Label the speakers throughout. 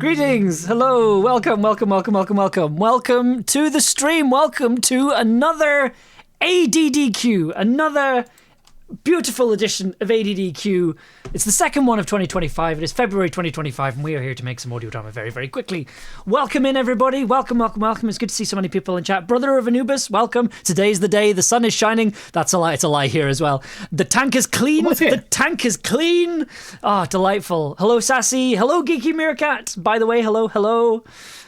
Speaker 1: Greetings, hello, welcome to the stream, welcome to another ADDQ, another beautiful edition of ADDQ. It's the second one of 2025, it is February 2025, and we are here to make some audio drama very, very quickly. Welcome in, everybody, welcome, it's good to see so many people in chat. Brother of Anubis, welcome, today's the day, the sun is shining, that's a lie, it's a lie here as well. The tank is clean, Ah, delightful. Hello, Sassy, hello, Geeky Meerkat, by the way, hello.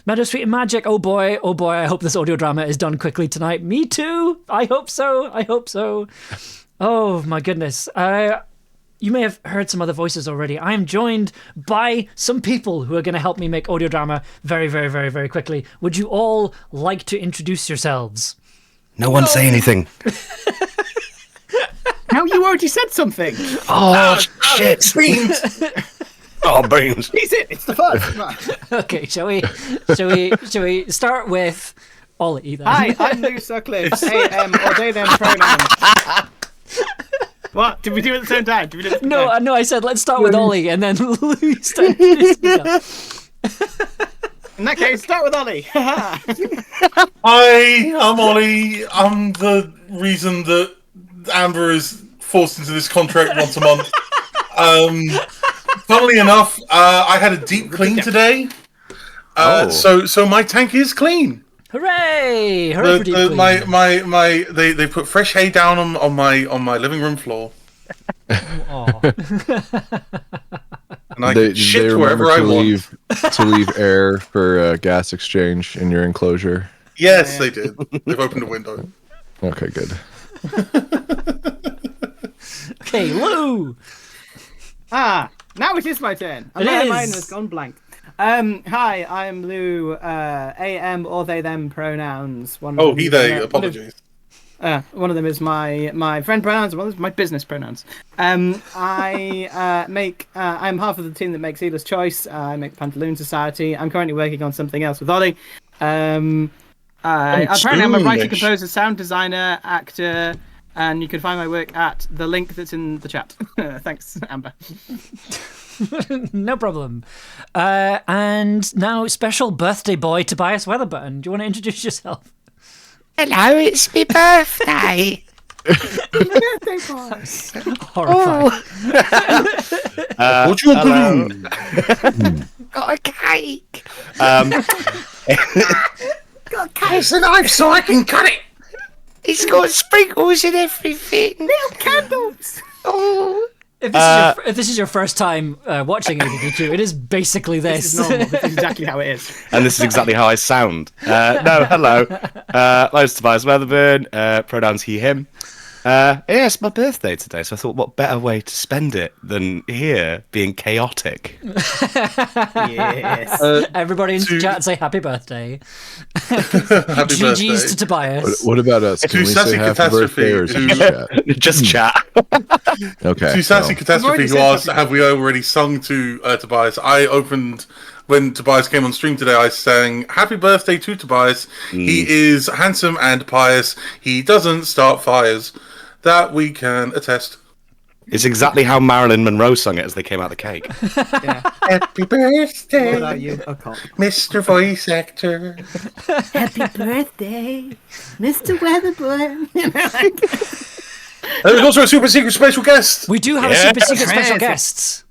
Speaker 1: Meadow Sweet and Magic, oh boy, I hope this audio drama is done quickly tonight. Me too, I hope so. Oh my goodness. You may have heard some other voices already. I am joined by some people who are going to help me make audio drama very, very, very, very quickly. Would you all like to introduce yourselves?
Speaker 2: No one say anything.
Speaker 3: No, you already said something.
Speaker 2: Oh, shit. Beans. Oh, beans.
Speaker 3: It's the fun.
Speaker 1: Okay, shall we start with Ollie then?
Speaker 3: Hi, I'm Lou Sutcliffe. Or they, them pronouns. What? Did we do it at the same time?
Speaker 1: No, I said let's start with Ollie and then Lou start introducing himself.
Speaker 3: In that case, start with Ollie.
Speaker 4: Hi, I'm Ollie. I'm the reason that Amber is forced into this contract once a month. Funnily enough, I had a deep clean today. So my tank is clean.
Speaker 1: Hooray! Hooray for deep clean.
Speaker 4: They put fresh hay down on my living room floor.
Speaker 1: Oh.
Speaker 4: And I can shit wherever I want.
Speaker 5: To leave air for gas exchange in your enclosure.
Speaker 4: Yes, they did. They've opened a window.
Speaker 5: Okay, good.
Speaker 1: Okay, Lou.
Speaker 3: Now it is my turn. Mine has gone blank. Hi, I'm Lou. AM or they them pronouns.
Speaker 4: He they. Apologies.
Speaker 3: One of them is my friend pronouns. One of them is my business pronouns. I'm half of the team that makes Eela's Choice. I make Pantaloon Society. I'm currently working on something else with Ollie. Apparently, I'm a writer, composer, sound designer, actor. And you can find my work at the link that's in the chat. Thanks, Amber.
Speaker 1: No problem. And now, special birthday boy Tobias Weatherbutton. Do you want to introduce yourself?
Speaker 6: Hello, it's my birthday.
Speaker 3: Birthday boy.
Speaker 1: Horrifying.
Speaker 4: What's your balloon?
Speaker 6: Got a cake.
Speaker 4: Got a cake. It's a knife so I can cut it.
Speaker 6: It's got sprinkles and everything.
Speaker 3: Little candles.
Speaker 6: Oh.
Speaker 1: If this is your first time watching ADDQ, it is basically this.
Speaker 3: This is normal. This is exactly how it is.
Speaker 2: And this is exactly how I sound. Hello. My name's Tobias Weatherburn. Pronouns he, him. It's my birthday today, so I thought what better way to spend it than here being chaotic.
Speaker 3: Yes.
Speaker 1: Everybody in the chat say happy birthday.
Speaker 4: Happy
Speaker 1: GG's
Speaker 4: birthday.
Speaker 1: to Tobias.
Speaker 5: What about us? Can we say happy birthday or
Speaker 2: Just chat?
Speaker 5: Okay.
Speaker 4: To Sassy Catastrophe, who asked, have we already sung to Tobias? I opened, when Tobias came on stream today, I sang, happy birthday to Tobias. He is handsome and pious. He doesn't start fires. That we can attest.
Speaker 2: It's exactly how Marilyn Monroe sung it as they came out the cake.
Speaker 3: Yeah.
Speaker 4: Happy birthday,
Speaker 3: What are you? A cop.
Speaker 4: Mr. Voice Actor.
Speaker 3: Happy birthday, Mr. Weatherburn.
Speaker 4: And there's also a super secret special guest.
Speaker 1: We do have a super secret special guest.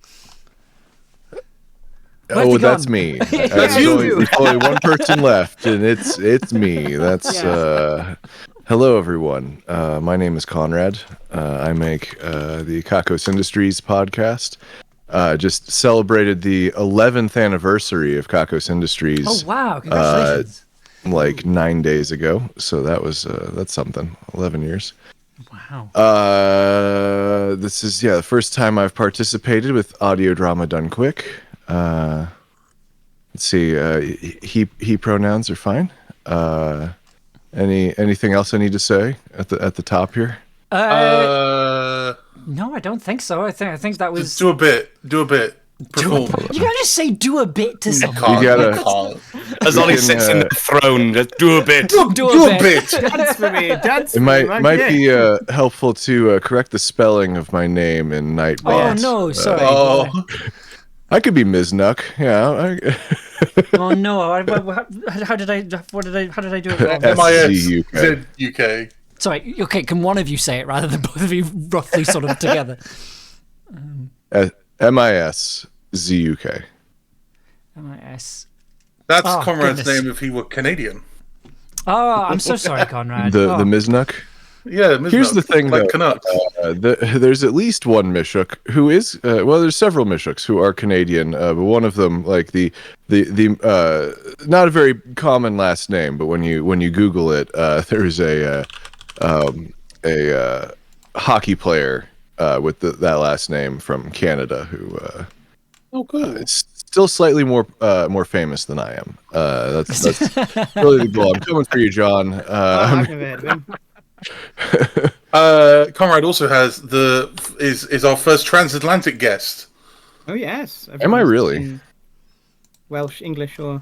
Speaker 5: Oh, that's me.
Speaker 4: That's you.
Speaker 5: There's only one person left, and it's me. That's hello, everyone. My name is Conrad. I make the Kakos Industries podcast. Just celebrated the 11th anniversary of Kakos Industries.
Speaker 1: Oh wow! Congratulations.
Speaker 5: Like 9 days ago. So that's something. 11 years.
Speaker 1: Wow.
Speaker 5: This is the first time I've participated with audio drama done quick. Let's see. He pronouns are fine. Anything else I need to say at the top here?
Speaker 1: No, I don't think so. I think that was.
Speaker 4: Just do a bit. Perform.
Speaker 1: You can't just say do a bit to someone.
Speaker 5: You gotta.
Speaker 2: As Ollie sits in the throne, just do a bit.
Speaker 1: Do a bit.
Speaker 3: Dance for me.
Speaker 5: It might be helpful to correct the spelling of my name in Nightbot.
Speaker 1: Oh no, sorry.
Speaker 5: I could be Miszuk. Yeah.
Speaker 1: Oh no! How did I do it wrong?
Speaker 4: MISZUK.
Speaker 1: Sorry. Okay, can one of you say it rather than both of you roughly sort of together?
Speaker 5: MISZUK.
Speaker 1: MIS.
Speaker 4: That's
Speaker 1: Oh,
Speaker 4: Conrad's
Speaker 1: goodness.
Speaker 4: name if he were Canadian.
Speaker 1: Oh, I'm so sorry, Conrad.
Speaker 5: The
Speaker 1: Oh.
Speaker 5: Miznuk.
Speaker 4: Yeah,
Speaker 5: Here's the thing,
Speaker 4: like
Speaker 5: though.
Speaker 4: Canucks.
Speaker 5: There's at least one Miszuk who is there's several Mishuks who are Canadian, but one of them, like the not a very common last name, but when you Google it, there's a hockey player with that last name from Canada who
Speaker 4: Oh, cool.
Speaker 5: is still slightly more famous than I am. That's really the goal. I'm coming for you, John.
Speaker 3: I've never heard of him.
Speaker 4: Conrad also has is our first transatlantic guest.
Speaker 3: Oh yes.
Speaker 5: Am I really?
Speaker 3: In Welsh, English, or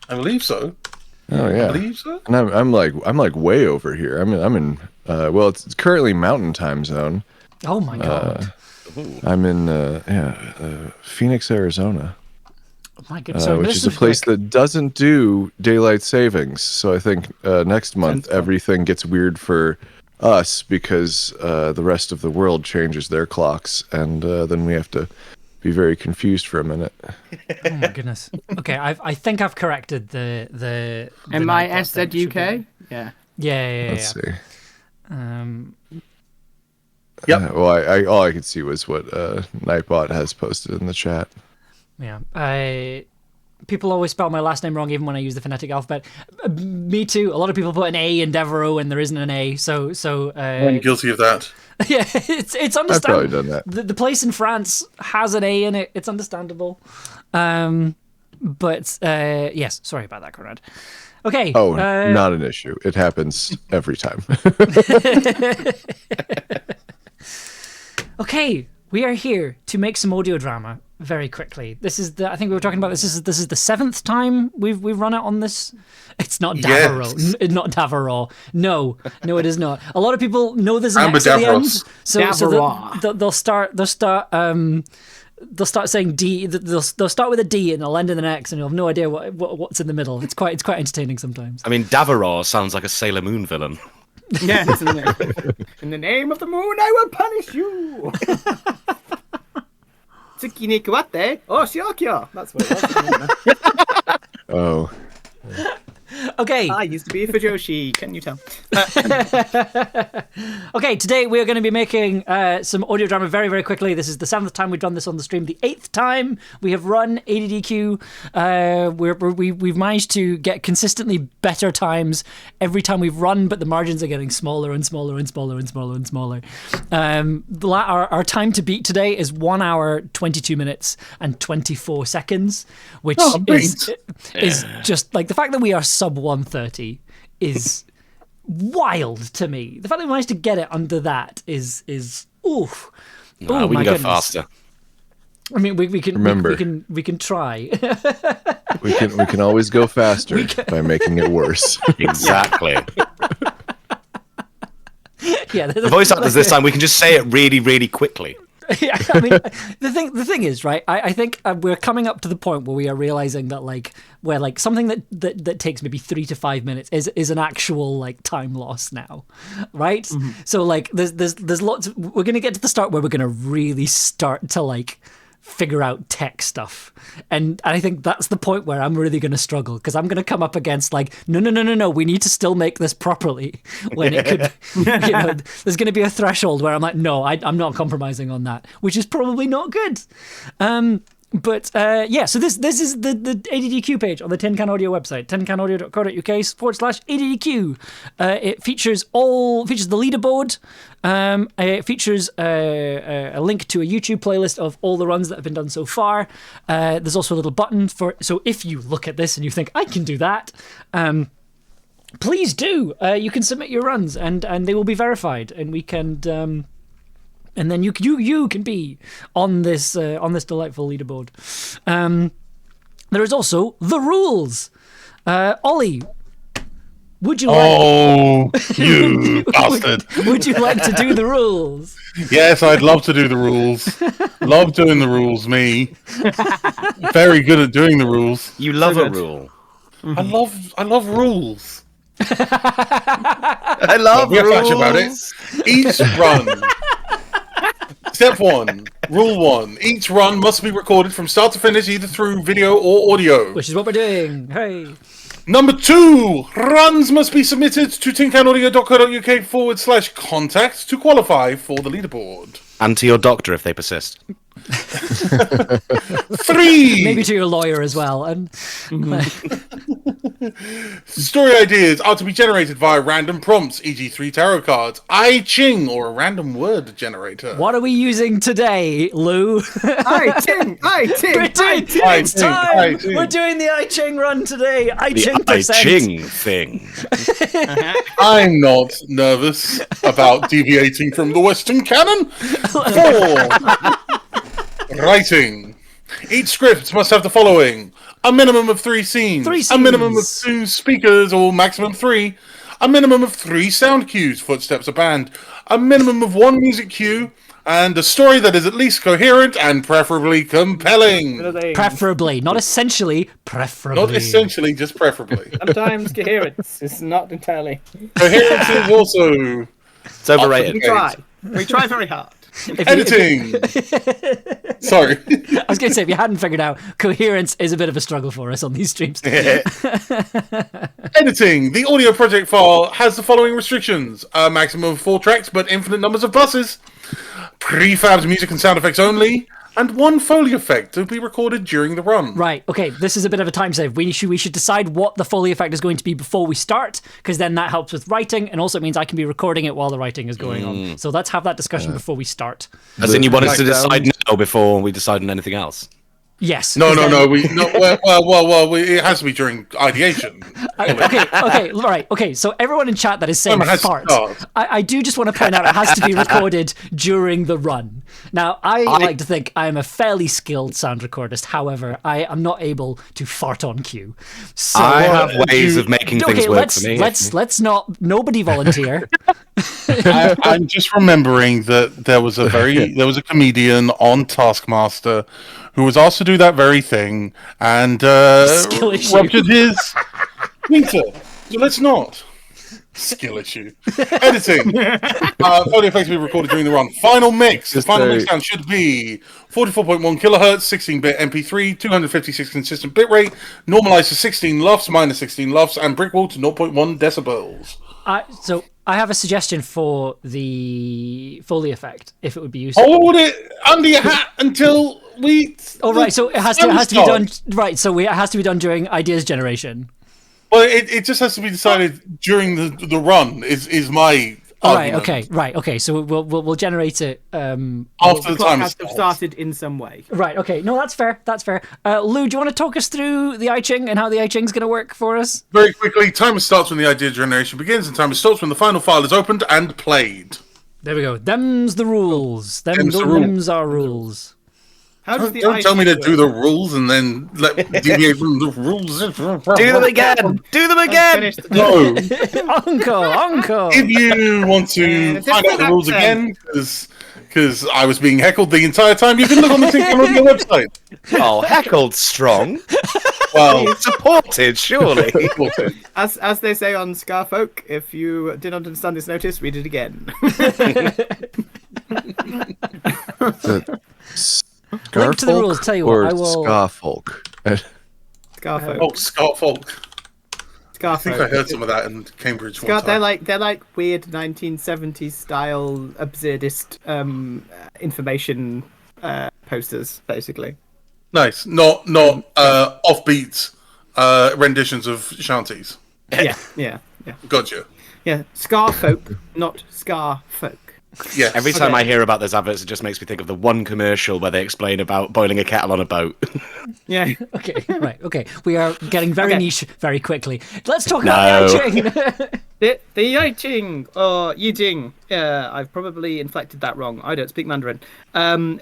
Speaker 4: I believe so.
Speaker 5: Oh
Speaker 4: I
Speaker 5: yeah.
Speaker 4: believe so.
Speaker 5: And I'm like way over here. I'm in it's currently Mountain Time Zone.
Speaker 1: Oh my god!
Speaker 5: I'm in Phoenix, Arizona,
Speaker 1: Oh my goodness! So
Speaker 5: which
Speaker 1: this
Speaker 5: is a place
Speaker 1: like-
Speaker 5: that doesn't do daylight savings. So I think next month
Speaker 3: Sensible.
Speaker 5: everything gets weird for us because the rest of the world changes their clocks, and then we have to be very confused for a minute.
Speaker 1: Oh my goodness. Okay, I think I've corrected the
Speaker 3: MISZUK. Yeah.
Speaker 1: Yeah.
Speaker 5: Let's see.
Speaker 4: Yep.
Speaker 5: Well, I all I could see was what Nightbot has posted in the chat.
Speaker 1: Yeah. People always spell my last name wrong, even when I use the phonetic alphabet. Me too. A lot of people put an A in Devereaux, and there isn't an A. So
Speaker 4: I'm guilty of that.
Speaker 1: yeah, it's
Speaker 5: I've
Speaker 1: understandable.
Speaker 5: probably done that.
Speaker 1: The place in France has an A in it. It's understandable. But yes, sorry about that, Conrad. Okay.
Speaker 5: Oh, not an issue. It happens every time.
Speaker 1: Okay, we are here to make some audio drama very quickly. This is I think we were talking about this. This is the 7th time we've run it on this. It's not Devereaux.
Speaker 4: Yes.
Speaker 1: Not Devereaux. No, it is not. A lot of people know there's an
Speaker 4: Amber
Speaker 1: X at the end,
Speaker 4: Davros.
Speaker 1: so
Speaker 3: Devereaux.
Speaker 1: they'll start saying D. They'll start with a D and they'll end in an X, and you'll have no idea what's in the middle. It's quite entertaining sometimes.
Speaker 2: I mean, Devereaux sounds like a Sailor Moon villain.
Speaker 3: Yes. In the name of the moon, I will punish you. Tsuki ni kawate, oh shiokyo. That's what it was.
Speaker 5: Oh,
Speaker 1: Okay.
Speaker 3: I used to be a Fujoshi. Can you tell?
Speaker 1: Okay, today we are going to be making some audio drama very, very quickly. This is the 7th time we've done this on the stream. The 8th time we have run ADDQ. We've managed to get consistently better times every time we've run, but the margins are getting smaller and smaller and smaller and smaller and smaller. Our time to beat today is 1 hour, 22 minutes and 24 seconds, which is just like the fact that we are sub 130 is wild to me. The fact that we managed to get it under that is oof.
Speaker 2: Nah, we
Speaker 1: my
Speaker 2: can go
Speaker 1: goodness.
Speaker 2: faster.
Speaker 1: I mean, we can
Speaker 5: Remember.
Speaker 1: we can try.
Speaker 5: we can always go faster by making it worse.
Speaker 2: Exactly.
Speaker 1: Yeah,
Speaker 2: The voice actors this time, we can just say it really, really quickly.
Speaker 1: Yeah, I mean, the thing is, right? I think we're coming up to the point where we are realizing that where something that takes maybe 3 to 5 minutes is an actual time loss now, right? Mm-hmm. So there's lots. We're gonna get to the start where we're gonna really start to figure out tech stuff, and I think that's the point where I'm really going to struggle, because I'm going to come up against no, we need to still make this properly, when it could there's going to be a threshold where I'm like, no, I'm not compromising on that, which is probably not good. But so this is the ADDQ page on the Tin Can Audio website, tincanaudio.co.uk/ADDQ. It features the leaderboard. It features a link to a YouTube playlist of all the runs that have been done so far. There's also a little button so if you look at this and you think I can do that, please do. You can submit your runs and they will be verified, and we can. And then you can be on this delightful leaderboard. There is also the rules. Ollie, Would you like?
Speaker 4: Oh, you bastard!
Speaker 1: Would you like to do the rules?
Speaker 4: Yes, I'd love to do the rules. Love doing the rules. Me, very good at doing the rules.
Speaker 2: You love
Speaker 3: So
Speaker 2: a
Speaker 3: good.
Speaker 2: rule.
Speaker 4: I love rules.
Speaker 2: I love
Speaker 4: We have to
Speaker 2: rules.
Speaker 4: about it. Each run. Step 1, Rule 1. Each run must be recorded from start to finish, either through video or audio.
Speaker 1: Which is what we're doing. Hey.
Speaker 4: Number 2, runs must be submitted to tincanaudio.co.uk/contact to qualify for the leaderboard.
Speaker 2: And to your doctor if they persist.
Speaker 4: 3,
Speaker 1: Maybe to your lawyer as well. And
Speaker 4: story ideas are to be generated via random prompts, e.g. 3 tarot cards, I Ching, or a random word generator.
Speaker 1: what are we using today, Lou?
Speaker 3: I Ting!
Speaker 1: We're doing, it's
Speaker 4: Ching,
Speaker 1: time.
Speaker 4: I Ching.
Speaker 1: We're doing the I Ching run today. I
Speaker 2: The
Speaker 1: Ching
Speaker 2: I
Speaker 1: percent.
Speaker 2: Ching thing.
Speaker 4: I'm not nervous about deviating from the Western canon. 4, writing. Each script must have the following: a minimum of 3 scenes, a minimum of
Speaker 1: scenes.
Speaker 4: 2 speakers, or maximum 3, a minimum of 3 sound cues, footsteps are banned, a minimum of 1 music cue, and a story that is at least coherent and preferably compelling.
Speaker 1: Preferably, not essentially. Preferably.
Speaker 4: Not essentially, just preferably.
Speaker 3: Sometimes coherence is not entirely.
Speaker 4: Coherence is also
Speaker 2: It's overrated.
Speaker 3: We try. We try very hard.
Speaker 4: editing. Sorry.
Speaker 1: I was going to say, if you hadn't figured out, coherence is a bit of a struggle for us on these streams.
Speaker 4: Editing. The audio project file has the following restrictions: a maximum of 4 tracks, but infinite numbers of buses. Prefabbed music and sound effects only, and 1 Foley effect to be recorded during the run.
Speaker 1: Right, okay, this is a bit of a time save. We should decide what the Foley effect is going to be before we start, because then that helps with writing, and also it means I can be recording it while the writing is going on. So let's have that discussion before we start.
Speaker 2: As in you want us to
Speaker 5: Like
Speaker 2: decide now before we decide on anything else.
Speaker 1: Yes.
Speaker 4: No,
Speaker 1: 'cause
Speaker 4: no,
Speaker 1: then-
Speaker 4: no. It has to be during ideation.
Speaker 1: Okay, right. Okay, so everyone in chat that is saying
Speaker 4: Someone has to
Speaker 1: fart,
Speaker 4: start.
Speaker 1: I do just want to point out it has to be recorded during the run. Now, I like to think I am a fairly skilled sound recordist. However, I am not able to fart on cue. So
Speaker 2: I have ways of making things
Speaker 1: okay,
Speaker 2: work for me.
Speaker 1: let's not. Nobody volunteer.
Speaker 4: I'm just remembering that there was a comedian on Taskmaster who was asked to do that very thing and
Speaker 1: Skill issue.
Speaker 4: ruptured his winter. So let's not. Skill issue. Editing. Foley effects will be recorded during the run. Final mix. The final mix sound should be 44.1 kilohertz, 16-bit MP3, 256 consistent bitrate, normalized to 16 lufs, minus 16 lufs, and brickwall to 0.1 decibels.
Speaker 1: So I have a suggestion for the Foley effect, if it would be useful.
Speaker 4: Hold it under your hat until we.
Speaker 1: Oh, right. So it has to be done. Right. So it has to be done during ideas generation.
Speaker 4: Well, it just has to be decided during the run. Is my
Speaker 1: All right.
Speaker 4: argument.
Speaker 1: Okay. So we'll generate it.
Speaker 4: After the
Speaker 3: Clock
Speaker 4: time
Speaker 3: has to have started in some way.
Speaker 1: Right. Okay. No, that's fair. Lou, do you want to talk us through the I Ching and how the I Ching's going to work for us?
Speaker 4: Very quickly, timer starts when the idea generation begins, and timer stops when the final file is opened and played.
Speaker 1: There we go. Them's the rules.
Speaker 4: Them's the rules.
Speaker 1: Them's our rules.
Speaker 3: How does the
Speaker 4: Don't tell me to
Speaker 3: ice
Speaker 4: do the rules and then let deviate from the rules.
Speaker 2: Do them again! Do them again!
Speaker 3: finish the-
Speaker 4: No.
Speaker 1: Uncle.
Speaker 4: If you want to find out the rules again, because I was being heckled the entire time, you can look on the Think Audio website.
Speaker 2: Oh, heckled strong.
Speaker 4: Well,
Speaker 2: Supported, surely.
Speaker 3: As they say on Scarfolk, if you did not understand this notice, read it again.
Speaker 1: Link to the rules, tell you what,
Speaker 5: or
Speaker 1: I will-
Speaker 5: Scarfolk?
Speaker 3: Scarfolk.
Speaker 4: oh, Scott Folk. I think I
Speaker 3: Scarfolk.
Speaker 4: heard some of that in Cambridge one
Speaker 3: Scar,
Speaker 4: time.
Speaker 3: they're like weird 1970s style absurdist information posters, basically.
Speaker 4: Nice. Not offbeat renditions of shanties.
Speaker 3: Yeah.
Speaker 4: Gotcha.
Speaker 3: Yeah, Scarfolk, not Scarfolk.
Speaker 4: Yes.
Speaker 2: Every time I hear about those adverts, it just makes me think of the one commercial where they explain about boiling a kettle on a boat.
Speaker 3: Yeah.
Speaker 1: Okay. Right. Okay. We are getting very
Speaker 3: Okay.
Speaker 1: niche very quickly. Let's talk about the I Ching.
Speaker 3: The Yiching, or Yijing, I've probably inflected that wrong. I don't speak Mandarin.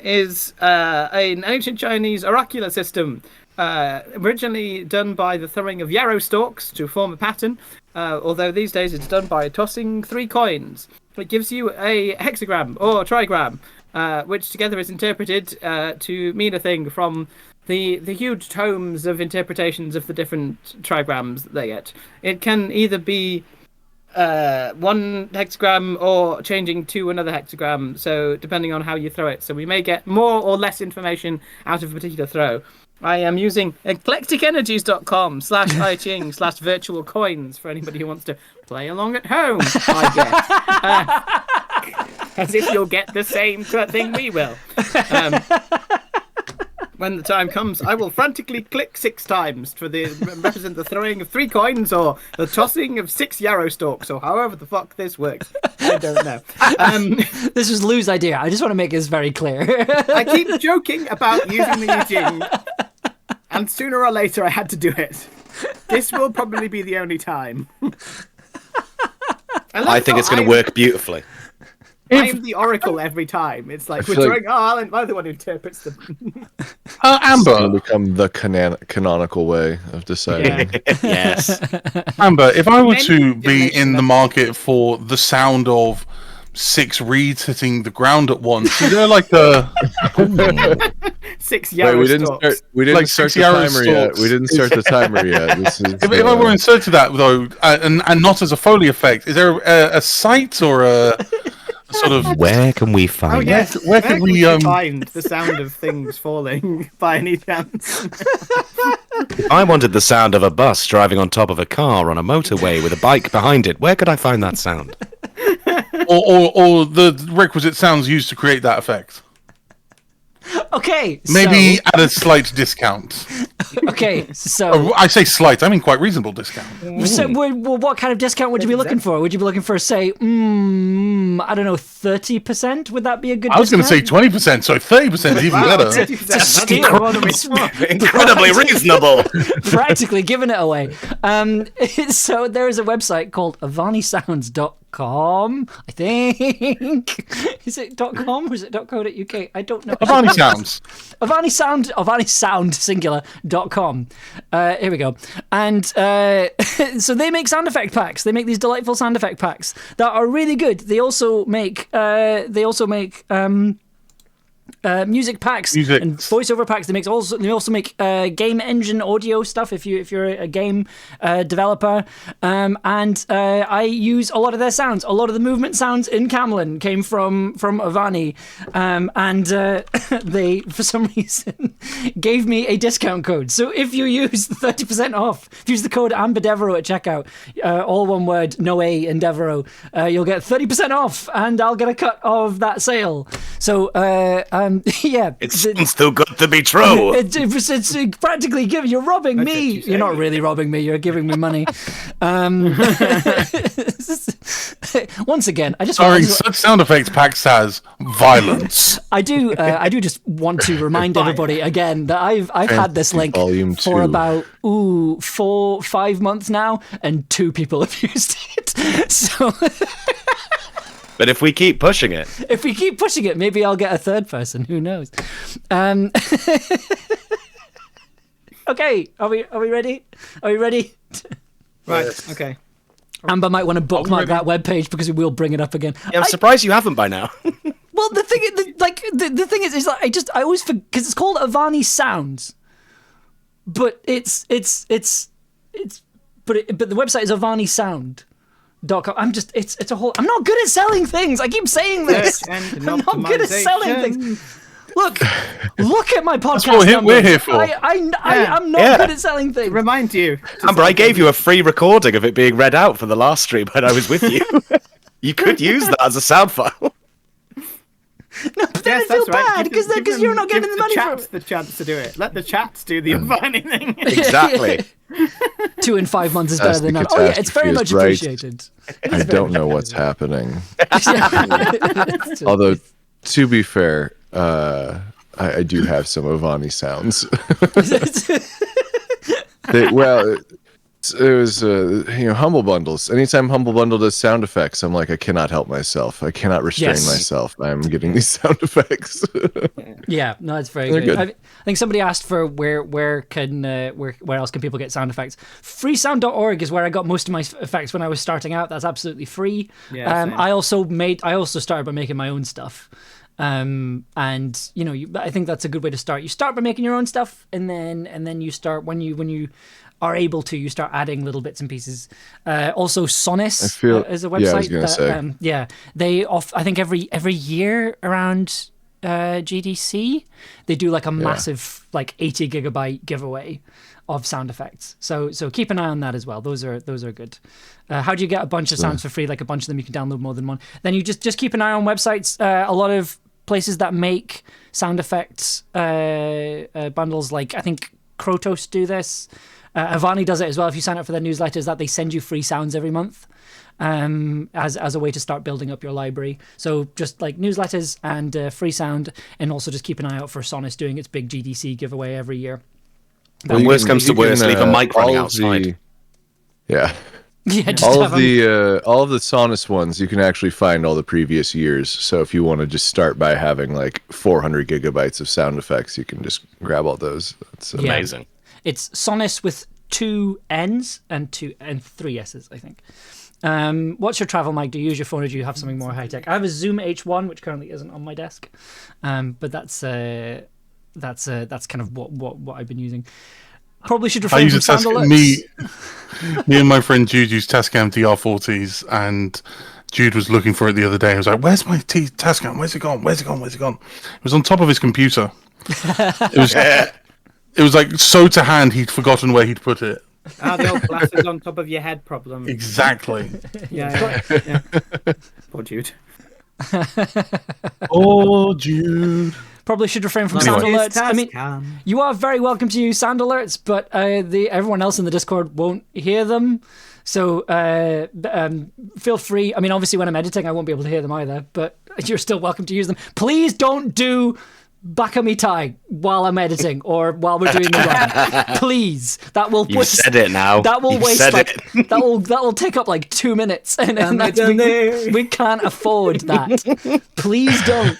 Speaker 3: Is an ancient Chinese oracular system, originally done by the throwing of yarrow stalks to form a pattern. Although these days it's done by tossing 3 coins. It gives you a hexagram or trigram, which together is interpreted to mean a thing from the huge tomes of interpretations of the different trigrams that they get. It can either be 1 hexagram or changing to another hexagram, so depending on how you throw it. So we may get more or less information out of a particular throw. I am using eclecticenergies.com/iching/virtual coins for anybody who wants to play along at home, I guess. As if you'll get the same thing we will. When the time comes, I will frantically click 6 times for the represent the throwing of 3 coins or the tossing of 6 yarrow stalks or however the fuck this works. I don't know.
Speaker 1: This was Lou's idea. I just want to make this very clear.
Speaker 3: I keep joking about using the Yijing, and sooner or later I had to do it. This will probably be the only time.
Speaker 2: I think it's going to work beautifully.
Speaker 3: I'm the oracle every time. It's like we're throwing. I'm the one who interprets them.
Speaker 5: Amber, it's going to become the canonical way of deciding.
Speaker 2: Yes.
Speaker 4: Amber, if I were to be in the market for the sound of 6 reeds hitting the ground at once, is there like a
Speaker 3: 6 yarrow stalks?
Speaker 5: We didn't
Speaker 4: Like
Speaker 5: start
Speaker 4: 6
Speaker 5: the
Speaker 4: yarrow
Speaker 5: timer yet.
Speaker 4: stalks.
Speaker 5: We didn't start the timer yet. This is,
Speaker 4: If I were inserted that though, and not as a Foley effect, is there a site or a sort of
Speaker 2: Where can we find
Speaker 3: Oh yes,
Speaker 4: where could we
Speaker 3: find the sound of things falling by any chance?
Speaker 2: I wanted the sound of a bus driving on top of a car on a motorway with a bike behind it. Where could I find that sound?
Speaker 4: or the requisite sounds used to create that effect?
Speaker 1: Okay.
Speaker 4: Maybe at a slight discount.
Speaker 1: Okay. So.
Speaker 4: I say slight, I mean quite reasonable discount.
Speaker 1: So, well, what kind of discount would you be looking for? Would you be looking for, say, I don't know, 30%? Would that be a good
Speaker 4: I was going to say
Speaker 1: discount?
Speaker 4: 20%, so 30% is even better.
Speaker 3: 30%. That's
Speaker 1: steal.
Speaker 2: Incredibly reasonable.
Speaker 1: Practically giving it away. So there is a website called avanisounds.com, I think. Is it .com or is it .co.uk? I don't know.
Speaker 4: Avani Sounds.
Speaker 1: Avani Sound singular.com. Here we go. And so they make sound effect packs. They make these delightful sound effect packs that are really good. They also make music packs and voiceover packs. They also make game engine audio stuff if you're a game developer. And I use a lot of their sounds. A lot of the movement sounds in Camelin came from Avani, and they for some reason gave me a discount code. So if you use 30% off, if you use the code AmberDevereaux at checkout, all one word, no A in Devereaux, you'll get 30% off, and I'll get a cut of that sale. So. Yeah,
Speaker 2: It sounds too good to be true.
Speaker 1: It's practically you're robbing me. You're not really robbing me. You're giving me money. Once again, I just
Speaker 4: Such sound effects packs as violence.
Speaker 1: I do just want to remind everybody again that I've had this link
Speaker 5: Volume
Speaker 1: for
Speaker 5: 2.
Speaker 1: about 4-5 months now, and 2 people have used it. So.
Speaker 2: But if we keep pushing it,
Speaker 1: maybe I'll get a 3rd person. Who knows? Okay, are we ready? Are we ready?
Speaker 3: Right. Okay.
Speaker 1: Amber might want to bookmark that webpage because we will bring it up again.
Speaker 2: yeah, I'm surprised you haven't by now.
Speaker 1: Well, the thing is like I always forget because it's called Avani Sounds, but but the website is AvaniSound.com. It's a whole. I'm not good at selling things. I keep saying this. I'm not good at selling things. Look at my podcast.
Speaker 4: That's what we're here for.
Speaker 1: I'm not good at selling things.
Speaker 3: Remind you.
Speaker 2: Amber, I gave you a free recording of it being read out for the last stream when I was with you. You could use that as a sound file.
Speaker 1: No, but then I feel bad because you're not getting the money for it.
Speaker 3: The chance to do it. Let the chats do the Avani thing.
Speaker 2: Exactly.
Speaker 1: 2 in 5 months is better than none. Oh yeah, it's very much appreciated.
Speaker 5: I don't know what's happening. Although, to be fair, I do have some Avani sounds. Humble Bundles. Anytime Humble Bundle does sound effects, I'm like, I cannot help myself. I cannot restrain myself. I'm getting these sound effects.
Speaker 1: Yeah, no, it's very
Speaker 5: They're
Speaker 1: good.
Speaker 5: good.
Speaker 1: I think somebody asked for where else can people get sound effects? Freesound.org is where I got most of my effects when I was starting out. That's absolutely free.
Speaker 3: Yeah, same.
Speaker 1: I also started by making my own stuff. And I think that's a good way to start. You start by making your own stuff, and then you start when you are able to, you start adding little bits and pieces. Also, Sonis is a website.
Speaker 5: Yeah, I was gonna say.
Speaker 1: They I think every year around GDC, they do like a massive 80 gigabyte giveaway of sound effects. So keep an eye on that as well. Those are good. How do you get a bunch of sounds for free? Like a bunch of them, you can download more than one. Then you just keep an eye on websites. A lot of places that make sound effects bundles, like I think Krotos do this. Avani does it as well. If you sign up for their newsletters, that they send you free sounds every month as a way to start building up your library. So just like newsletters and free sound, and also just keep an eye out for Sonis doing its big GDC giveaway every year.
Speaker 2: When worst comes to worst, leave a mic running outside.
Speaker 5: All of the Sonos ones, you can actually find all the previous years. So if you want to just start by having like 400 gigabytes of sound effects, you can just grab all those. That's
Speaker 2: amazing.
Speaker 1: It's Sonis with 2 N's and 3 S's, I think. What's your travel mic? Do you use your phone, or do you have something more high tech? I have a Zoom H1, which currently isn't on my desk, but that's kind of what I've been using. Probably should refrain from sound alerts.
Speaker 4: Me and my friend Jude use Tascam DR40s, and Jude was looking for it the other day. He was like, "Where's my Tascam? Where's it gone? Where's it gone? Where's it gone?" It was on top of his computer. It was like so to hand, he'd forgotten where he'd put it.
Speaker 3: The old glasses on top of your head problem.
Speaker 4: Exactly.
Speaker 3: Yeah. Poor Jude.
Speaker 4: Oh, Jude.
Speaker 1: Probably should refrain from sound alerts. I mean, you are very welcome to use sound alerts, but everyone else in the Discord won't hear them. So feel free. I mean, obviously, when I'm editing, I won't be able to hear them either, but you're still welcome to use them. Please don't do Bakamitai while I'm editing or while we're doing the run. Please, that will.
Speaker 2: You said it now.
Speaker 1: That will waste that will take up like 2 minutes, and we can't afford that. Please don't.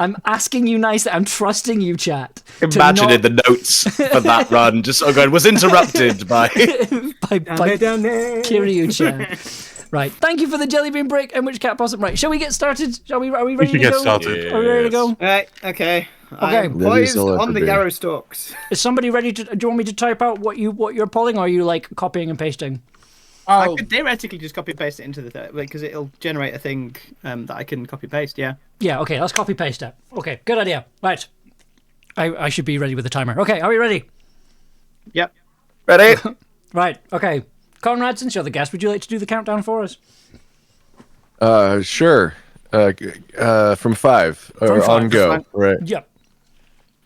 Speaker 1: I'm asking you nicely. I'm trusting you, chat.
Speaker 2: Imagine in the notes for that run, just going was interrupted by
Speaker 1: Kiryu-chan. Right, thank you for the jelly bean break, and which cat possum. Right, shall we get started? Are we ready to go?
Speaker 4: We should get started.
Speaker 1: Are we ready to go?
Speaker 3: Right, okay. I'm poised on the yarrow stalks.
Speaker 1: Is somebody ready to? Do you want me to type out what you're pulling, or are you like copying and pasting?
Speaker 3: I could theoretically just copy and paste it into the because it'll generate a thing that I can copy paste. Yeah.
Speaker 1: Yeah. Okay. Let's copy paste it. Okay. Good idea. Right. I should be ready with the timer. Okay. Are we ready?
Speaker 3: Yep.
Speaker 2: ready.
Speaker 1: Right. Okay. Conrad, since you're the guest, would you like to do the countdown for us?
Speaker 5: Sure. From 5 or on go. Right.
Speaker 1: Yep.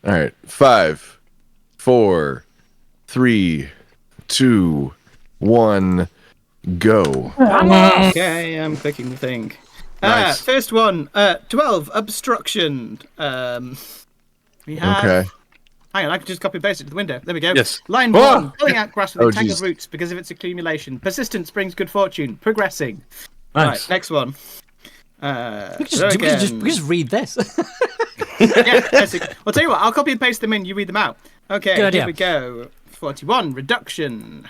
Speaker 5: All right. 5, 4, 3, 2, 1, go.
Speaker 3: Okay, I'm clicking the thing.
Speaker 4: Nice.
Speaker 3: First one, 12, obstruction. We have...
Speaker 5: Okay.
Speaker 3: Hang on, I can just copy and paste it to the window. There we go.
Speaker 4: Yes.
Speaker 3: Line 1, pulling out grass with entangled
Speaker 5: geez.
Speaker 3: roots because of its accumulation. Persistence brings good fortune. Progressing.
Speaker 4: Nice.
Speaker 3: Right, next one.
Speaker 1: We could just read this.
Speaker 3: Yeah, I'll tell you what, I'll copy and paste them in, you read them out. Okay,
Speaker 1: Good idea.
Speaker 3: here we go. 41, reduction.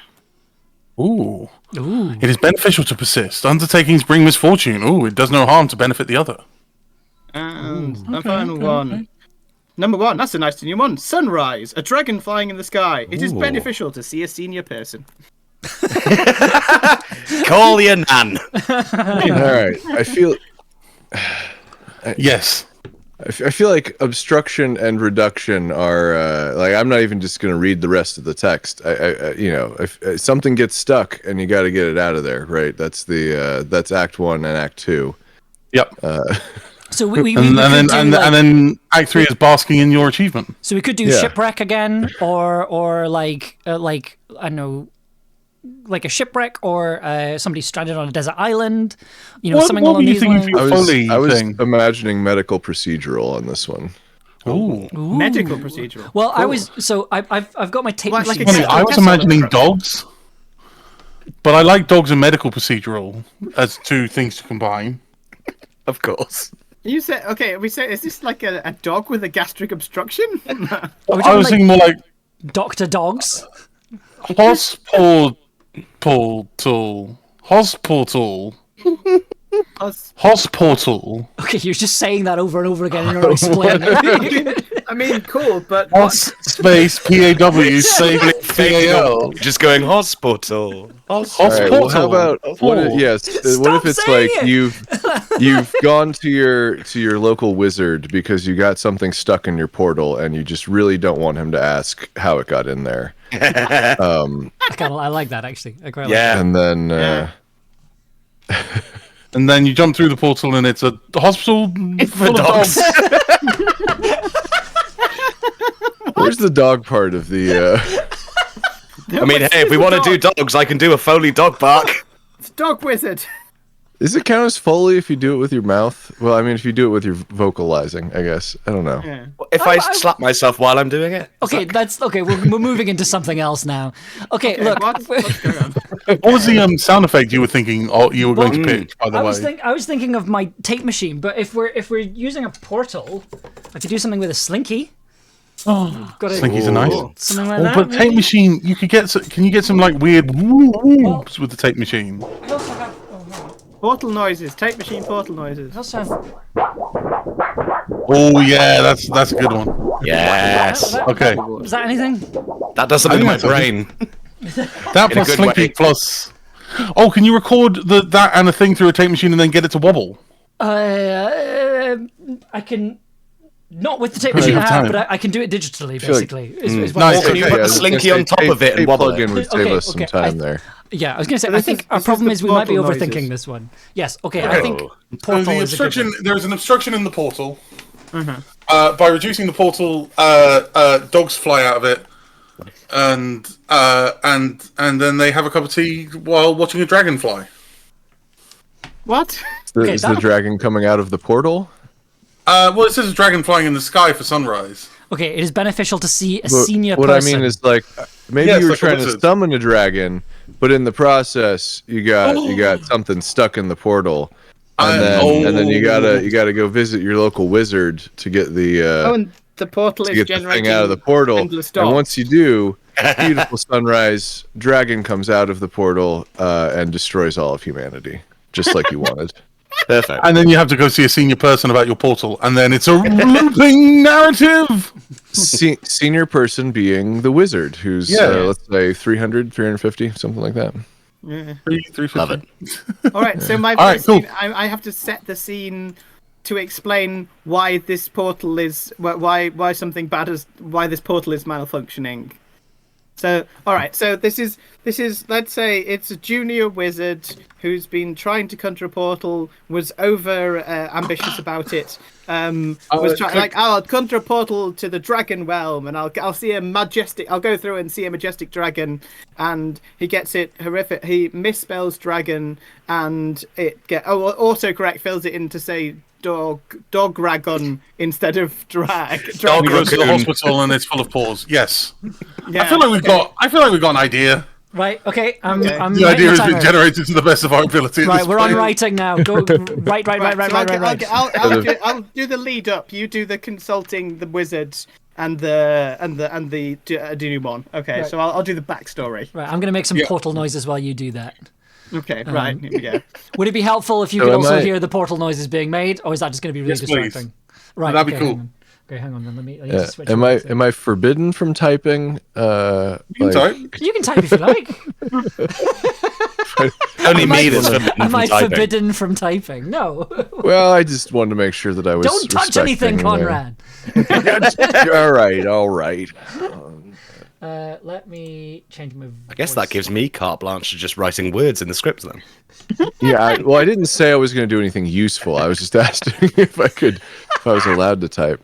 Speaker 4: Ooh. It is beneficial to persist. Undertakings bring misfortune. Ooh, it does no harm to benefit the other.
Speaker 3: And the final one. Number 1, that's a nice new one. Sunrise, a dragon flying in the sky. It is beneficial to see a senior person.
Speaker 2: Call your nan.
Speaker 5: All right. I feel.
Speaker 4: Yes.
Speaker 5: I feel like obstruction and reduction are like I'm not even just going to read the rest of the text. If something gets stuck and you got to get it out of there, right? That's that's Act 1 and Act 2.
Speaker 4: Yep.
Speaker 1: So we
Speaker 4: and then Act 3 is basking in your achievement.
Speaker 1: So we could do shipwreck again, or like I don't know, like a shipwreck, or somebody stranded on a desert island. Something along these lines.
Speaker 5: I was imagining medical procedural on this one.
Speaker 4: Ooh.
Speaker 3: Medical procedural.
Speaker 1: Well, I've got my tape machine.
Speaker 3: like
Speaker 4: I was imagining dogs. But I like dogs and medical procedural as two things to combine.
Speaker 2: Of course.
Speaker 3: You said okay. We say, is this like a dog with a gastric obstruction?
Speaker 1: Are we
Speaker 4: I
Speaker 1: talking
Speaker 4: was
Speaker 1: like
Speaker 4: thinking more like
Speaker 1: Dr. Dogs?
Speaker 4: hospital. Hospital.
Speaker 1: Okay, you're just saying that over and over again and you're not explaining it.
Speaker 3: I mean, cool, but what?
Speaker 4: Space PAW save PAL.
Speaker 2: Just going hospital.
Speaker 5: All right, well, how about what if, what if it's
Speaker 1: saying
Speaker 5: like
Speaker 1: it!
Speaker 5: you've gone to your local wizard because you got something stuck in your portal and you just really don't want him to ask how it got in there.
Speaker 1: I like that actually. I quite like
Speaker 2: Yeah.
Speaker 5: And then
Speaker 4: And then you jump through the portal and it's a hospital full of dogs.
Speaker 5: where's the dog part of the
Speaker 2: I mean, hey, if we want to do dogs, I can do a Foley dog bark.
Speaker 3: It's dog wizard.
Speaker 5: Is it count as Foley if you do it with your mouth? Well, I mean, if you do it with your vocalizing, I guess. I don't know.
Speaker 3: Yeah.
Speaker 2: If I slap myself while I'm doing it?
Speaker 1: Okay, that's okay. We're moving into something else now. Okay, look.
Speaker 3: What's going on?
Speaker 4: What was the sound effect you were thinking you were going to pick, by the way?
Speaker 1: I was thinking of my tape machine, but if we're using a portal, I could do something with a slinky.
Speaker 4: Oh,
Speaker 1: Got
Speaker 4: Slinkies are nice.
Speaker 1: something like that.
Speaker 4: But tape
Speaker 1: maybe?
Speaker 4: machine, you could get. Can you get some like weird whoops with the tape machine?
Speaker 1: I also have.
Speaker 3: Portal noises. Tape machine portal noises.
Speaker 1: I also have.
Speaker 4: Oh yeah, that's a good one.
Speaker 2: Yes.
Speaker 4: Okay,
Speaker 1: Is that anything?
Speaker 2: That does something to my
Speaker 4: I think
Speaker 2: brain.
Speaker 4: that
Speaker 2: In a
Speaker 4: plus
Speaker 2: good
Speaker 4: Slinky
Speaker 2: way.
Speaker 4: plus. Oh, can you record that and a thing through a tape machine and then get it to wobble?
Speaker 1: I can. Not with the tape machine I have,
Speaker 4: time.
Speaker 1: but I can do it digitally,
Speaker 5: feel like-
Speaker 1: basically. is what
Speaker 4: Nice.
Speaker 1: I'm
Speaker 2: Can you
Speaker 1: saying.
Speaker 2: put the slinky on top of it and wobble it?
Speaker 5: Plug-in would save
Speaker 1: Okay,
Speaker 5: us some
Speaker 1: okay,
Speaker 5: time there.
Speaker 1: Yeah, I was going to say,
Speaker 3: So
Speaker 1: I
Speaker 3: this
Speaker 1: think
Speaker 3: is-
Speaker 1: our
Speaker 3: this is
Speaker 1: problem
Speaker 3: the
Speaker 1: is we might be
Speaker 3: portal
Speaker 1: overthinking
Speaker 3: noises.
Speaker 1: this one. Yes, okay, I think
Speaker 2: Oh.
Speaker 4: So
Speaker 1: portal
Speaker 4: the
Speaker 1: is a good
Speaker 4: obstruction.
Speaker 1: one.
Speaker 4: There is an obstruction in the portal. By reducing the portal, dogs fly out of it, and then they have a cup of tea while watching a dragon fly.
Speaker 3: What?
Speaker 5: Is the dragon coming out of the portal?
Speaker 4: Well, it says a dragon flying in the sky for sunrise.
Speaker 1: Okay, it is beneficial to see a
Speaker 5: But
Speaker 1: senior
Speaker 5: what
Speaker 1: person.
Speaker 5: I mean is like maybe
Speaker 4: Yes,
Speaker 5: you were
Speaker 4: like a
Speaker 5: trying to
Speaker 4: wizard.
Speaker 5: summon a dragon, but in the process you got something stuck in the portal, and then you gotta go visit your local wizard to get the
Speaker 3: And the portal
Speaker 5: to
Speaker 3: is
Speaker 5: get the
Speaker 3: generating
Speaker 5: thing out of the portal.
Speaker 3: endless
Speaker 5: And
Speaker 3: dogs.
Speaker 5: once you do, beautiful sunrise, dragon comes out of the portal and destroys all of humanity, just like you wanted.
Speaker 2: Perfect.
Speaker 4: And then you have to go see a senior person about your portal, and then it's a looping narrative.
Speaker 5: Senior person being the wizard, who's let's say 300, 350, something like that.
Speaker 3: Yeah.
Speaker 4: 350.
Speaker 2: Love it.
Speaker 3: All right, so my
Speaker 4: All right,
Speaker 3: first
Speaker 4: cool.
Speaker 3: scene, I have to set the scene to explain why this portal is why something bad is why this portal is malfunctioning. So, all right, so this is let's say it's a junior wizard who's been trying to conjure a portal, was over ambitious about it. Was trying like I'll conjure a portal to the dragon realm, and I'll see a majestic. I'll go through and see a majestic dragon, and he gets it horrific. He misspells dragon, and it autocorrect fills it in to say dog ragon instead of drag.
Speaker 4: Dog goes to the
Speaker 2: raccoon.
Speaker 4: hospital and it's full of paws. Yes.
Speaker 3: Yeah,
Speaker 4: I feel like we've got an idea.
Speaker 1: Right, okay, I'm
Speaker 3: Okay.
Speaker 1: I'm
Speaker 4: The
Speaker 1: hitting
Speaker 4: idea
Speaker 1: the
Speaker 4: has been
Speaker 1: timer.
Speaker 4: generated to the best of our ability. at
Speaker 1: Right,
Speaker 4: this
Speaker 1: we're on
Speaker 4: point.
Speaker 1: writing now. Go right.
Speaker 3: I'll do the lead up. You do the consulting the wizard and the denouement. Okay,
Speaker 1: Right.
Speaker 3: so I'll do the backstory.
Speaker 1: Right, I'm going to make some portal noises while you do that.
Speaker 3: Okay, right. Here we go.
Speaker 1: Would it be helpful if you
Speaker 5: So
Speaker 1: could
Speaker 5: am
Speaker 1: also
Speaker 5: I-
Speaker 1: hear the portal noises being made, or is that just going to be really
Speaker 4: Yes, please.
Speaker 1: distracting? Right,
Speaker 4: That'd be
Speaker 1: okay,
Speaker 4: cool.
Speaker 1: hang on. Okay, hang on. Then let me. I need to switch
Speaker 5: Am
Speaker 1: over to-
Speaker 5: I forbidden from typing?
Speaker 4: Sorry.
Speaker 1: You can type if you like.
Speaker 2: Only me that's forbidden
Speaker 1: Am
Speaker 2: from
Speaker 1: I
Speaker 2: typing.
Speaker 1: forbidden from typing? No.
Speaker 5: Well, I just wanted to make sure that I was.
Speaker 1: Don't touch anything,
Speaker 5: respecting,
Speaker 1: Conrad.
Speaker 5: all right.
Speaker 1: Let me change my.
Speaker 2: I guess that gives me carte blanche to just writing words in the script then.
Speaker 5: Yeah, I didn't say I was going to do anything useful. I was just asking if I was allowed to type.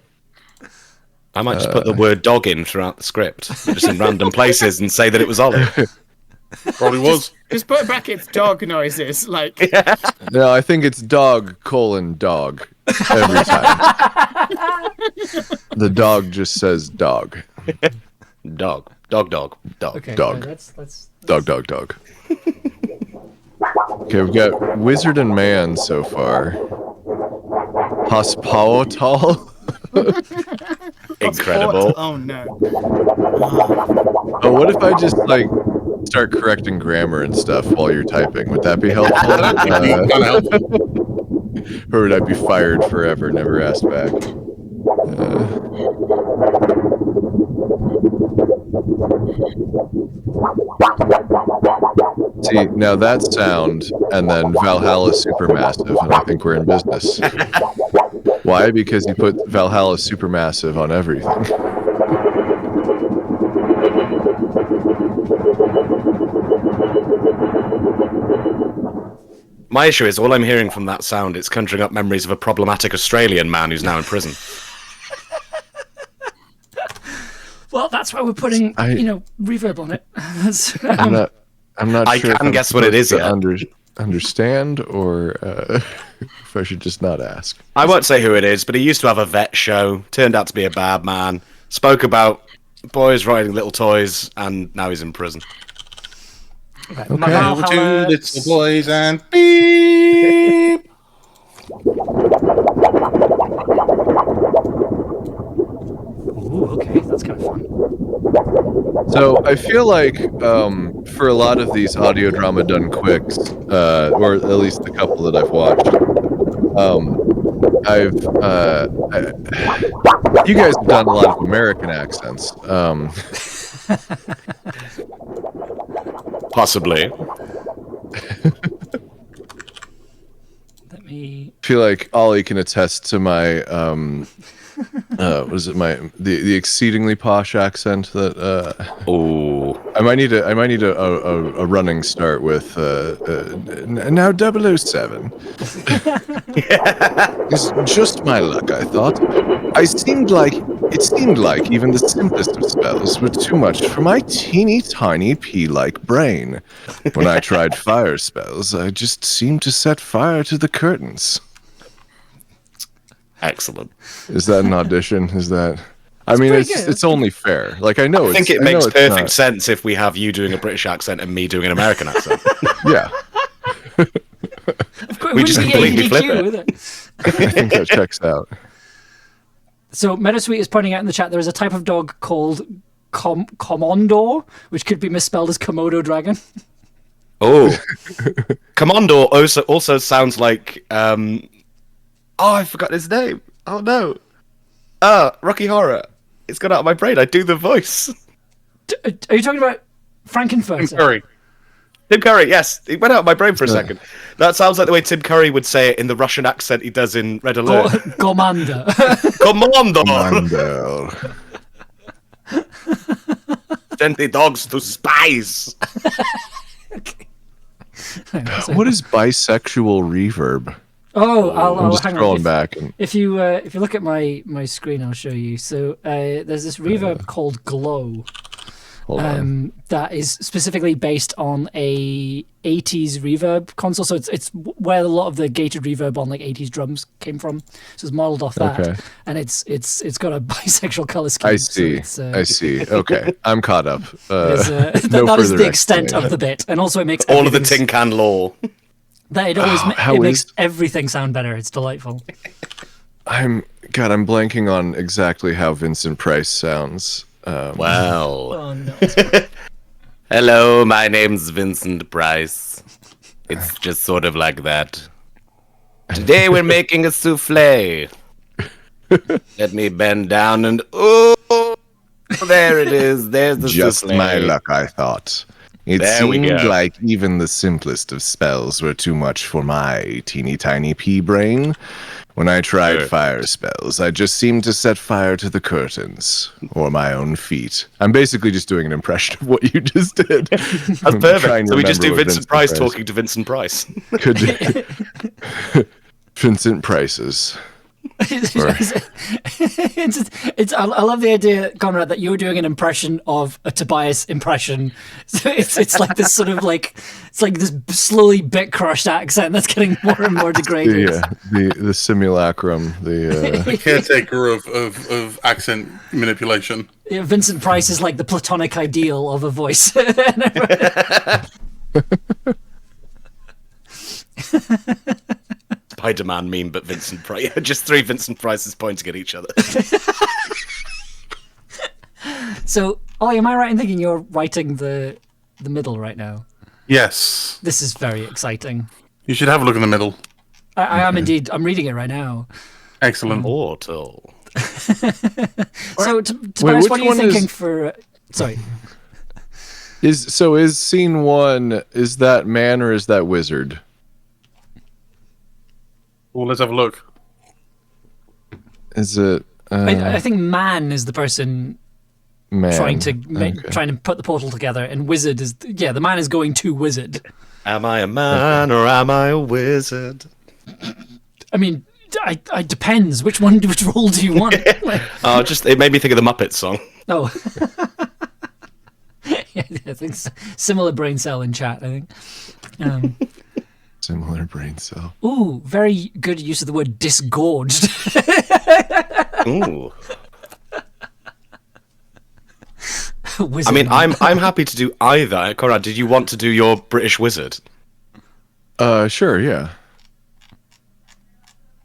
Speaker 2: I might just put the word dog in throughout the script, just in random places, and say that it was Ollie.
Speaker 4: Probably was.
Speaker 3: Just put brackets dog noises like.
Speaker 5: No, I think it's dog : dog every time. The dog just says dog.
Speaker 2: Dog. Dog.
Speaker 1: Okay,
Speaker 5: Dog.
Speaker 1: let's
Speaker 5: Dog. Okay, we've got wizard and man so far. Pawtals.
Speaker 2: Incredible.
Speaker 3: Oh no.
Speaker 5: Oh, what if I just like start correcting grammar and stuff while you're typing? Would that be helpful?
Speaker 4: Kind of helpful.
Speaker 5: Or would I be fired forever, never asked back? See, now that sound, and then Valhalla Supermassive, and I think we're in business. Why? Because you put Valhalla Supermassive on everything.
Speaker 2: My issue is all I'm hearing from that sound, it's conjuring up memories of a problematic Australian man who's now in prison.
Speaker 1: Well, that's why we're putting, reverb on it.
Speaker 5: I'm not
Speaker 2: I
Speaker 5: sure.
Speaker 2: can
Speaker 5: if
Speaker 2: guess what it is yet.
Speaker 5: Understand, or if I should just not ask.
Speaker 2: I won't say who it is, but he used to have a vet show, turned out to be a bad man, spoke about boys riding little toys, and now he's in prison.
Speaker 1: Okay.
Speaker 4: Two little boys and beep.
Speaker 1: Ooh, okay, that's kind of fun.
Speaker 5: So I feel like for a lot of these audio drama done quicks, or at least the couple that I've watched, you guys have done a lot of American accents.
Speaker 2: Possibly.
Speaker 1: Let me.
Speaker 5: I feel like Ollie can attest to my the exceedingly posh accent that
Speaker 2: Oh,
Speaker 5: I might need a running start with now 007. It's just my luck, I thought. It seemed like even the simplest of spells were too much for my teeny tiny pea-like brain. When I tried fire spells, I just seemed to set fire to the curtains.
Speaker 2: excellent.
Speaker 5: Is that an audition? Is that? I mean, it's only fair. Like I know.
Speaker 2: I think it makes perfect sense if we have you doing a British accent and me doing an American accent.
Speaker 5: Yeah,
Speaker 1: Of course,
Speaker 2: We
Speaker 1: it
Speaker 2: just
Speaker 1: wouldn't be
Speaker 2: completely flip
Speaker 1: ADDQ,
Speaker 2: it.
Speaker 1: would it?
Speaker 5: I think that checks out.
Speaker 1: So Metasweet is pointing out in the chat there is a type of dog called Commando, which could be misspelled as Komodo dragon.
Speaker 2: Oh, Commando also sounds like oh, I forgot his name. Oh no, Rocky Horror. It's gone out of my brain. I do the voice.
Speaker 1: Are you talking about Frankenfurter?
Speaker 4: Curry.
Speaker 2: Tim Curry, yes, it went out of my brain for a second. That sounds like the way Tim Curry would say it in the Russian accent he does in Red Alert.
Speaker 1: Commander.
Speaker 2: Commando,
Speaker 5: Commando.
Speaker 2: send the dogs to spies.
Speaker 5: What is bisexual reverb?
Speaker 1: Oh,
Speaker 5: I'm
Speaker 1: I'll
Speaker 5: just
Speaker 1: hang on.
Speaker 5: scrolling back. And
Speaker 1: If you look at my screen, I'll show you. So there's this reverb called Glow.
Speaker 5: hold on.
Speaker 1: That is specifically based on a 80s reverb console. So it's where a lot of the gated reverb on like 80s drums came from. So it's modeled off that,
Speaker 5: Okay.
Speaker 1: and it's got a bisexual color scheme.
Speaker 5: I
Speaker 1: so
Speaker 5: see.
Speaker 1: it's,
Speaker 5: I see. Okay, I'm caught up.
Speaker 1: that
Speaker 5: no
Speaker 1: is
Speaker 5: further
Speaker 1: the extent of
Speaker 5: explanation.
Speaker 1: the bit, and also it makes
Speaker 2: All of the
Speaker 1: everything-
Speaker 2: tin can lore.
Speaker 1: That it always
Speaker 5: how
Speaker 1: it makes
Speaker 5: is-
Speaker 1: everything sound better. It's delightful.
Speaker 5: I'm blanking on exactly how Vincent Price sounds.
Speaker 2: Wow.
Speaker 1: Oh no!
Speaker 2: Hello, my name's Vincent Price. It's just sort of like that. Today we're making a souffle. Let me bend down and oh, there it is. There's the
Speaker 5: Just
Speaker 2: souffle.
Speaker 5: my luck, I thought. It
Speaker 2: There we
Speaker 5: seemed
Speaker 2: go.
Speaker 5: like even the simplest of spells were too much for my teeny tiny pea brain. When I tried
Speaker 2: Sure.
Speaker 5: fire spells, I just seemed to set fire to the curtains or my own feet. I'm basically just doing an impression of what you just did.
Speaker 2: That's perfect. So we just do Vincent Price talking to Vincent Price.
Speaker 5: Could Vincent Price's.
Speaker 1: I love the idea, Conrad, that you're doing an impression of a Tobias impression. So it's like this sort of like it's like this slowly bit crushed accent that's getting more and more degraded.
Speaker 5: The simulacrum. The
Speaker 4: Caretaker of accent manipulation.
Speaker 1: Yeah, Vincent Price is like the platonic ideal of a voice.
Speaker 2: Spider-Man meme, but Vincent Price. Just 3 Vincent Prices pointing at each other.
Speaker 1: So, Ollie, am I right in thinking you're writing the middle right now?
Speaker 4: Yes.
Speaker 1: This is very exciting.
Speaker 4: You should have a look in the middle.
Speaker 1: I am indeed. I'm reading it right now.
Speaker 4: Excellent.
Speaker 2: Portal.
Speaker 1: So, Tobias, what are you thinking for... Sorry.
Speaker 5: Is scene 1, is that man or is that wizard?
Speaker 4: Well, let's have a look.
Speaker 5: Is it
Speaker 1: I think man is the person
Speaker 5: man
Speaker 1: trying to put the portal together, and wizard is the man is going to wizard.
Speaker 2: Am I a man or am I a wizard?
Speaker 1: I mean, I depends. Which role do you want?
Speaker 2: It made me think of the Muppets song.
Speaker 1: Oh. Yeah, I think similar brain cell in chat, I think.
Speaker 5: Similar brain cell.
Speaker 1: Ooh, very good use of the word disgorged.
Speaker 2: Ooh.
Speaker 1: Wizard
Speaker 2: I mean,
Speaker 1: man.
Speaker 2: I'm happy to do either. Conrad, did you want to do your British wizard?
Speaker 5: Sure, yeah.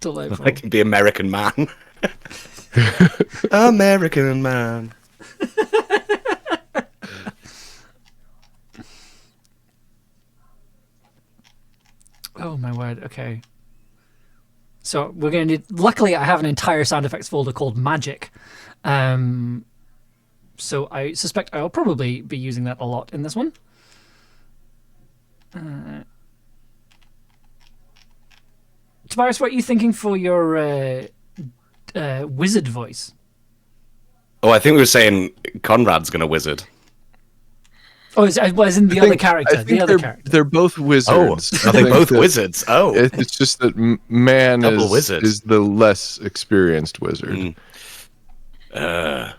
Speaker 1: Delightful.
Speaker 2: I can be American man. American man.
Speaker 1: Oh my word, okay. So we're going to need... Luckily, I have an entire sound effects folder called Magic. So I suspect I'll probably be using that a lot in this one. Tobias, what are you thinking for your wizard voice?
Speaker 2: Oh, I think we were saying Conrad's going to wizard.
Speaker 1: Oh, as in the other character. The other character.
Speaker 5: They're both wizards.
Speaker 2: Are they both
Speaker 5: that
Speaker 2: wizards? Oh.
Speaker 5: It's just that man
Speaker 2: Double wizard.
Speaker 5: is the less experienced wizard.
Speaker 2: Listen.
Speaker 5: Yeah,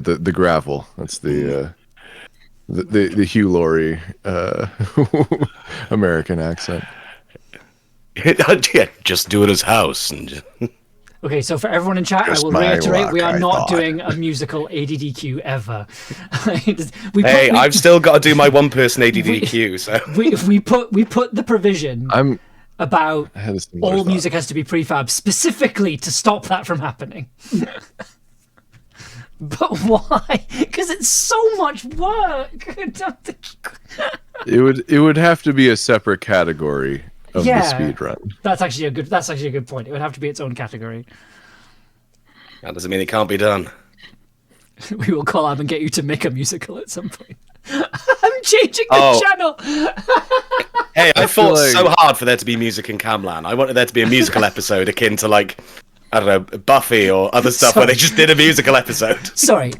Speaker 5: the gravel. That's the Hugh Laurie American accent.
Speaker 2: Yeah, just do it as house. And
Speaker 1: Okay, so for everyone in chat,
Speaker 5: Just
Speaker 1: I will
Speaker 5: my
Speaker 1: reiterate,
Speaker 5: luck,
Speaker 1: we are
Speaker 5: I
Speaker 1: not
Speaker 5: thought.
Speaker 1: doing a musical ADDQ ever.
Speaker 2: I've still got to do my one-person ADDQ, so...
Speaker 1: we put the provision about
Speaker 5: I had a similar
Speaker 1: all
Speaker 5: thought.
Speaker 1: music has to be prefab specifically to stop that from happening. But why? Because it's so much work.
Speaker 5: It would have to be a separate category of the speed run.
Speaker 1: That's actually a good point. It would have to be its own category.
Speaker 2: That doesn't mean it can't be done.
Speaker 1: We will collab and get you to make a musical at some point. I'm changing the channel.
Speaker 2: Hey, I fought
Speaker 5: like-
Speaker 2: so hard for there to be music in Camlan. I wanted there to be a musical episode akin to, like, I don't know, Buffy or other stuff where they just did a musical episode.
Speaker 1: Sorry.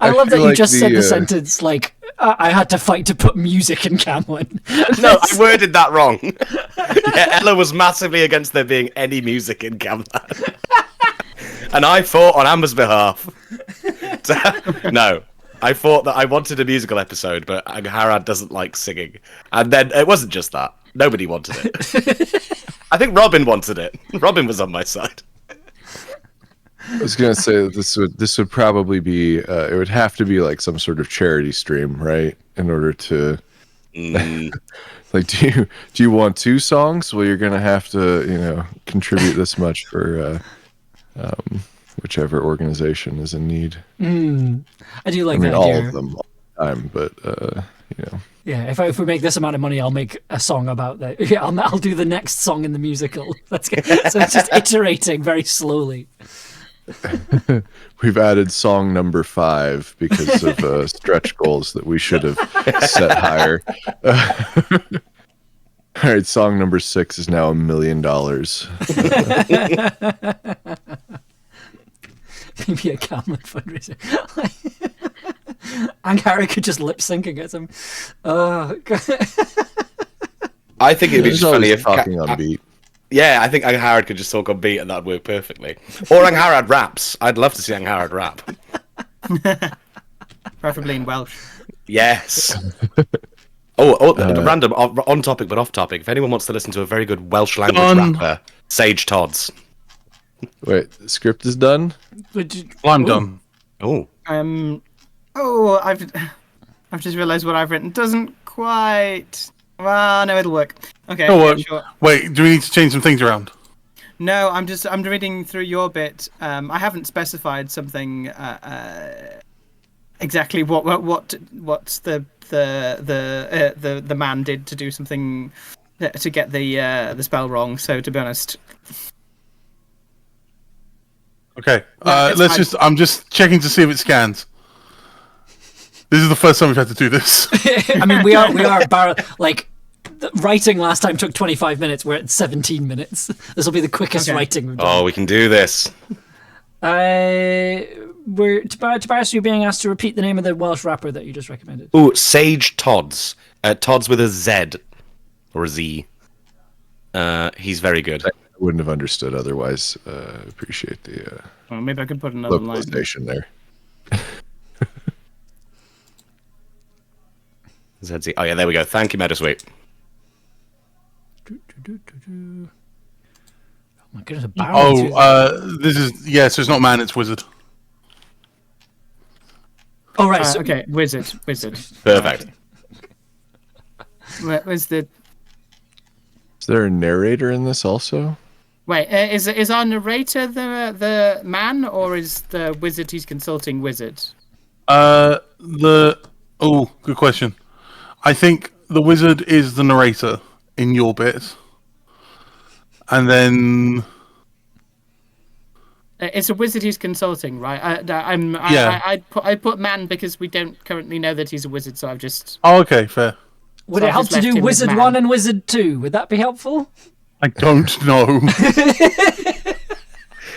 Speaker 5: I
Speaker 1: I love that
Speaker 5: feel
Speaker 1: you
Speaker 5: like
Speaker 1: just said
Speaker 5: the,
Speaker 1: the sentence like, I had to fight to put music in Camlin.
Speaker 2: No, I worded that wrong. Yeah, Ella was massively against there being any music in Camlan. And I fought on Amber's behalf. No, I thought that I wanted a musical episode, but Harad doesn't like singing. And then it wasn't just that. Nobody wanted it. I think Robin wanted it. Robin was on my side.
Speaker 5: I was gonna say that this would probably be it would have to be like some sort of charity stream, right? In order to like, do you want 2 songs? Well, you're gonna have to contribute this much for whichever organization is in need.
Speaker 1: I do like
Speaker 5: I mean,
Speaker 1: that
Speaker 5: all
Speaker 1: idea.
Speaker 5: of them all the time, but
Speaker 1: Yeah, if we make this amount of money, I'll make a song about that. Yeah, I'll do the next song in the musical. That's good. So it's just iterating very slowly.
Speaker 5: We've added song number 5 because of stretch goals that we should have set higher. All right, song number 6 is now $1 million.
Speaker 1: Maybe a Camlin fundraiser. And Harry could just lip sync against him. Oh, God.
Speaker 2: I think it'd be just funny if...
Speaker 5: talking on beat.
Speaker 2: Yeah, I think Angharad could just talk on beat and that'd work perfectly. Or Angharad raps. I'd love to see Angharad rap.
Speaker 3: Preferably in Welsh.
Speaker 2: Yes. Random, on topic but off topic. If anyone wants to listen to a very good Welsh language rapper, Sage Todds.
Speaker 5: Wait, the script is done?
Speaker 4: Well, I'm done.
Speaker 2: Oh.
Speaker 3: I've just realised what I've written doesn't quite Well, no, it'll work. Okay,
Speaker 4: Oh,
Speaker 3: yeah,
Speaker 4: what?
Speaker 3: sure.
Speaker 4: Wait, do we need to change some things around?
Speaker 3: No, I'm reading through your bit. I haven't specified something exactly what the man did to do something to get the spell wrong. So to be honest,
Speaker 4: Okay,
Speaker 3: it's
Speaker 4: let's
Speaker 3: fine.
Speaker 4: I'm just checking to see if it scans. This is the first time we've had to do this.
Speaker 1: I mean, we are the writing last time took 25 minutes. We're at 17 minutes. This will be the quickest
Speaker 3: Okay.
Speaker 1: writing we've done.
Speaker 2: Oh, we can do this.
Speaker 1: Tobias, you're being asked to repeat the name of the Welsh rapper that you just recommended.
Speaker 2: Ooh, Sage Tods. Tods with a Z or a Z. He's very good.
Speaker 5: I wouldn't have understood otherwise. Appreciate the
Speaker 3: Well, maybe I could put another line.
Speaker 5: localization there.
Speaker 2: ZZ. Oh yeah, there we go. Thank you, Metasweet.
Speaker 1: Oh my goodness, a barrel. too.
Speaker 4: This is so it's not man, it's wizard.
Speaker 1: Oh right. So,
Speaker 3: Okay, wizard.
Speaker 2: Perfect.
Speaker 3: Where's the?
Speaker 5: Is there a narrator in this also?
Speaker 3: Wait, is our narrator the man, or is the wizard he's consulting wizard?
Speaker 4: Good question. I think the wizard is the narrator in your bit, and then
Speaker 3: It's a wizard he's consulting, right?
Speaker 4: Yeah.
Speaker 3: I put man because we don't currently know that he's a wizard, so I've just.
Speaker 4: oh, okay, fair.
Speaker 1: would
Speaker 3: so
Speaker 1: it
Speaker 3: I've
Speaker 1: help
Speaker 3: just
Speaker 1: to
Speaker 3: left
Speaker 1: do
Speaker 3: him as
Speaker 1: Wizard
Speaker 3: man.
Speaker 1: 1 and Wizard 2? Would that be helpful?
Speaker 4: I don't know.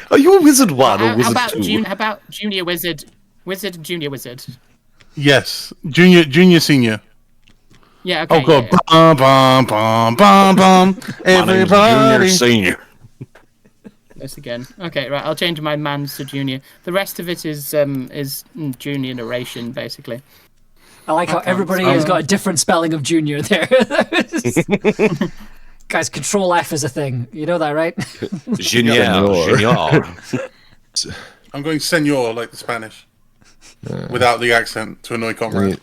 Speaker 2: Are you a Wizard 1 or
Speaker 3: How
Speaker 2: Wizard
Speaker 3: about
Speaker 2: 2?
Speaker 3: how about junior wizard, and junior wizard?
Speaker 4: Yes, junior, senior.
Speaker 3: Yeah. Okay.
Speaker 4: Oh god,
Speaker 3: yeah.
Speaker 4: bum bum bum bum bum. Everybody.
Speaker 2: Junior, senior.
Speaker 3: This again. Okay, right. I'll change my man's to junior. The rest of it is junior narration, basically.
Speaker 1: I like how everybody has got a different spelling of junior there. Guys, Control F is a thing. You know that, right?
Speaker 2: Junior.
Speaker 5: Senor.
Speaker 2: Junior.
Speaker 4: I'm going senor like the Spanish, without the accent to annoy Conrad.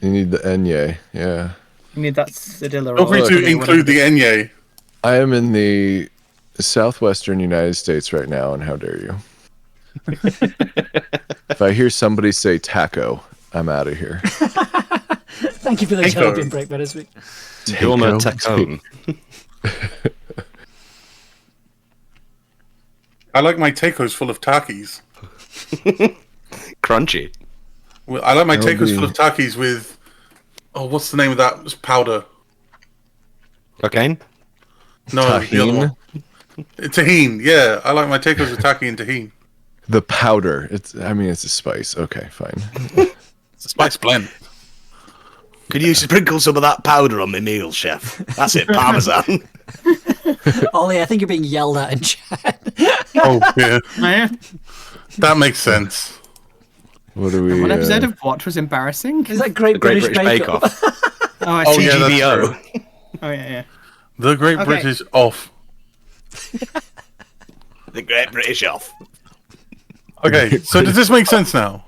Speaker 5: You need the enye, yeah.
Speaker 3: I mean, that's Cedilla.
Speaker 4: Feel free to include the enye.
Speaker 5: I am in the southwestern United States right now, and how dare you? If I hear somebody say taco, I'm out of here.
Speaker 1: Thank you for the
Speaker 4: Taco.
Speaker 1: champion break, but this week.
Speaker 2: Dilma Tacone.
Speaker 4: I like my tacos full of takis.
Speaker 2: Crunchy.
Speaker 4: Well, I like my
Speaker 5: That'll
Speaker 4: tacos
Speaker 5: be-
Speaker 4: full of takis with. Oh, what's the name of that? It's powder.
Speaker 2: Cocaine?
Speaker 4: No, the other one. Tahini. Yeah, I like my tacos with taki and tahini.
Speaker 5: The powder. It's a spice. Okay, fine.
Speaker 4: It's a spice blend.
Speaker 2: Could you sprinkle some of that powder on my meal, chef? That's it, Parmesan.
Speaker 1: Ollie, I think you're being yelled at in chat.
Speaker 4: Oh yeah,
Speaker 3: Yeah.
Speaker 4: that makes sense.
Speaker 5: What do we?
Speaker 3: One episode of what was embarrassing?
Speaker 1: Is that Great
Speaker 2: Great
Speaker 1: British
Speaker 2: British
Speaker 1: Bake
Speaker 2: Bake
Speaker 1: Off?
Speaker 2: Off.
Speaker 3: Oh, I
Speaker 4: Oh
Speaker 3: see.
Speaker 4: yeah, that's
Speaker 2: GBO.
Speaker 4: true.
Speaker 3: Oh yeah.
Speaker 4: The Great
Speaker 3: Okay.
Speaker 4: British off.
Speaker 2: The Great British Off.
Speaker 4: Okay, so does this make sense now?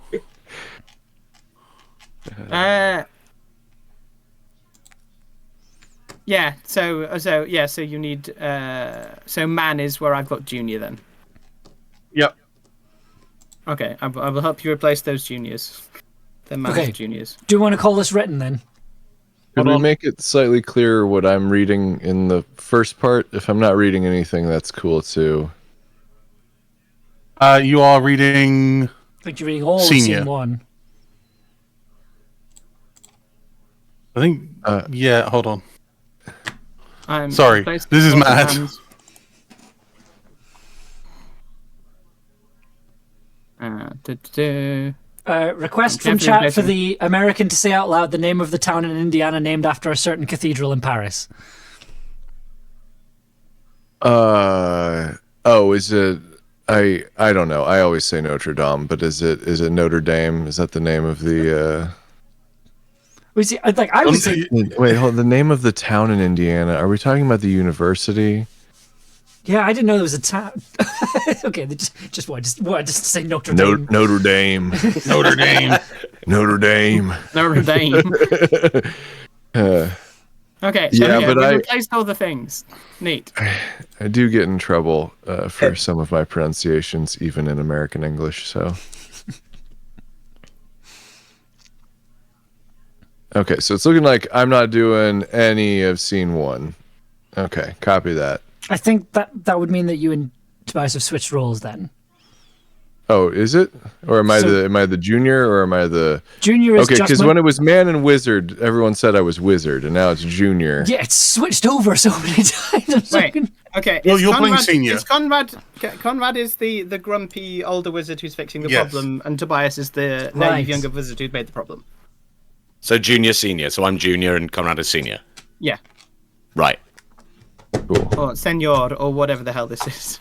Speaker 3: Yeah. So you need so man is where I've got junior then.
Speaker 4: Yep.
Speaker 3: Okay, I will help you replace those juniors. The man's
Speaker 1: Okay.
Speaker 3: juniors.
Speaker 1: Do you want to call this written then?
Speaker 5: Could we make it slightly clearer what I'm reading in the first part? If I'm not reading anything, that's cool too.
Speaker 4: You are reading.
Speaker 1: I think you're reading all
Speaker 4: Senior.
Speaker 1: of scene 1.
Speaker 4: I think. Yeah. Hold on.
Speaker 3: I'm
Speaker 4: Sorry,
Speaker 3: replacing
Speaker 4: this is
Speaker 3: all the
Speaker 4: mad.
Speaker 3: man's. Du-du-du.
Speaker 1: Request from
Speaker 3: I'm
Speaker 1: chat for
Speaker 3: carefully
Speaker 1: the American to say out loud the name of the town in Indiana named after a certain cathedral in Paris.
Speaker 5: Is it? I don't know. I always say Notre Dame, but is it Notre Dame? Is that the name of the?
Speaker 1: We see, I would say,
Speaker 5: Wait, hold. The name of the town in Indiana. Are we talking about the university?
Speaker 1: yeah, I didn't know there was a town. Okay, they just wanted to say Notre Dame.
Speaker 5: Notre Dame.
Speaker 4: Notre Dame.
Speaker 5: Notre Dame.
Speaker 3: Notre Dame. Okay, so
Speaker 5: Yeah,
Speaker 3: we
Speaker 5: but
Speaker 3: replaced all the things. Neat.
Speaker 5: I do get in trouble for some of my pronunciations, even in American English. So, okay, so it's looking like I'm not doing any of scene 1. Okay, copy that.
Speaker 1: I think that would mean that you and Tobias have switched roles then.
Speaker 5: Oh, is it? Or am I the junior, or am I the
Speaker 1: Junior is
Speaker 5: okay?
Speaker 1: just
Speaker 5: Because when it was man and wizard, everyone said I was wizard, and now it's junior.
Speaker 1: Yeah, it's switched over so many times.
Speaker 3: Wait. Okay.
Speaker 4: Well,
Speaker 3: is
Speaker 4: you're playing
Speaker 3: Conrad,
Speaker 4: senior.
Speaker 3: Is Conrad is the grumpy older wizard who's fixing the
Speaker 4: Yes.
Speaker 3: problem, and Tobias is the
Speaker 1: Right.
Speaker 3: naive younger wizard who's made the problem.
Speaker 2: So junior, senior. So I'm junior and Conrad is senior.
Speaker 3: Yeah.
Speaker 2: Right.
Speaker 5: Cool.
Speaker 3: Or senor, or whatever the hell this is.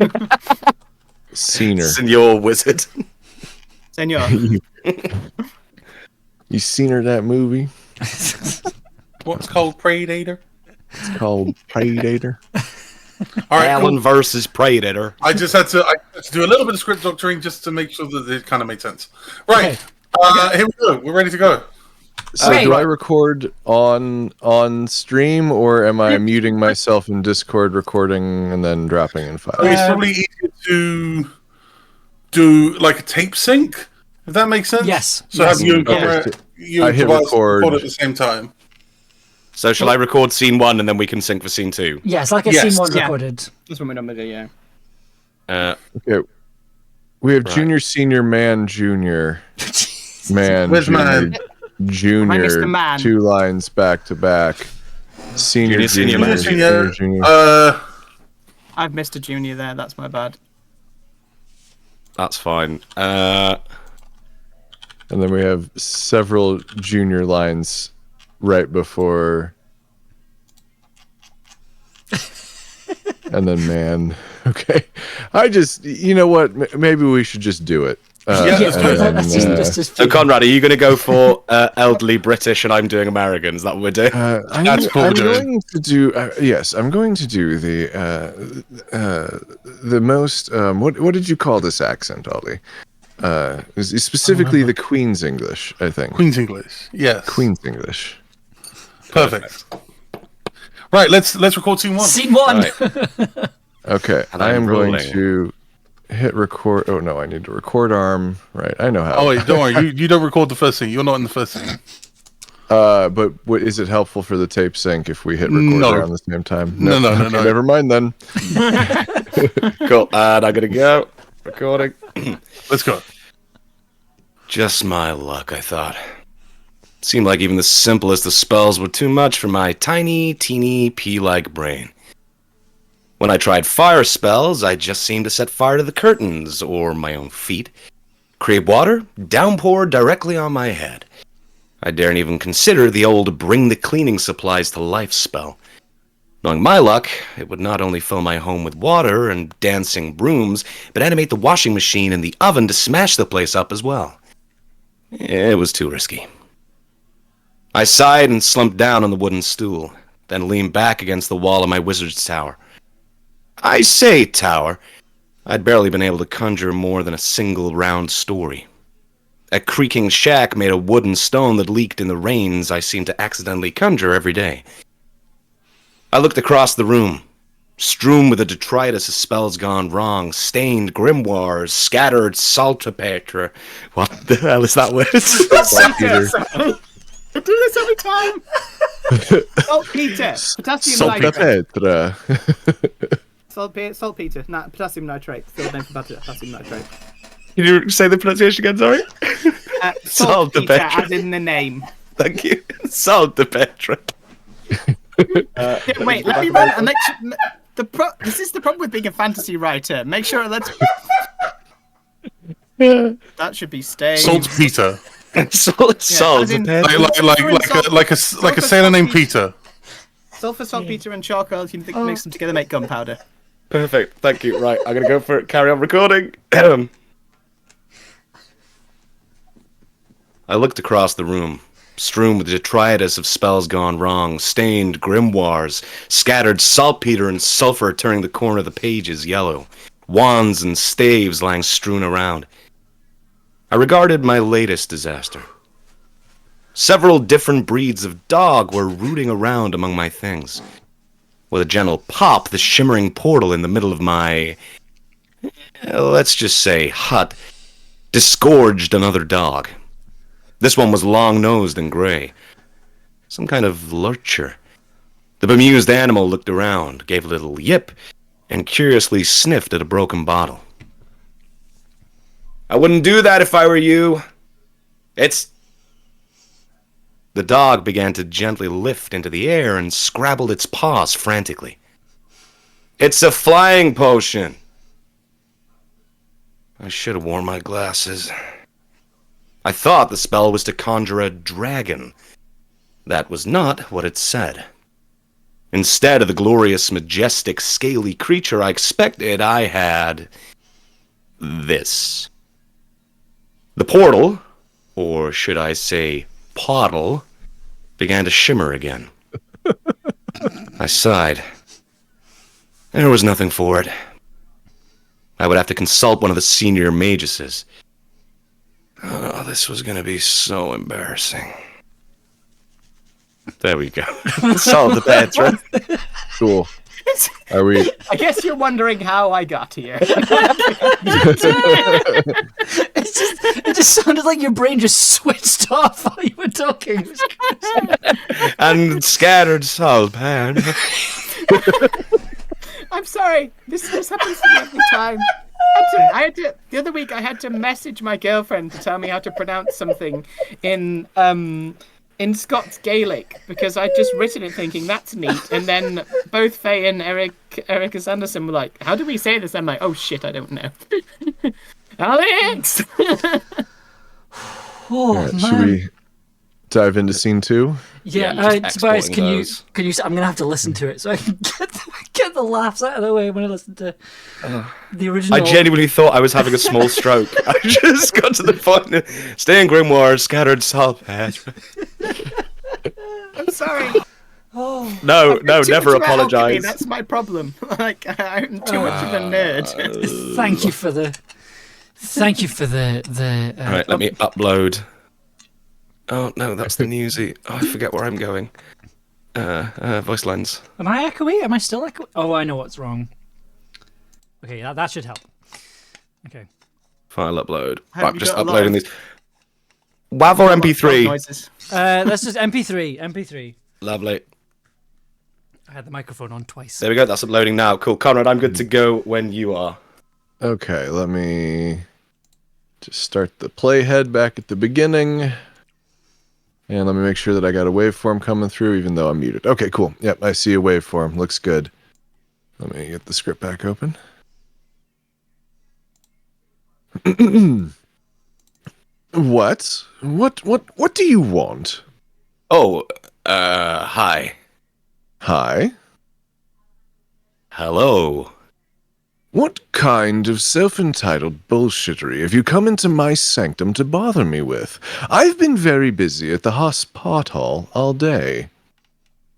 Speaker 5: Senior.
Speaker 2: Senior wizard.
Speaker 3: Senor.
Speaker 5: You seen her that movie?
Speaker 4: What's called Predator?
Speaker 5: It's called Predator.
Speaker 4: All right,
Speaker 2: Alan
Speaker 4: cool.
Speaker 2: versus Predator.
Speaker 4: I had to do a little bit of script doctoring just to make sure that it kind of made sense. Right. Here we go. We're ready to go.
Speaker 5: So
Speaker 1: Okay.
Speaker 5: do I record on stream, or am I muting myself in Discord, recording and then dropping in file?
Speaker 4: It's probably easier to do like a tape sync, if that makes sense.
Speaker 1: Yes.
Speaker 4: So
Speaker 1: Yes.
Speaker 4: have you and
Speaker 5: Okay.
Speaker 4: Conrad, you
Speaker 5: I
Speaker 4: and
Speaker 5: hit
Speaker 4: Tobias
Speaker 5: record.
Speaker 4: record at the same time.
Speaker 2: So shall I record scene 1 and then we can sync for scene 2?
Speaker 1: Yes, like a
Speaker 4: Yes.
Speaker 1: scene 1
Speaker 3: Yeah.
Speaker 1: recorded.
Speaker 3: That's what we normally do, yeah.
Speaker 5: Okay. We have
Speaker 2: Right.
Speaker 5: junior, senior, man, junior, man,
Speaker 4: Where's
Speaker 5: junior,
Speaker 4: man?
Speaker 5: junior,
Speaker 3: Mr. Man.
Speaker 5: 2 lines back to back. Senior,
Speaker 2: Junior, senior,
Speaker 5: junior,
Speaker 2: man.
Speaker 5: junior, junior.
Speaker 3: I've missed a junior there. That's my bad.
Speaker 2: That's fine.
Speaker 5: And then we have several junior lines right before. And then man. Okay. You know what? Maybe we should just do it.
Speaker 4: Yeah, let's do it.
Speaker 2: So Conrad, are you going to go for elderly British and I'm doing American? Is that what we're doing?
Speaker 4: That's cool,
Speaker 5: I'm
Speaker 4: dude.
Speaker 5: going to do yes. I'm going to do the most. What did you call this accent, Ollie? It's specifically the Queen's English, I think.
Speaker 4: Queen's English. Yes.
Speaker 5: Queen's English.
Speaker 4: Perfect. Right, let's record scene 1.
Speaker 1: Scene 1!
Speaker 2: Right.
Speaker 5: Okay,
Speaker 2: And
Speaker 5: I
Speaker 2: I'm
Speaker 5: am going
Speaker 2: rolling.
Speaker 5: to hit record. Oh no, I need to record arm. Right, I know how.
Speaker 4: Oh wait, don't worry. You don't record the first scene. You're not in the first scene.
Speaker 5: But is it helpful for the tape sync if we hit record
Speaker 4: No.
Speaker 5: around the same time?
Speaker 4: No.
Speaker 5: Okay, never mind then.
Speaker 2: Cool. And I'm going to go. Recording.
Speaker 4: Let's go.
Speaker 2: Just my luck, I thought. Seemed like even the simplest of spells were too much for my tiny, teeny, pea-like brain. When I tried fire spells, I just seemed to set fire to the curtains, or my own feet. Create water, downpour directly on my head. I daren't even consider the old bring the cleaning supplies to life spell. Knowing my luck, it would not only fill my home with water and dancing brooms, but animate the washing machine and the oven to smash the place up as well. It was too risky. I sighed and slumped down on the wooden stool, then leaned back against the wall of my wizard's tower. I say tower. I'd barely been able to conjure more than a single round story. A creaking shack made of wood and stone that leaked in the rains I seemed to accidentally conjure every day. I looked across the room, strewn with the detritus of spells gone wrong, stained grimoires, scattered saltpetre. What the hell is that word?
Speaker 3: I do this every time. Saltpeter, potassium nitrate.
Speaker 5: Saltpetre.
Speaker 3: Saltpeter, potassium nitrate. Still name for potassium nitrate.
Speaker 2: Can you say the pronunciation again, sorry?
Speaker 3: Saltpeter,
Speaker 2: Saltpeter.
Speaker 3: as in the name.
Speaker 2: Thank you. Saltpetre.
Speaker 3: Wait, let me run it and make sure. This is the problem with being a fantasy writer. Make sure that should be staying.
Speaker 4: Saltpeter.
Speaker 2: Saltpetre.
Speaker 4: Like a sailor named Peter.
Speaker 3: Sulfur, saltpeter, and charcoal. You can mix them together, make gunpowder.
Speaker 2: Perfect. Thank you. Right, I'm gonna go for it. Carry on recording. I looked across the room, strewn with the detritus of spells gone wrong, stained grimoires, scattered saltpeter and sulfur turning the corner of the pages yellow, wands and staves lying strewn around. I regarded my latest disaster. Several different breeds of dog were rooting around among my things. With a gentle pop, the shimmering portal in the middle of my, let's just say, hut, disgorged another dog. This one was long-nosed and gray. Some kind of lurcher. The bemused animal looked around, gave a little yip, and curiously sniffed at a broken bottle. I wouldn't do that if I were you. The dog began to gently lift into the air and scrabbled its paws frantically. It's a flying potion. I should have worn my glasses. I thought the spell was to conjure a dragon. That was not what it said. Instead of the glorious, majestic, scaly creature I expected, I had this. The portal, or should I say Pawtal, began to shimmer again. I sighed. There was nothing for it. I would have to consult one of the senior maguses. Oh, this was going to be so embarrassing. There we go. Solved the pattern.
Speaker 5: Cool. Are we?
Speaker 3: I guess you're wondering how I got here.
Speaker 1: It just sounded like your brain just switched off while you were talking. It was
Speaker 2: And scattered salt pan.
Speaker 3: I'm sorry. This happens to me every time. The other week I had to message my girlfriend to tell me how to pronounce something in Scots Gaelic because I'd just written it thinking that's neat, and then both Faye and Erica Sanderson were like, "How do we say this?" I'm like, "Oh shit, I don't know." Alex.
Speaker 5: Should we dive into scene 2?
Speaker 1: Yeah,
Speaker 2: just
Speaker 1: Tobias,
Speaker 2: exporting
Speaker 1: can you? I'm gonna have to listen to it so I can get the laughs out of the way when I listen to the original.
Speaker 2: I genuinely thought I was having a small stroke. I just got to the point of staying Grimoire, scattered salt pan.
Speaker 3: I'm sorry.
Speaker 2: No, never
Speaker 3: Too much about alchemy,
Speaker 2: apologise.
Speaker 3: That's my problem. Like I'm too much of a nerd.
Speaker 1: Thank you for the.
Speaker 2: All right, let me upload. Oh no, that's the newsy. Oh, I forget where I'm going. Voice lens.
Speaker 1: Am I echoey? Am I still echoey? Oh, I know what's wrong. Okay, that should help. Okay.
Speaker 2: File upload.
Speaker 3: Have
Speaker 2: Right,
Speaker 3: you
Speaker 2: just
Speaker 3: got a lot
Speaker 2: uploading
Speaker 3: of-
Speaker 2: these. WAV or MP3?
Speaker 3: Noises.
Speaker 1: Let's just MP3.
Speaker 2: Lovely.
Speaker 1: I had the microphone on twice.
Speaker 2: There we go. That's uploading now. Cool. Conrad, I'm good to go when you are.
Speaker 5: Okay, let me just start the playhead back at the beginning. And let me make sure that I got a waveform coming through, even though I'm muted. Okay, cool. Yep, I see a waveform. Looks good. Let me get the script back open. What? What do you want?
Speaker 2: Oh, hi.
Speaker 5: Hi?
Speaker 2: Hello.
Speaker 5: What kind of self-entitled bullshittery have you come into my sanctum to bother me with? I've been very busy at the hospital all day.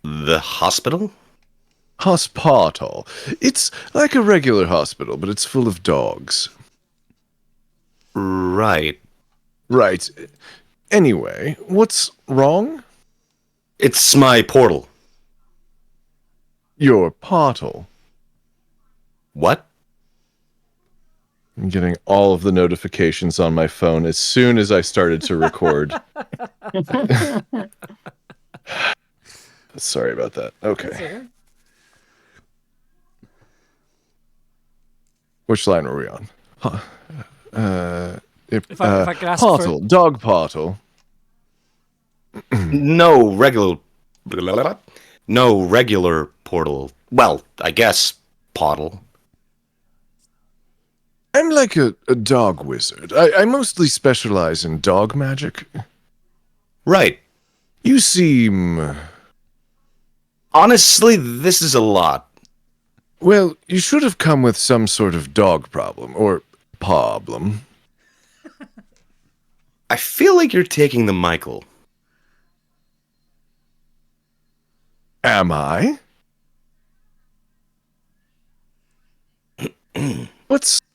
Speaker 2: The hospital?
Speaker 5: Hospital. It's like a regular hospital, but it's full of dogs.
Speaker 2: Right.
Speaker 5: Right. Anyway, what's wrong?
Speaker 2: It's my portal.
Speaker 5: Your portal.
Speaker 2: What?
Speaker 5: I'm getting all of the notifications on my phone as soon as I started to record. Sorry about that. Okay. Which line were we on?
Speaker 1: If I could ask
Speaker 5: portal,
Speaker 1: for...
Speaker 5: dog portal.
Speaker 2: No regular portal. Well, I guess Pawtal.
Speaker 5: I'm like a dog wizard. I mostly specialize in dog magic.
Speaker 2: Right.
Speaker 5: You seem...
Speaker 2: Honestly, this is a lot.
Speaker 5: Well, you should have come with some sort of dog problem, or Pawblem.
Speaker 2: I feel like you're taking the Michael.
Speaker 5: Am I?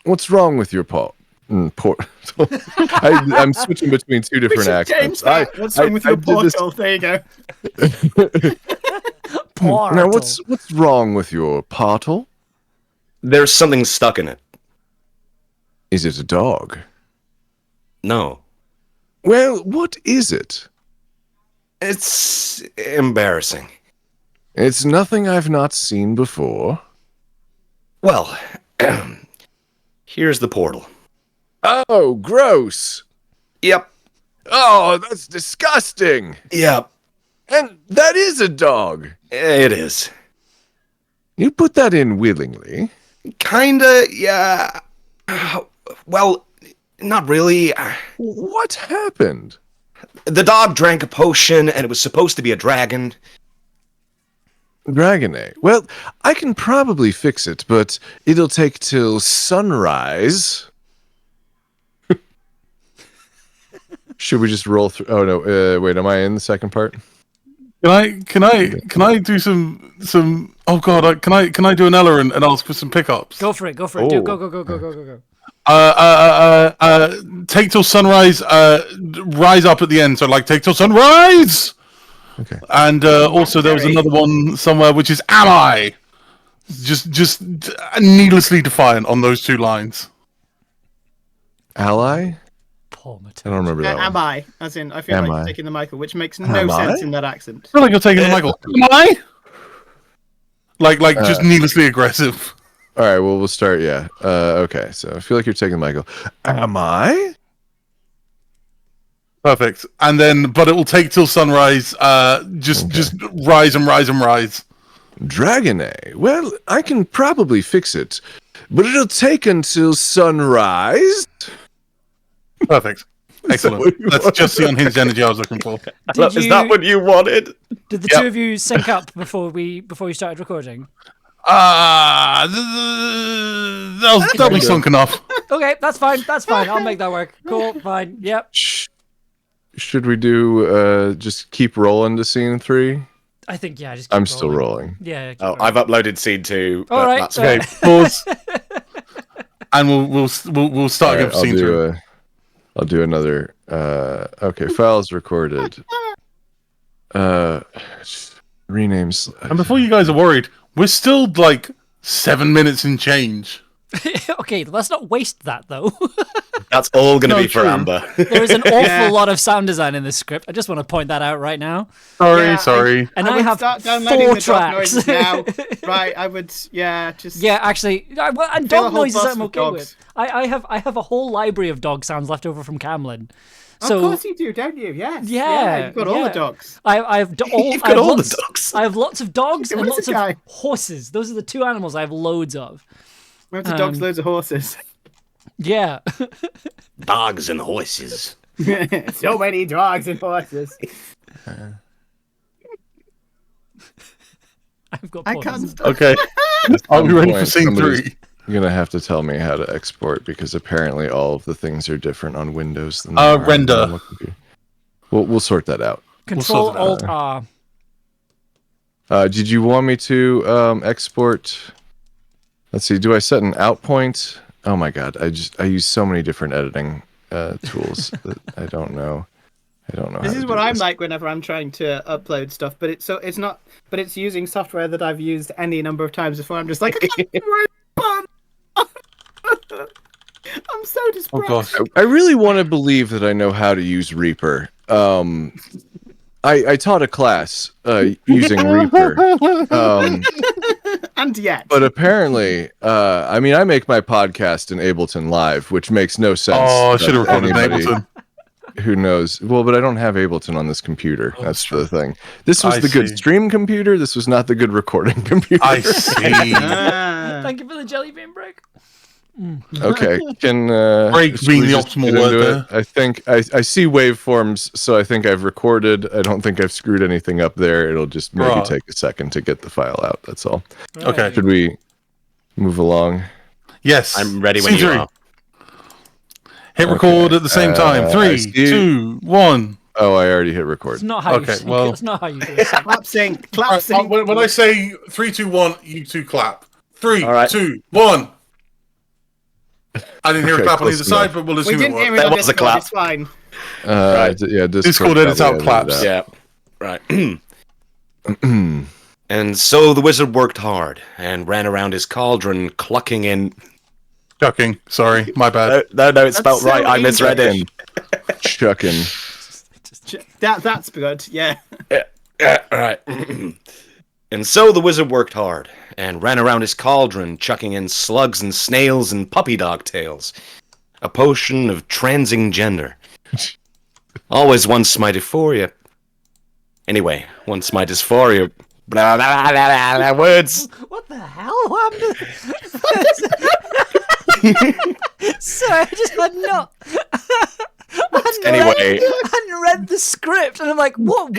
Speaker 5: What's wrong with your paw? I'm switching between two different accents.
Speaker 3: What's wrong with your portal? There you go.
Speaker 5: Now, what's wrong with your portal?
Speaker 2: There's something stuck in it.
Speaker 5: Is it a dog?
Speaker 2: No.
Speaker 5: Well, what is it?
Speaker 2: It's embarrassing.
Speaker 5: It's nothing I've not seen before.
Speaker 2: Well, here's the portal.
Speaker 5: Oh, gross.
Speaker 2: Yep.
Speaker 5: Oh, that's disgusting.
Speaker 2: Yep.
Speaker 5: And that is a dog.
Speaker 2: It is.
Speaker 5: You put that in willingly.
Speaker 2: Kinda, yeah. Well, not really.
Speaker 5: What happened?
Speaker 2: The dog drank a potion, and it was supposed to be a dragon.
Speaker 5: Dragonade. Well, I can probably fix it, but it'll take till sunrise. Should we just roll through? Oh no! Wait, am I in the second part?
Speaker 4: Can I do some? Oh god! Can I do an Ella and ask for some pickups?
Speaker 1: Go for it. Go. Go.
Speaker 4: Take till sunrise. Rise up at the end. So like, take till sunrise.
Speaker 5: Okay.
Speaker 4: And also there was another one somewhere which is am I? Just needlessly defiant on those two lines.
Speaker 5: Ally?
Speaker 1: Poor
Speaker 5: I don't remember that
Speaker 3: Am
Speaker 5: one.
Speaker 3: I? As in, I feel
Speaker 5: Am
Speaker 3: like
Speaker 5: I?
Speaker 3: you're taking the Michael, which makes no
Speaker 5: Am
Speaker 3: sense
Speaker 5: I?
Speaker 3: in that accent.
Speaker 4: I feel like you're taking the Michael. Am I? Like just needlessly aggressive.
Speaker 5: All right, well, we'll start. Yeah. Okay, so I feel like you're taking Michael. Am I?
Speaker 4: Perfect. And then, but it will take till sunrise. Just rise and rise and rise.
Speaker 5: Dragonade. Well, I can probably fix it, but it'll take until sunrise.
Speaker 4: Perfect. Excellent. That's just the unhinged energy I was looking for.
Speaker 2: Is that what you wanted?
Speaker 1: Did the two of you sync up before you started recording?
Speaker 4: That'll be sunk enough.
Speaker 1: Okay, that's fine. I'll make that work. Cool, fine. Yep.
Speaker 5: Should we do just keep rolling to scene 3?
Speaker 1: I think just keep
Speaker 5: I'm still rolling.
Speaker 1: Yeah. Keep
Speaker 2: Oh,
Speaker 1: rolling.
Speaker 2: I've uploaded scene 2.
Speaker 1: All right.
Speaker 2: That's
Speaker 4: Okay, pause. And we'll start again for scene 3.
Speaker 5: I'll do another. Okay, files recorded. Renames.
Speaker 4: And before you guys are worried, we're still like 7 minutes in change.
Speaker 1: Okay, let's not waste that though.
Speaker 2: That's all going to
Speaker 4: No,
Speaker 2: be for
Speaker 4: true.
Speaker 2: Amber.
Speaker 1: There is an awful lot of sound design in this script. I just want to point that out right now.
Speaker 4: Sorry.
Speaker 1: And
Speaker 3: I
Speaker 1: I
Speaker 3: would
Speaker 1: have
Speaker 3: start downloading
Speaker 1: 4
Speaker 3: the dog
Speaker 1: tracks.
Speaker 3: noises now. Right, I would, just...
Speaker 1: Yeah, actually, and
Speaker 3: Fill a
Speaker 1: dog
Speaker 3: whole
Speaker 1: noises
Speaker 3: bus
Speaker 1: I'm
Speaker 3: with
Speaker 1: okay
Speaker 3: dogs.
Speaker 1: with. I have a whole library of dog sounds left over from Camlin.
Speaker 3: Of
Speaker 1: So
Speaker 3: course you do, don't you? Yes.
Speaker 1: Yeah,
Speaker 3: you've got all the
Speaker 1: yeah.
Speaker 3: dogs.
Speaker 1: I've
Speaker 2: You've got all the dogs.
Speaker 1: I have lots of dogs and
Speaker 3: Where's
Speaker 1: lots
Speaker 3: the
Speaker 1: of
Speaker 3: guy?
Speaker 1: horses. Those are the 2 animals I have loads of.
Speaker 3: We have the dogs, loads of horses.
Speaker 1: Yeah.
Speaker 2: Dogs and horses.
Speaker 3: So many dogs and horses.
Speaker 1: I've got
Speaker 3: I
Speaker 1: horses.
Speaker 3: can't stop.
Speaker 4: Okay. Are we ready for scene
Speaker 5: Somebody's
Speaker 4: 3?
Speaker 5: You're gonna have to tell me how to export because apparently all of the things are different on Windows than they are on
Speaker 4: render.
Speaker 5: normal computer. We'll sort that out.
Speaker 1: Control
Speaker 4: sort it
Speaker 1: Alt R.
Speaker 5: Did you want me to export? Let's see. Do I set an out point? Oh my god! I use so many different editing tools that I don't know.
Speaker 3: This is what I'm like whenever I'm trying to upload stuff, but it's using software that I've used any number of times before. I'm just like, I can't do it, button. I'm so
Speaker 4: Oh
Speaker 3: distracted.
Speaker 4: gosh.
Speaker 5: I really want to believe that I know how to use Reaper. I taught a class using Reaper.
Speaker 3: And yet,
Speaker 5: But apparently, I make my podcast in Ableton Live, which makes no sense.
Speaker 4: Oh, I should have recorded
Speaker 5: Anybody
Speaker 4: Ableton.
Speaker 5: Who knows? Well, but I don't have Ableton on this computer. That's the thing. This was
Speaker 4: I
Speaker 5: the good
Speaker 4: see.
Speaker 5: stream computer. This was not the good recording computer.
Speaker 4: I see.
Speaker 1: Thank you for the jelly bean break.
Speaker 5: Okay, can
Speaker 4: Break
Speaker 5: should
Speaker 4: being
Speaker 5: we
Speaker 4: the
Speaker 5: just
Speaker 4: optimal
Speaker 5: get
Speaker 4: word
Speaker 5: into
Speaker 4: there.
Speaker 5: it? I think I see waveforms, so I think I've recorded. I don't think I've screwed anything up there. It'll just maybe
Speaker 4: Right.
Speaker 5: take a second to get the file out. That's all.
Speaker 4: Okay.
Speaker 5: Should we move along?
Speaker 4: Yes.
Speaker 2: I'm ready when
Speaker 4: Scene
Speaker 2: you
Speaker 4: 3.
Speaker 2: are.
Speaker 4: Hit record at the same time.
Speaker 5: I
Speaker 4: 3,
Speaker 5: see.
Speaker 4: 2, 1.
Speaker 5: Oh, I already hit record.
Speaker 1: It's not how
Speaker 4: Okay,
Speaker 1: you sync.
Speaker 4: well-
Speaker 1: It's not how you do it.
Speaker 3: clap sync, clap sync.
Speaker 4: When I say 3, 2, 1, you two clap. 3,
Speaker 2: All right.
Speaker 4: 2, 1. I didn't hear
Speaker 5: Okay,
Speaker 4: a clap on
Speaker 5: close
Speaker 4: either side,
Speaker 5: enough.
Speaker 4: but we'll
Speaker 3: We
Speaker 4: assume
Speaker 3: didn't
Speaker 4: it
Speaker 3: hear
Speaker 4: was.
Speaker 3: it on
Speaker 2: There was a
Speaker 3: Discord,
Speaker 2: clap.
Speaker 3: it's fine.
Speaker 5: Yeah,
Speaker 4: Discord edits out
Speaker 5: probably
Speaker 4: claps.
Speaker 5: edited
Speaker 2: Yeah. Right. And so the wizard worked hard and ran around his cauldron, clucking in.
Speaker 4: Chucking. Sorry, my bad.
Speaker 2: No, it's
Speaker 3: That's
Speaker 2: spelt
Speaker 3: so
Speaker 2: right. I
Speaker 3: easy.
Speaker 2: misread it.
Speaker 5: Chucking.
Speaker 3: That's good, yeah.
Speaker 2: Yeah, right. And so the wizard worked hard and ran around his cauldron, chucking in slugs and snails and puppy dog tails. A potion of transing gender. Always one smited for you. Anyway, one smite is for you. Blah, blah, blah, blah, blah, words.
Speaker 1: What the hell? What happened? Sorry, I just had not.
Speaker 2: Anyway.
Speaker 1: I hadn't read the script, and I'm like, what?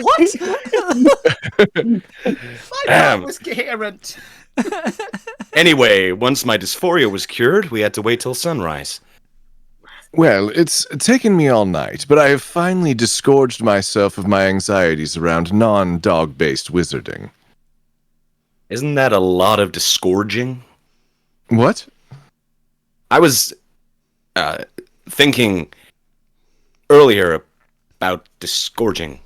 Speaker 3: My was coherent.
Speaker 2: Anyway, once my dysphoria was cured, we had to wait till sunrise.
Speaker 5: Well, it's taken me all night, but I have finally disgorged myself of my anxieties around non-dog-based wizarding.
Speaker 2: Isn't that a lot of disgorging?
Speaker 5: What?
Speaker 2: I was thinking earlier about disgorging.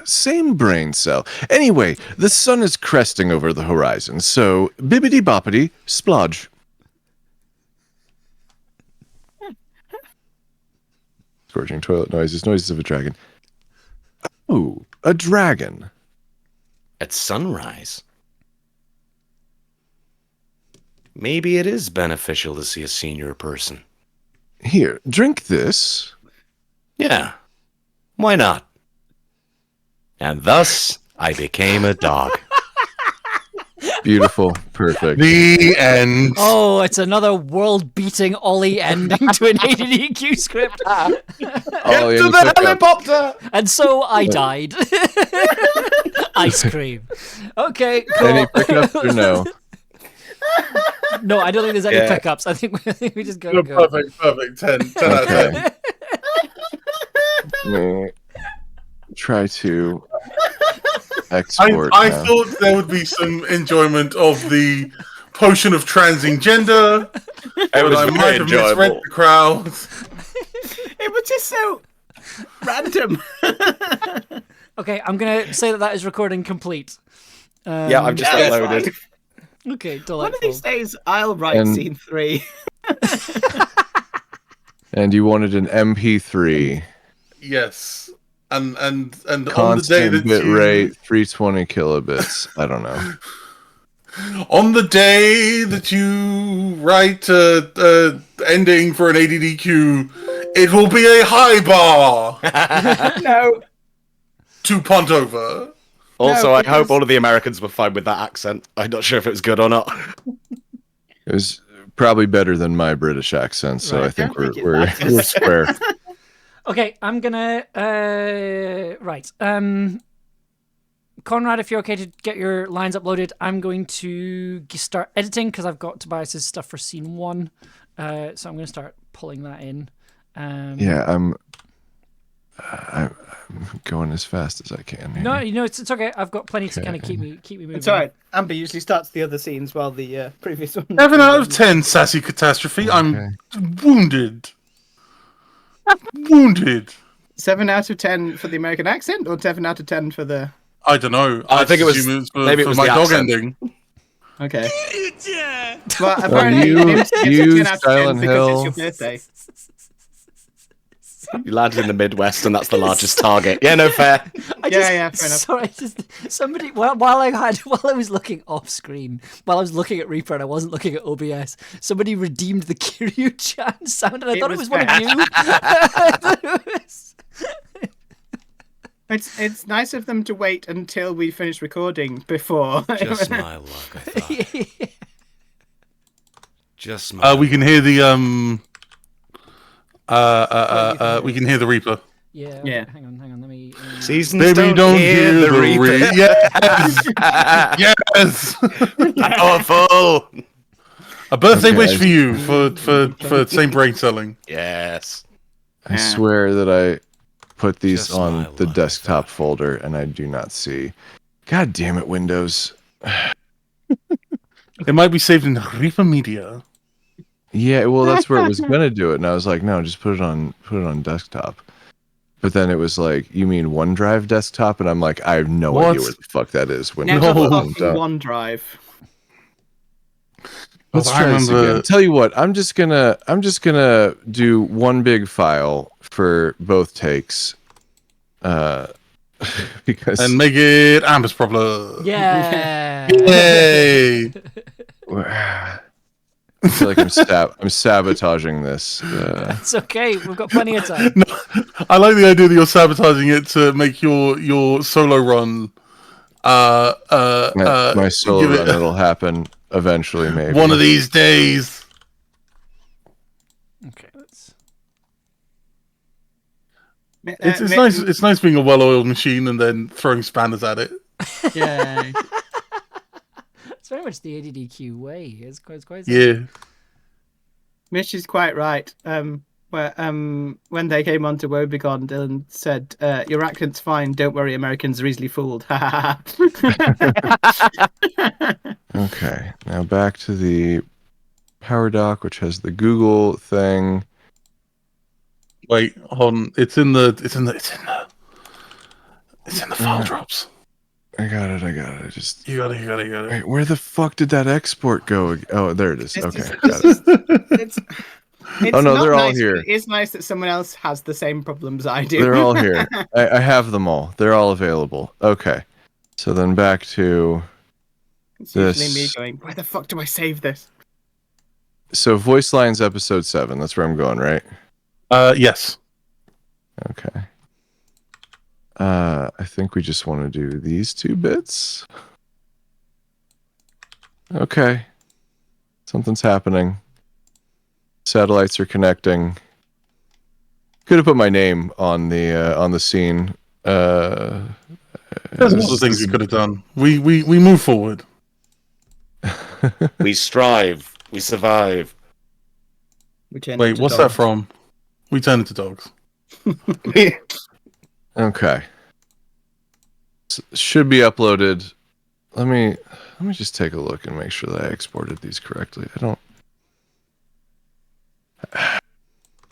Speaker 5: Same brain cell. Anyway, the sun is cresting over the horizon, so bibbidi-boppity, splodge. Scorching toilet noises, noises of a dragon. Ooh, a dragon.
Speaker 2: At sunrise? Maybe it is beneficial to see a senior person.
Speaker 5: Here, drink this.
Speaker 2: Yeah, why not? And thus, I became a dog.
Speaker 5: Beautiful, perfect.
Speaker 4: The end.
Speaker 1: Oh, it's another world-beating Ollie ending to an ADDQ script.
Speaker 5: Oh,
Speaker 2: Get
Speaker 5: yeah,
Speaker 2: to
Speaker 5: you
Speaker 2: the
Speaker 5: pick up.
Speaker 2: helicopter!
Speaker 1: And so I died. Ice cream. Okay, cool.
Speaker 5: Any pickups or no?
Speaker 1: No, I don't think there's any
Speaker 2: Yeah.
Speaker 1: pickups. I think we just gotta
Speaker 4: No,
Speaker 1: go.
Speaker 4: perfect. 10 out of 10.
Speaker 5: Okay. Let me try to export.
Speaker 4: I
Speaker 5: now.
Speaker 4: thought there would be some enjoyment of the potion of transing gender.
Speaker 2: It
Speaker 4: But
Speaker 2: was
Speaker 4: I
Speaker 2: very
Speaker 4: might have misread
Speaker 2: enjoyable.
Speaker 4: the crowd.
Speaker 3: It was just so random.
Speaker 1: Okay, I'm gonna say that is recording complete.
Speaker 2: Yeah, I've just
Speaker 3: Yeah,
Speaker 2: uploaded.
Speaker 1: Okay, delightful.
Speaker 3: One of these days, I'll write
Speaker 5: And-
Speaker 3: scene 3.
Speaker 5: And you wanted an MP3.
Speaker 4: Yes. And on the day
Speaker 5: Constant
Speaker 4: that
Speaker 5: bit
Speaker 4: you
Speaker 5: rate, 320 kilobits. I don't know.
Speaker 4: on the day that you write ending for an ADDQ, it will be a high bar
Speaker 3: No.
Speaker 4: to punt over.
Speaker 2: Also,
Speaker 3: No,
Speaker 2: I
Speaker 3: because-
Speaker 2: hope all of the Americans were fine with that accent. I'm not sure if it was good or not.
Speaker 5: It was probably better than my British accent, so
Speaker 1: Right.
Speaker 5: I think
Speaker 3: Don't think
Speaker 5: we're
Speaker 3: it's
Speaker 5: square.
Speaker 1: Okay, I'm gonna right. Conrad, if you're okay to get your lines uploaded, I'm going to start editing because I've got Tobias's stuff for scene 1. So I'm going to start pulling that in.
Speaker 5: Yeah, I'm going as fast as I can. Here.
Speaker 1: No, it's okay. I've got plenty to kind of
Speaker 5: Okay.
Speaker 1: keep me moving.
Speaker 3: It's alright. Amber usually starts the other scenes while the previous one.
Speaker 4: 7 out of 10, sassy catastrophe. I'm wounded. Wounded.
Speaker 3: 7 out of 10 for the American accent, or 7 out of 10 for the...
Speaker 4: I don't know.
Speaker 2: I think it was-
Speaker 4: assume for,
Speaker 2: maybe it
Speaker 4: for
Speaker 2: was
Speaker 4: my
Speaker 2: the
Speaker 4: dog
Speaker 2: accent.
Speaker 4: ending.
Speaker 3: Okay.
Speaker 6: Yeah.
Speaker 3: Well,
Speaker 5: Well,
Speaker 3: apparently
Speaker 5: you
Speaker 3: James gives it 10 out of 10
Speaker 5: Silent
Speaker 3: because
Speaker 5: Hill.
Speaker 3: it's your birthday.
Speaker 2: You landed in the Midwest, and that's the largest target. Yeah, no fair.
Speaker 3: Yeah, fair enough.
Speaker 1: Sorry, just somebody while I was looking off screen, while I was looking at Reaper and I wasn't looking at OBS, somebody redeemed the Kiryu-chan sound, and I thought it was one of you. I thought it was-
Speaker 3: It's nice of them to wait until we finish recording before.
Speaker 2: Just my luck, I thought. Just my
Speaker 4: We can hear the we can hear the Reaper.
Speaker 1: Yeah.
Speaker 3: Yeah.
Speaker 1: Hang on. Let me.
Speaker 2: Seasons
Speaker 4: Baby, don't hear the
Speaker 2: reaper.
Speaker 4: Reaper. Yes, yes.
Speaker 2: Powerful.
Speaker 4: A birthday
Speaker 5: Okay.
Speaker 4: wish for you for same brain selling.
Speaker 2: Yes.
Speaker 5: I swear that I put these
Speaker 2: Just my
Speaker 5: on the
Speaker 2: luck,
Speaker 5: desktop folder, and I do not see. God damn it, Windows.
Speaker 4: It might be saved in Reaper Media.
Speaker 5: Yeah, well, that's where it was gonna do it, and I was like, no, just put it on desktop. But then it was like, you mean OneDrive desktop? And I'm like, I have no idea where the fuck that is. When
Speaker 3: Never
Speaker 4: No.
Speaker 3: fucking OneDrive.
Speaker 5: Let's
Speaker 4: I
Speaker 5: try this
Speaker 4: remember-
Speaker 5: again. Tell you what, I'm just gonna do one big file for both takes, because
Speaker 4: And make it Amber's problem.
Speaker 1: Yeah.
Speaker 4: Yay!
Speaker 5: I feel like I'm sabotaging this.
Speaker 1: It's okay. We've got plenty of time.
Speaker 4: I like the idea that you're sabotaging it to make your solo run.
Speaker 5: My solo
Speaker 4: give it
Speaker 5: run, it'll happen eventually, maybe.
Speaker 4: one of these days.
Speaker 1: Okay, let's.
Speaker 4: It's nice. It's nice being a well-oiled machine and then throwing spanners at it.
Speaker 3: Yeah.
Speaker 1: It's very much the ADDQ way. It's quite.
Speaker 4: Yeah.
Speaker 3: Mish is quite right. When they came on to Wobicon, Dylan said, "Your accent's fine. Don't worry, Americans are easily fooled."
Speaker 5: Okay, now back to the Power Dock, which has the Google thing.
Speaker 4: Wait, hold on. It's in the file drops.
Speaker 5: I got it. Just
Speaker 4: You got it.
Speaker 5: wait, where the fuck did that export go? Oh, there it is.
Speaker 3: It's
Speaker 5: Okay,
Speaker 3: just-
Speaker 5: got it.
Speaker 3: it's
Speaker 5: Oh, no,
Speaker 3: not
Speaker 5: they're all
Speaker 3: nice,
Speaker 5: here.
Speaker 3: but it is nice that someone else has the same problems I do.
Speaker 5: They're all here. I have them all. They're all available. Okay, so then back to
Speaker 3: It's usually me
Speaker 5: this.
Speaker 3: going, "Where the fuck do I save this?"
Speaker 5: So Voice Lines episode 7. That's where I'm going, right?
Speaker 4: Yes.
Speaker 5: Okay. I think we just want to do these 2 bits. Okay. Something's happening. Satellites are connecting. Could have put my name on the scene.
Speaker 4: There's lots of things we could have done. We move forward.
Speaker 2: We strive. We survive.
Speaker 3: We change
Speaker 4: Wait,
Speaker 3: it to
Speaker 4: what's
Speaker 3: dogs.
Speaker 4: that from? We turn into dogs.
Speaker 5: Okay. Should be uploaded. Let me just take a look and make sure that I exported these correctly.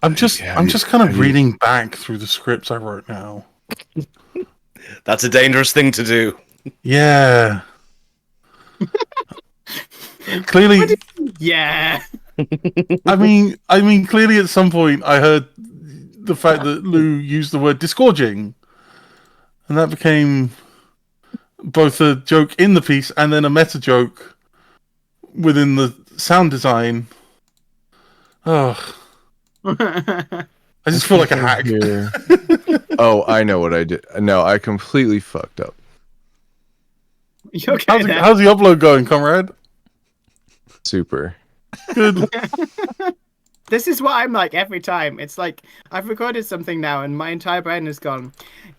Speaker 4: I'm just
Speaker 5: Have you-
Speaker 4: kind
Speaker 5: have
Speaker 4: of
Speaker 5: you-
Speaker 4: reading back through the scripts I wrote now.
Speaker 2: That's a dangerous thing to do.
Speaker 4: Yeah. Clearly,
Speaker 3: Yeah.
Speaker 4: I mean, clearly at some point I heard the fact that Lou used the word disgorging, and that became both a joke in the piece and then a meta joke within the sound design. Oh, I just feel like a hack.
Speaker 5: Here. Oh, I know what I did. No, I completely fucked up.
Speaker 3: You okay there?
Speaker 4: How's the upload going, Conrad?
Speaker 5: Super.
Speaker 4: Good.
Speaker 3: This is what I'm like every time. It's like I've recorded something now and my entire brain has gone,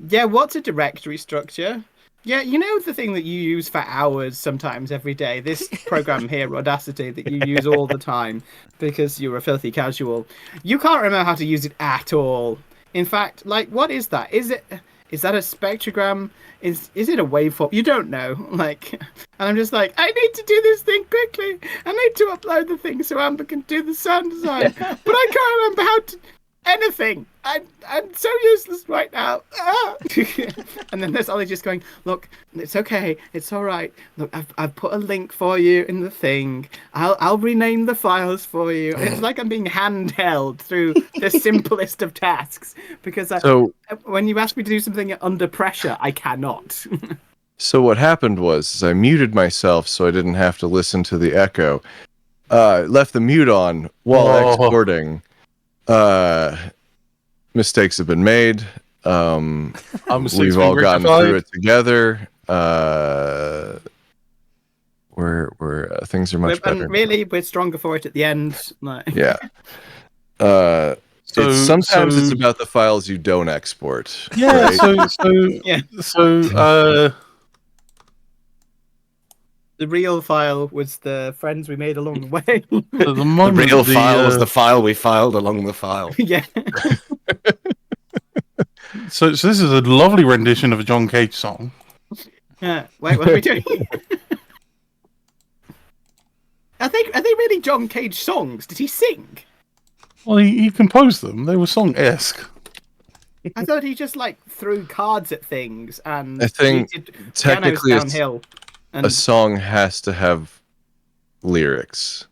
Speaker 3: yeah, what's a directory structure? Yeah, you know the thing that you use for hours sometimes every day, this program here, Audacity, that you use all the time because you're a filthy casual. You can't remember how to use it at all. In fact, like, what is that? Is that a spectrogram? Is it a waveform? You don't know. Like, and I'm just like, I need to do this thing quickly. I need to upload the thing so Amber can do the sound design. But I can't remember how to anything. I'm so useless right now. Ah! And then there's Ollie just going, look, it's okay, it's all right. Look, I've put a link for you in the thing. I'll rename the files for you. It's like I'm being handheld through the simplest of tasks because
Speaker 5: So
Speaker 3: when you ask me to do something under pressure, I cannot.
Speaker 5: So what happened was I muted myself so I didn't have to listen to the echo. Left the mute on while exporting. Mistakes have been made. We've all gotten through it together. Where things are much better.
Speaker 3: And really, we're stronger for it at the end. Like...
Speaker 5: Yeah. Sometimes it's about the files you don't export.
Speaker 4: Yeah.
Speaker 5: Right?
Speaker 3: The real file was the friends we made along the way.
Speaker 2: The real file was the file we filed along the file.
Speaker 3: Yeah.
Speaker 4: So this is a lovely rendition of a John Cage song.
Speaker 3: Yeah. Wait, what are we doing? Are they really John Cage songs? Did he sing?
Speaker 4: Well, he composed them. They were song-esque.
Speaker 3: I thought he just like threw cards at things and
Speaker 5: I think
Speaker 3: he did
Speaker 5: technically
Speaker 3: pianos downhill.
Speaker 5: a song has to have lyrics.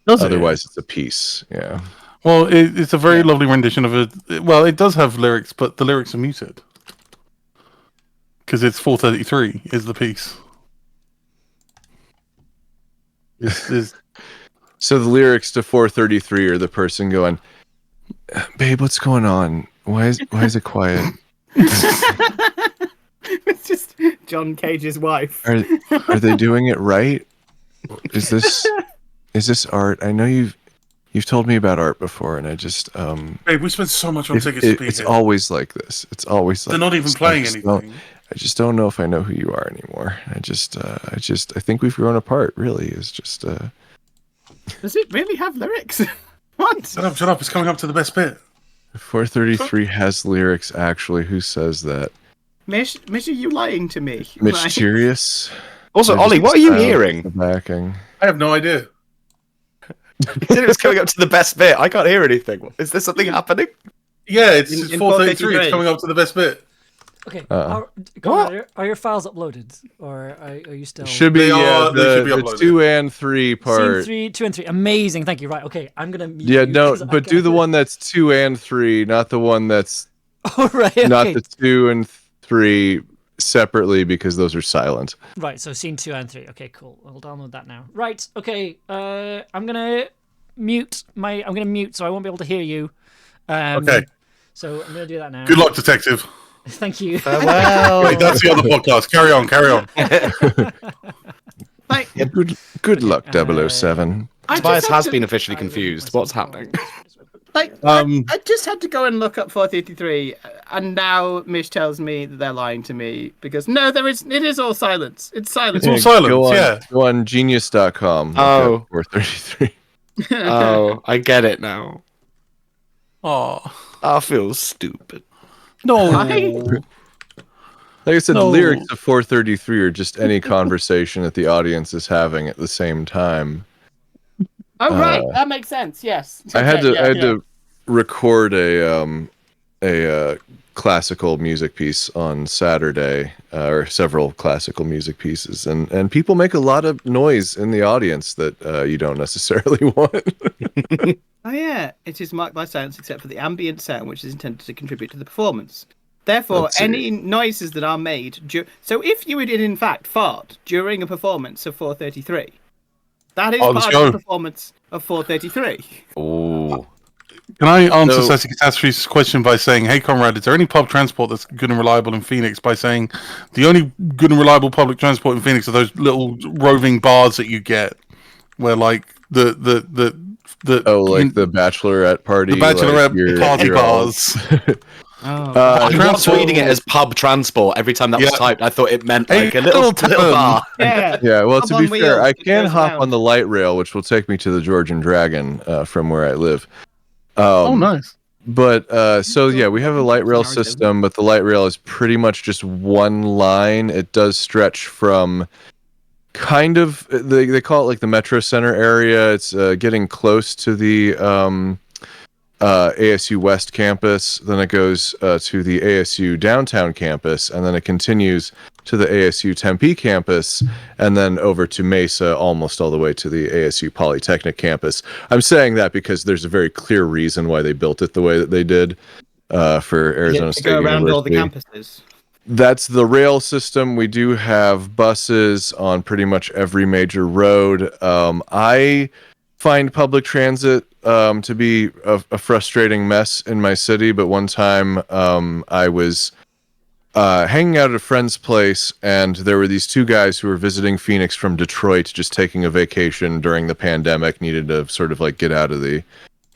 Speaker 4: Does
Speaker 5: Otherwise, it's a piece. Yeah.
Speaker 4: Well, it's a very lovely rendition of it. Well, it does have lyrics, but the lyrics are muted. Because it's 433 is the piece.
Speaker 5: So the lyrics to 433 are the person going, "Babe, what's going on? Why is it quiet?
Speaker 3: It's just John Cage's wife.
Speaker 5: Are they doing it right? Is this art? I know you've told me about art before, and I just
Speaker 4: Babe, we spent so much on tickets to be
Speaker 5: it's
Speaker 4: here.
Speaker 5: always like this. It's always like
Speaker 4: They're not even playing anything.
Speaker 5: I just don't know if I know who you are anymore. I think we've grown apart. Really, it's just.
Speaker 3: Does it really have lyrics? What?
Speaker 4: Shut up! It's coming up to the best bit.
Speaker 5: 433 has lyrics. Actually, who says that?
Speaker 3: Mish, are you lying to me?
Speaker 5: Mysterious.
Speaker 2: Also,
Speaker 5: Or
Speaker 2: Ollie,
Speaker 5: just
Speaker 2: what are you
Speaker 5: the
Speaker 2: hearing?
Speaker 5: backing.
Speaker 4: I have no idea.
Speaker 2: You said it was coming up to the best bit. I can't hear anything. Is there something happening?
Speaker 4: Yeah, it's
Speaker 3: In
Speaker 4: 433. It's
Speaker 3: 433.
Speaker 4: coming up to the best bit.
Speaker 1: Okay.
Speaker 5: What?
Speaker 1: Are your files uploaded, or are you still?
Speaker 5: Should be
Speaker 4: They should be
Speaker 5: the
Speaker 4: uploaded.
Speaker 5: 2 and 3 part.
Speaker 1: Scene 2 and 3. Amazing. Thank you. Right. Okay. I'm gonna. Mute
Speaker 5: Yeah,
Speaker 1: you
Speaker 5: no,
Speaker 1: 'cause I
Speaker 5: but do the
Speaker 1: can't-
Speaker 5: one that's 2 and 3, not the one that's
Speaker 1: Oh right. Okay.
Speaker 5: not the 2 and 3 separately, because those are silent.
Speaker 1: Right. So scene 2 and 3. Okay. Cool. I'll download that now. Right. Okay. I'm gonna mute, so I won't be able to hear you.
Speaker 4: Okay.
Speaker 1: So I'm gonna do that now.
Speaker 4: Good luck, detective.
Speaker 1: Thank you.
Speaker 2: Well,
Speaker 4: Wait, that's the other podcast. Carry on.
Speaker 3: Like,
Speaker 5: Good luck, 007.
Speaker 2: Tobias has been officially confused. What's happening?
Speaker 3: I just had to go and look up 433, and now Mish tells me that they're lying to me because no, it is all silence. It's silence.
Speaker 4: It's all silence.
Speaker 5: Go on,
Speaker 4: Yeah.
Speaker 5: go on genius.com.
Speaker 2: Oh.
Speaker 5: 433.
Speaker 2: Oh, I get it now.
Speaker 4: Oh
Speaker 2: I feel stupid.
Speaker 4: no.
Speaker 5: Like I said,
Speaker 4: No.
Speaker 5: the lyrics of 433 are just any conversation that the audience is having at the same time.
Speaker 3: Oh right, that makes sense. Yes.
Speaker 5: I had
Speaker 3: Okay, yeah.
Speaker 5: to record a classical music piece on Saturday, or several classical music pieces, and people make a lot of noise in the audience that you don't necessarily want.
Speaker 3: Oh yeah, it is marked by silence except for the ambient sound, which is intended to contribute to the performance. Therefore,
Speaker 5: Let's see.
Speaker 3: any noises that are made. So if you did in fact fart during a performance of 433, that is
Speaker 4: let's
Speaker 3: part
Speaker 4: go.
Speaker 3: of the performance of 433.
Speaker 2: Oh,
Speaker 4: Can I answer
Speaker 5: So-
Speaker 4: Sassy Catastrophe's question by saying, hey, Conrad, is there any pub transport that's good and reliable in Phoenix? By saying the only good and reliable public transport in Phoenix are those little roving bars that you get, where like the
Speaker 5: the bachelorette party,
Speaker 4: the bachelorette
Speaker 5: like,
Speaker 4: party
Speaker 5: you're all-
Speaker 4: bars.
Speaker 2: I was
Speaker 4: transport-
Speaker 2: reading it as pub transport every time that was
Speaker 4: Yeah.
Speaker 2: typed. I thought it meant
Speaker 4: Hey,
Speaker 2: like a little
Speaker 4: tavern.
Speaker 2: bar.
Speaker 3: Yeah.
Speaker 5: Yeah, well,
Speaker 3: Up
Speaker 5: to
Speaker 3: on
Speaker 5: be fair,
Speaker 3: wheels,
Speaker 5: I
Speaker 3: it
Speaker 5: can
Speaker 3: goes
Speaker 5: hop
Speaker 3: around.
Speaker 5: on the light rail, which will take me to the Georgian Dragon from where I live.
Speaker 4: Oh, nice.
Speaker 5: But so yeah, we have a light rail
Speaker 3: Narrative.
Speaker 5: system, but the light rail is pretty much just one line. It does stretch from kind of they call it like the Metro Center area. It's getting close to the ASU West campus. Then it goes to the ASU downtown campus, and then it continues to the ASU Tempe campus, and then over to Mesa, almost all the way to the ASU Polytechnic campus. I'm saying that because there's a very clear reason why they built it the way that they did for Arizona
Speaker 3: to
Speaker 5: State
Speaker 3: go around all the
Speaker 5: University.
Speaker 3: campuses.
Speaker 5: That's the rail system. We do have buses on pretty much every major road. I find public transit to be a frustrating mess in my city, but one time I was hanging out at a friend's place, and there were these two guys who were visiting Phoenix from Detroit, just taking a vacation during the pandemic, needed to sort of like get out of the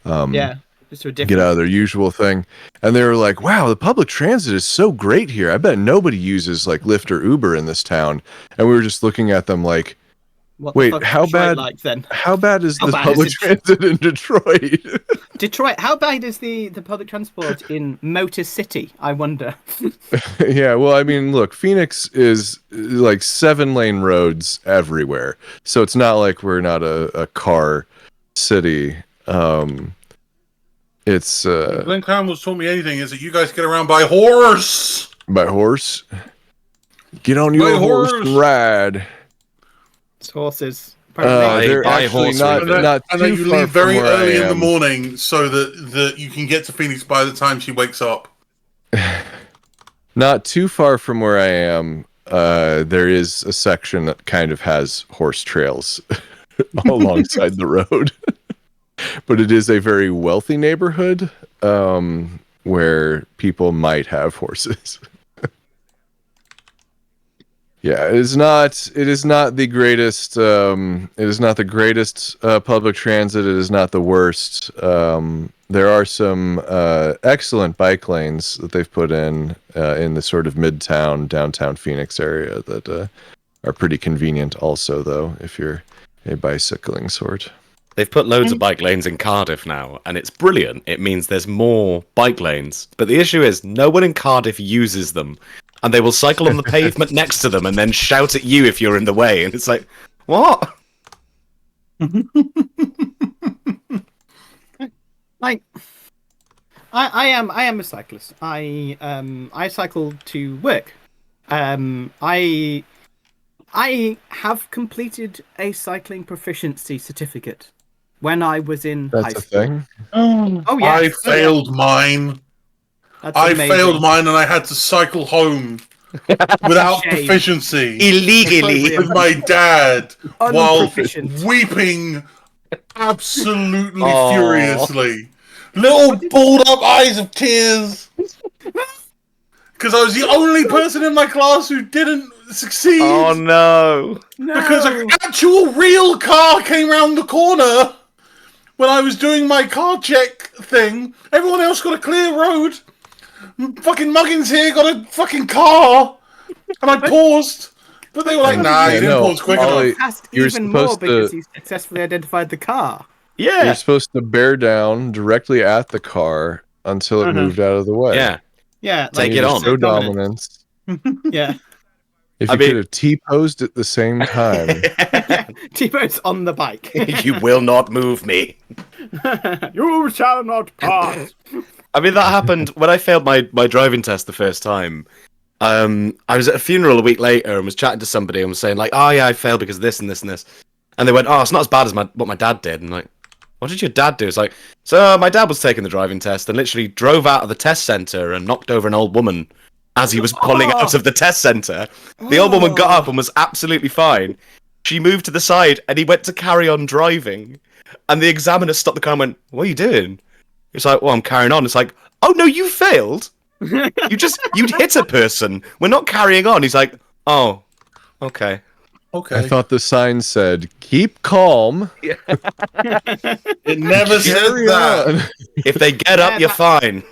Speaker 3: Yeah. Just a different.
Speaker 5: get out of their usual thing. And they were like, wow, the public transit is so great here. I bet nobody uses like Lyft or Uber in this town. And we were just looking at them like,
Speaker 3: What
Speaker 5: Wait,
Speaker 3: the fuck is
Speaker 5: how
Speaker 3: Detroit
Speaker 5: bad?
Speaker 3: like then?
Speaker 5: How bad is
Speaker 3: How
Speaker 5: the
Speaker 3: bad is
Speaker 5: public
Speaker 3: it?
Speaker 5: transit in Detroit?
Speaker 3: Detroit. How bad is the public transport in Motor City? I wonder.
Speaker 5: Yeah, well, I mean, look, Phoenix is like 7-lane roads everywhere, so it's not like we're not a car city. It's
Speaker 4: Glenn Crown was told me anything is that you guys get around by horse.
Speaker 5: by horse. Get on your
Speaker 4: By
Speaker 5: horse
Speaker 4: horse.
Speaker 5: and ride.
Speaker 3: It's horses. Apparently.
Speaker 5: They're
Speaker 2: by
Speaker 5: actually
Speaker 2: horse
Speaker 5: not
Speaker 2: river.
Speaker 5: not
Speaker 4: And
Speaker 5: too
Speaker 4: then you
Speaker 5: far
Speaker 4: leave very
Speaker 5: from where
Speaker 4: early
Speaker 5: I
Speaker 4: in the
Speaker 5: am.
Speaker 4: morning so that you can get to Phoenix by the time she wakes up.
Speaker 5: Not too far from where I am. There is a section that kind of has horse trails alongside the road. But it is a very wealthy neighborhood where people might have horses. Yeah, it is not. It is not the greatest. It is not the greatest public transit. It is not the worst. There are some excellent bike lanes that they've put in the sort of midtown, downtown Phoenix area that are pretty convenient. Also, though, if you're a bicycling sort.
Speaker 2: They've put loads of bike lanes in Cardiff now, and it's brilliant. It means there's more bike lanes. But the issue is, no one in Cardiff uses them. And they will cycle on the pavement next to them and then shout at you if you're in the way. And it's like, what?
Speaker 3: Like, I am a cyclist. I cycle to work. I have completed a cycling proficiency certificate when I was in high
Speaker 5: That's a
Speaker 3: school.
Speaker 5: thing.
Speaker 3: Oh yeah,
Speaker 4: I failed mine.
Speaker 3: That's
Speaker 4: I
Speaker 3: amazing.
Speaker 4: failed mine and I had to cycle home without
Speaker 3: Shame.
Speaker 4: proficiency
Speaker 2: Illegally.
Speaker 4: with my dad while
Speaker 3: Unproficient.
Speaker 4: weeping absolutely
Speaker 2: Aw.
Speaker 4: furiously. Little balled up eyes of tears. Because I was the only person in my class who didn't succeed.
Speaker 2: Oh no.
Speaker 4: Because an actual real car came round the corner when I was doing my car check thing. Everyone else got a clear road. Fucking Muggins here got a fucking car. And I paused. But they were like, nah, you didn't pause quick
Speaker 5: Ollie,
Speaker 4: enough.
Speaker 3: Passed
Speaker 5: You're
Speaker 3: even more
Speaker 5: supposed to-
Speaker 3: because he successfully identified the car.
Speaker 2: Yeah.
Speaker 5: You're supposed to bear down directly at the car until it moved out of the way.
Speaker 2: Yeah.
Speaker 3: Yeah,
Speaker 2: Take
Speaker 5: You
Speaker 2: it
Speaker 5: need to
Speaker 2: on.
Speaker 5: show dominance.
Speaker 3: Yeah,
Speaker 5: If
Speaker 2: I
Speaker 5: you
Speaker 2: mean-
Speaker 5: could have T-posed at the same time.
Speaker 3: T-Bone's on the bike.
Speaker 2: You will not move me.
Speaker 3: You shall not pass.
Speaker 2: I mean, that happened when I failed my driving test the first time. I was at a funeral a week later and was chatting to somebody and was saying, like, oh yeah, I failed because of this and this and this. And they went, oh, it's not as bad as what my dad did. And I'm like, what did your dad do? It's like, so my dad was taking the driving test and literally drove out of the test centre and knocked over an old woman as he was pulling out of the test centre. The old woman got up and was absolutely fine. She moved to the side and he went to carry on driving. And the examiner stopped the car and went, what are you doing? It's like, well, I'm carrying on. It's like, oh no, you failed. You'd hit a person. We're not carrying on. He's like, oh, okay.
Speaker 4: Okay.
Speaker 5: I thought the sign said, keep calm.
Speaker 4: It never said
Speaker 5: Carry
Speaker 4: that.
Speaker 5: on.
Speaker 2: If they get up, you're fine.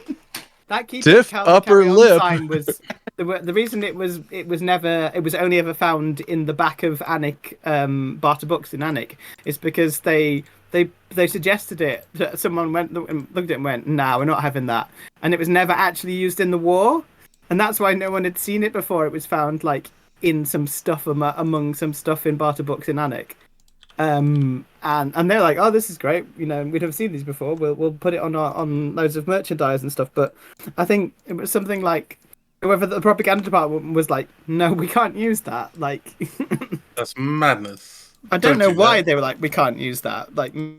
Speaker 3: That keep
Speaker 5: Stiff upper
Speaker 3: carry on
Speaker 5: lip.
Speaker 3: sign was the reason it was only ever found in the back of Annick Barter books in Annick is because they suggested it. Someone went and looked at it and went, "Nah, we're not having that," and it was never actually used in the war, and that's why no one had seen it before. It was found like in some stuff among some stuff in Barter books in Annick. And they're like, oh, this is great. You know, we'd have seen these before. We'll put it on loads of merchandise and stuff. But I think it was something like whoever the propaganda department was like, no, we can't use that. Like,
Speaker 4: That's madness.
Speaker 3: I don't know
Speaker 4: do
Speaker 3: why
Speaker 4: that.
Speaker 3: they were like, we can't use that. Like, maybe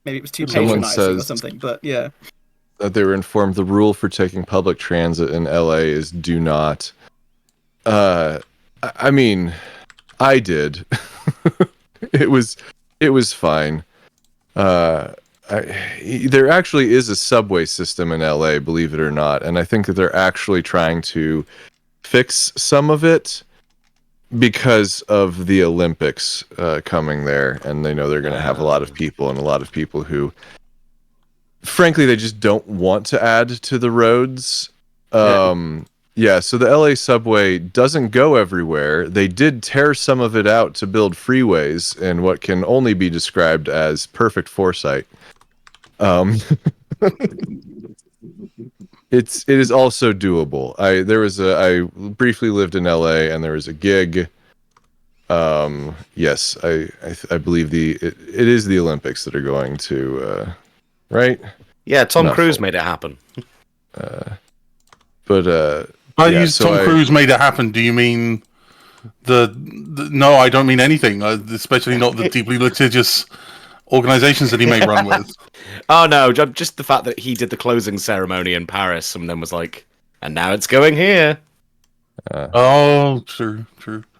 Speaker 3: it was too
Speaker 5: Someone
Speaker 3: patronizing or
Speaker 5: says-
Speaker 3: something. But yeah,
Speaker 5: That they were informed the rule for taking public transit in LA is do not. I mean, I did. It was fine. There actually is a subway system in LA, believe it or not, and I think that they're actually trying to fix some of it because of the Olympics coming there, and they know they're going to have a lot of people who, frankly, they just don't want to add to the roads. Yeah, so the LA subway doesn't go everywhere. They did tear some of it out to build freeways in what can only be described as perfect foresight. It is also doable. I briefly lived in LA and there was a gig. Yes, I believe it is the Olympics that are going to right?
Speaker 2: Yeah, Tom
Speaker 5: Not
Speaker 2: Cruise
Speaker 5: full.
Speaker 2: made it happen.
Speaker 4: Tom Cruise made it happen. Do you mean the no, I don't mean anything, especially not the deeply litigious organizations that he may run with.
Speaker 2: Oh no, just the fact that he did the closing ceremony in Paris and then was like, and now it's going here.
Speaker 4: Oh, true.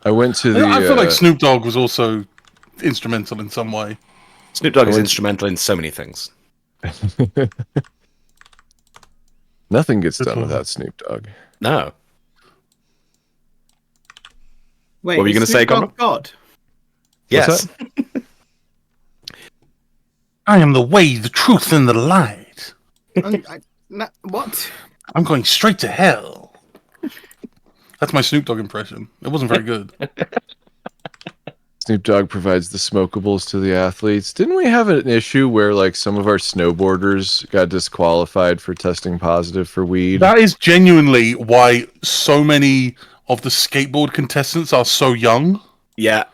Speaker 5: I went to the.
Speaker 4: I feel like Snoop Dogg was also instrumental in some way.
Speaker 2: Snoop Dogg is instrumental in so many things.
Speaker 5: Nothing gets done without Snoop Dogg.
Speaker 2: No.
Speaker 3: Wait,
Speaker 2: What were you going to say, Conrad?
Speaker 3: God.
Speaker 2: Yes.
Speaker 4: I am the way, the truth, and the light.
Speaker 3: What?
Speaker 4: I'm going straight to hell. That's my Snoop Dogg impression. It wasn't very good.
Speaker 5: Snoop Dogg provides the smokables to the athletes. Didn't we have an issue where like some of our snowboarders got disqualified for testing positive for weed?
Speaker 4: That is genuinely why so many of the skateboard contestants are so young.
Speaker 2: Yeah.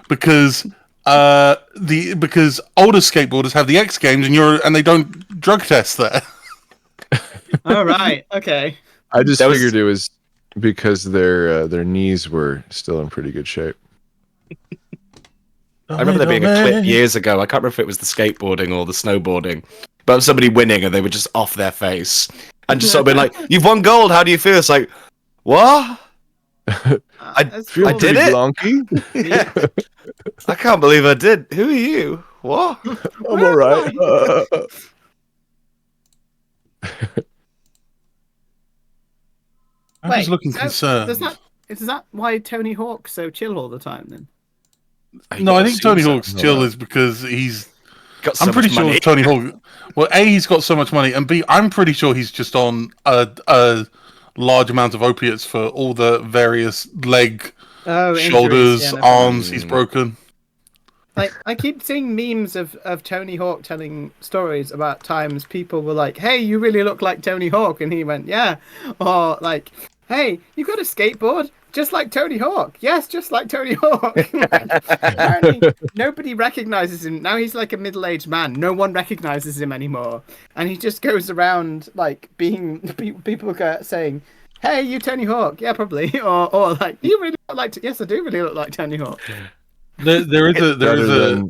Speaker 4: Because because older skateboarders have the X Games and they don't drug test there.
Speaker 3: All right. Okay.
Speaker 5: I just figured it was because their knees were still in pretty good shape.
Speaker 2: I remember there being a clip years ago. I can't remember if it was the skateboarding or the snowboarding, but somebody winning and they were just off their face and just sort of been like, "You've won gold. How do you feel?" It's like, what? I did it. Yeah. I can't believe I did. Who are you? What?
Speaker 5: I'm all right.
Speaker 4: I'm just looking concerned.
Speaker 3: Is that why Tony Hawk's so chill all the time then?
Speaker 4: No, I think Tony Hawk's chill is because he's
Speaker 2: got so
Speaker 4: I'm pretty
Speaker 2: much
Speaker 4: sure
Speaker 2: money.
Speaker 4: Tony Hawk. Well, A, he's got so much money, and B, I'm pretty sure he's just on a large amount of opiates for all the various leg, shoulders, arms he's broken.
Speaker 3: Like, I keep seeing memes of Tony Hawk telling stories about times people were like, "Hey, you really look like Tony Hawk," and he went, "Yeah," or like, "Hey, you got a skateboard? Just like Tony Hawk." "Yes, just like Tony Hawk." Apparently, nobody recognizes him. Now he's like a middle-aged man. No one recognizes him anymore. And he just goes around like people saying, "Hey, you Tony Hawk?" "Yeah, probably." Or like, "You really look like..." "Yes, I do really look like Tony Hawk."
Speaker 4: There is a.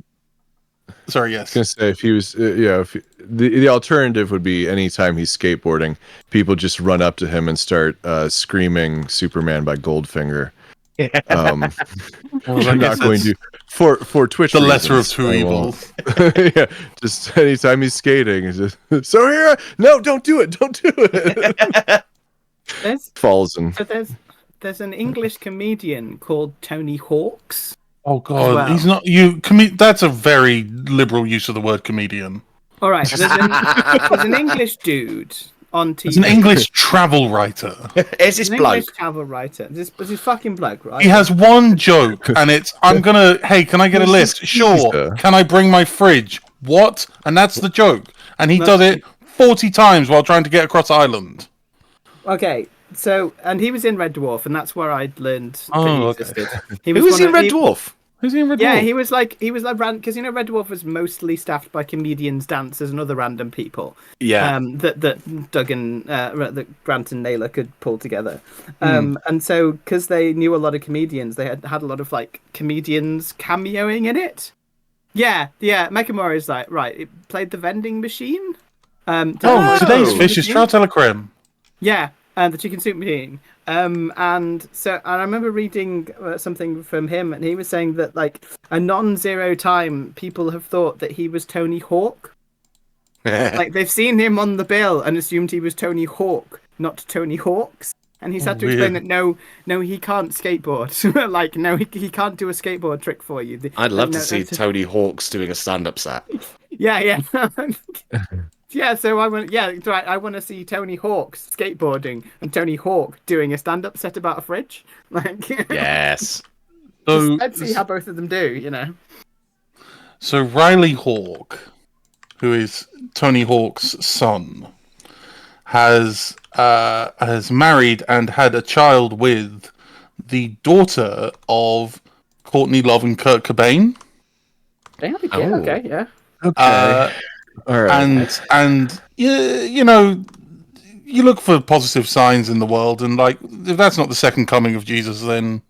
Speaker 4: Sorry, yes.
Speaker 5: I was gonna say if he was, the alternative would be anytime he's skateboarding, people just run up to him and start screaming "Superman" by Goldfinger. I'm not going to for Twitch.
Speaker 4: The
Speaker 5: reasons,
Speaker 4: lesser of two evils.
Speaker 5: Yeah, just anytime he's skating, it's just so here. No, don't do it! Don't do it! Falls and
Speaker 3: so there's an English comedian called Tony Hawks.
Speaker 4: Oh god,
Speaker 3: well.
Speaker 4: he's not that's a very liberal use of the word comedian.
Speaker 3: All right, there's an English dude on TV.
Speaker 4: He's an English travel writer.
Speaker 2: Is this
Speaker 3: an
Speaker 2: bloke?
Speaker 3: English travel writer. This fucking bloke, right?
Speaker 4: He has one joke, and it's hey, can I get a lift? Sure. Can I bring my fridge? What? And that's the joke. And he does it 40 times while trying to get across Ireland.
Speaker 3: Okay. So, and he was in Red Dwarf, and that's where I'd learned that he existed.
Speaker 2: Who was in Red Dwarf?
Speaker 4: Who's he in Red Dwarf?
Speaker 3: Yeah, he was like because Red Dwarf was mostly staffed by comedians, dancers, and other random people.
Speaker 2: Yeah.
Speaker 3: That Doug and that Grant and Naylor could pull together. And so because they knew a lot of comedians, they had a lot of like comedians cameoing in it. Yeah. Mekamori is like, right, it played the vending machine.
Speaker 4: Today's fish is trout a la creme.
Speaker 3: Yeah. And the chicken soup machine. And I remember reading something from him, and he was saying that like a non-zero time, people have thought that he was Tony Hawk. Like they've seen him on the bill and assumed he was Tony Hawk, not Tony Hawks. And he's had to explain that no, he can't skateboard. Like no, he can't do a skateboard trick for you.
Speaker 2: I'd love to see Tony Hawk's doing a stand-up set.
Speaker 3: Yeah. Yeah, so I want. Yeah, right. I want to see Tony Hawk skateboarding and Tony Hawk doing a stand-up set about a fridge. Like,
Speaker 2: Yes.
Speaker 4: So,
Speaker 3: let's see how both of them do. You know.
Speaker 4: so Riley Hawk, who is Tony Hawk's son, has married and had a child with the daughter of Courtney Love and Kurt Cobain.
Speaker 3: Yeah.
Speaker 2: Oh.
Speaker 3: Okay. Yeah.
Speaker 5: Okay. All right.
Speaker 4: And you know, you look for positive signs in the world, and like if that's not the second coming of Jesus, then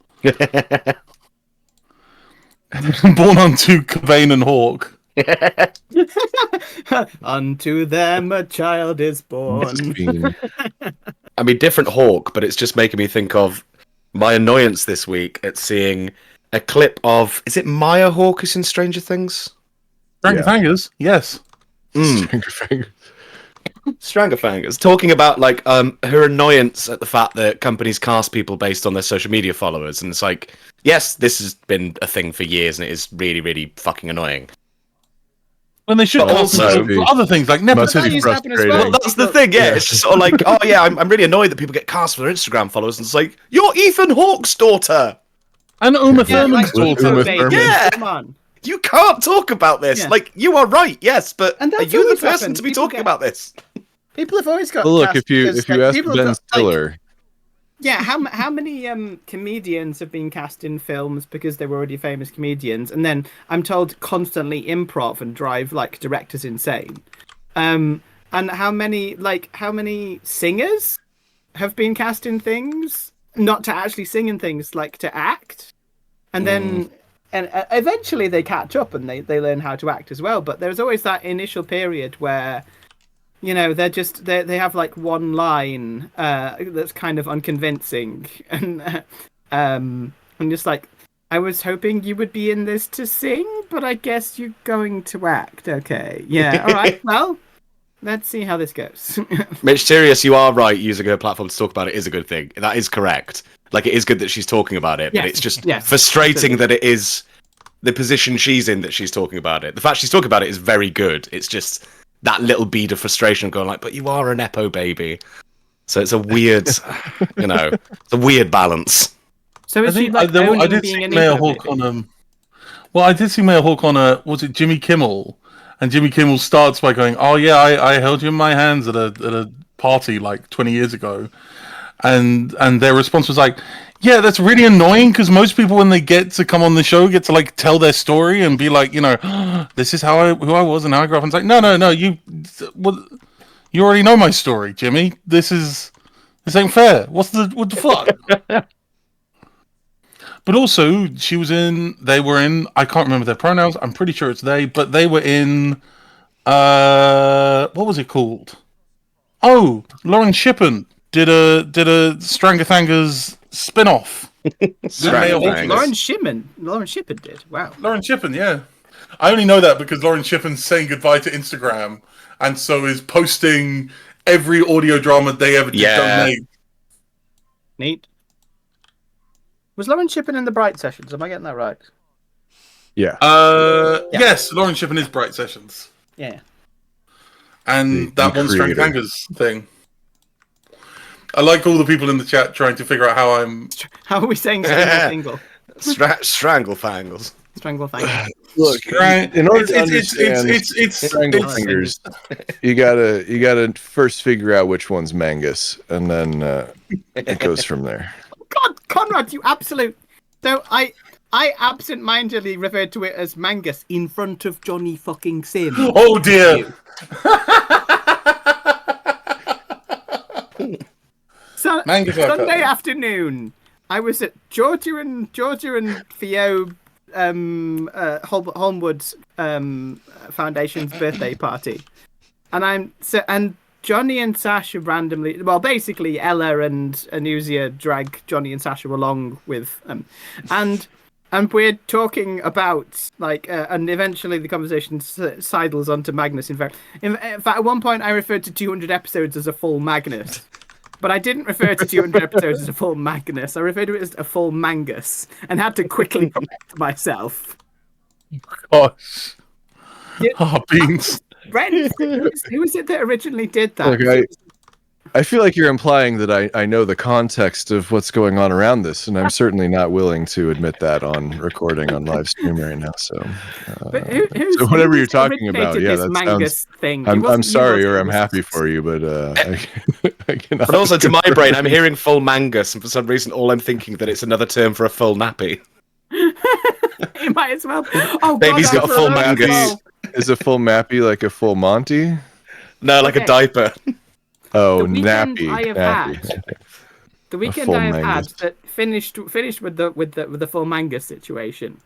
Speaker 4: born unto Cobain and Hawk.
Speaker 3: Unto them a child is born.
Speaker 2: I mean, different Hawk, but it's just making me think of my annoyance this week at seeing a clip of, is it Maya Hawke who's in Stranger Things?
Speaker 4: Stranglefangers, yes.
Speaker 2: Stranglefangers, talking about like her annoyance at the fact that companies cast people based on their social media followers, and it's like, yes, this has been a thing for years, and it is really, really fucking annoying.
Speaker 4: When they should
Speaker 2: But
Speaker 4: cast
Speaker 2: also-
Speaker 4: them for other things like
Speaker 5: Must
Speaker 4: nepotism.
Speaker 5: be
Speaker 3: used to happen as well.
Speaker 5: frustrating.
Speaker 2: Well, that's the thing, yeah. It's just sort of like, oh yeah, I'm really annoyed that people get cast for their Instagram followers, and it's like, you're Ethan Hawke's daughter.
Speaker 4: And Uma
Speaker 3: Yeah,
Speaker 4: Thurman's
Speaker 3: like,
Speaker 4: daughter.
Speaker 5: Uma
Speaker 3: baby,
Speaker 5: Thurman.
Speaker 2: Yeah.
Speaker 3: Come on.
Speaker 2: You can't talk about this.
Speaker 3: Yeah.
Speaker 2: Like, you are right, yes, but
Speaker 3: And
Speaker 2: are
Speaker 3: that's
Speaker 2: you the
Speaker 3: always
Speaker 2: person
Speaker 3: happened.
Speaker 2: to be
Speaker 3: People
Speaker 2: talking
Speaker 3: get-
Speaker 2: about this?
Speaker 3: People have always got.
Speaker 5: Well, look,
Speaker 3: cast
Speaker 5: if you
Speaker 3: because,
Speaker 5: ask
Speaker 3: people
Speaker 5: Ben
Speaker 3: have got,
Speaker 5: Stiller,
Speaker 3: yeah, how many comedians have been cast in films because they were already famous comedians, and then I'm told constantly improv and drive like directors insane. And how many singers have been cast in things, not to actually sing in things, like to act, and then eventually they catch up and they learn how to act as well. But there's always that initial period where, you know, they have like one line that's kind of unconvincing, and I'm just like, I was hoping you would be in this to sing, but I guess you're going to act. Okay, yeah, all right. Well, let's see how this goes.
Speaker 2: Mitch, serious, you are right. Using her platform to talk about it is a good thing. That is correct. Like, it is good that she's talking about it, but
Speaker 3: Yes,
Speaker 2: it's just
Speaker 3: yes,
Speaker 2: frustrating that it is the position she's in that she's talking about it. The fact she's talking about it is very good. It's just that little bead of frustration going like, but you are a Nepo baby. So it's a weird, you know, it's a weird balance.
Speaker 3: So is she
Speaker 4: I
Speaker 3: like
Speaker 4: did
Speaker 3: owning
Speaker 4: see
Speaker 3: being an
Speaker 4: Mayor
Speaker 3: info
Speaker 4: Hawk
Speaker 3: baby?
Speaker 4: on well, I did see Mayor Hawk on was it Jimmy Kimmel? And Jimmy Kimmel starts by going, "Oh yeah, I held you in my hands at a party like 20 years ago," and their response was like, "Yeah, that's really annoying because most people when they get to come on the show get to like tell their story and be like, you know, this is who I was and how I grew up." And it's like, no, you already know my story, Jimmy. This ain't fair. What the fuck? But also, they were in, I can't remember their pronouns, I'm pretty sure it's they, but they were in, what was it called? Oh, Lauren Shippen did a Strangathangers spin-off.
Speaker 3: Lauren Shippen did. Wow.
Speaker 4: Lauren Shippen, yeah. I only know that because Lauren Shippen's saying goodbye to Instagram, and so is posting every audio drama they ever did.
Speaker 2: Yeah.
Speaker 4: Made.
Speaker 3: Neat. Was Lauren Shippen in the Bright Sessions? Am I getting that right?
Speaker 5: yeah.
Speaker 4: Yes, Lauren Shippen is Bright Sessions.
Speaker 3: Yeah.
Speaker 4: And
Speaker 5: The
Speaker 4: that one
Speaker 5: creator.
Speaker 4: Stranglefangers thing. I like all the people in the chat trying to figure out how I'm.
Speaker 3: How are we saying single?
Speaker 2: Stranglefangles.
Speaker 3: Strangle thing.
Speaker 5: Look, in order to understand Stranglefingers, you gotta first figure out which one's Mangus, and then it goes from there.
Speaker 3: God, Conrad, you absolute. So I absent-mindedly referred to it as Mangus in front of Johnny fucking Sim.
Speaker 4: Oh dear.
Speaker 3: So,
Speaker 4: Mangus
Speaker 3: Sunday afternoon, I was at Georgia and Theo Holmwood's Foundation's birthday party, and Johnny and Sasha randomly, well, basically Ella and Anusia drag Johnny and Sasha along with and we're talking about like and eventually the conversation sidles onto Magnus. In fact, at one point I referred to 200 episodes as a full Magnus. But I didn't refer to 200 episodes as a full Magnus. I referred to it as a full Mangus and had to quickly correct myself.
Speaker 4: Gosh.
Speaker 3: Yeah.
Speaker 4: Oh, beans.
Speaker 3: Brent, who was it that originally did that?
Speaker 5: Look, I feel like you're implying that I know the context of what's going on around this, and I'm certainly not willing to admit that on recording on live stream right now. So,
Speaker 3: But
Speaker 5: so whatever you're talking about,
Speaker 3: originated
Speaker 5: yeah,
Speaker 3: this
Speaker 5: that
Speaker 3: Mangus
Speaker 5: sounds.
Speaker 3: thing? It
Speaker 5: I'm
Speaker 3: wasn't
Speaker 5: sorry,
Speaker 3: you,
Speaker 5: or
Speaker 3: was
Speaker 5: I'm
Speaker 3: it?
Speaker 5: happy for you, but I cannot.
Speaker 2: But also, to my brain, I'm hearing full mangus, and for some reason, all I'm thinking that it's another term for a full nappy.
Speaker 3: You might as well. Oh,
Speaker 2: Baby's
Speaker 3: God,
Speaker 2: got a full
Speaker 3: I
Speaker 2: mangus.
Speaker 3: well.
Speaker 5: Is a full mappy like a full Monty?
Speaker 2: No, like a
Speaker 3: Okay.
Speaker 2: diaper.
Speaker 5: Oh,
Speaker 3: The weekend
Speaker 5: nappy.
Speaker 3: I have
Speaker 5: nappy.
Speaker 3: had. The weekend
Speaker 5: full
Speaker 3: I have
Speaker 5: Mangus.
Speaker 3: had that finished with the full Mangus situation.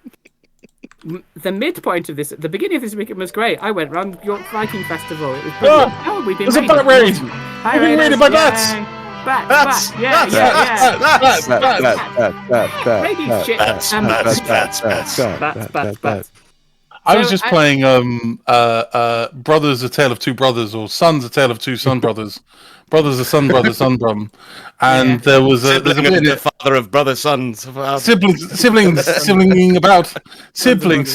Speaker 3: The midpoint of this, the beginning of this weekend was great. I went round York Viking Festival. It was brilliant. Oh, we've been
Speaker 4: There's a
Speaker 3: raided.
Speaker 4: bat raid!
Speaker 3: Hi,
Speaker 4: We're being raided by bats!
Speaker 3: Yay. Bats! Yeah. Rabies shit. Bats.
Speaker 4: I was
Speaker 3: So
Speaker 4: just
Speaker 3: I-
Speaker 4: playing Brothers: A Tale of Two Brothers, or Sons: A Tale of Two Son Brothers. Brothers: A Son Brother Son Brum, and
Speaker 3: Yeah.
Speaker 4: there's a
Speaker 2: Sibling
Speaker 4: bit in
Speaker 2: and the
Speaker 4: it.
Speaker 2: father of brother sons.
Speaker 4: Siblings about siblings.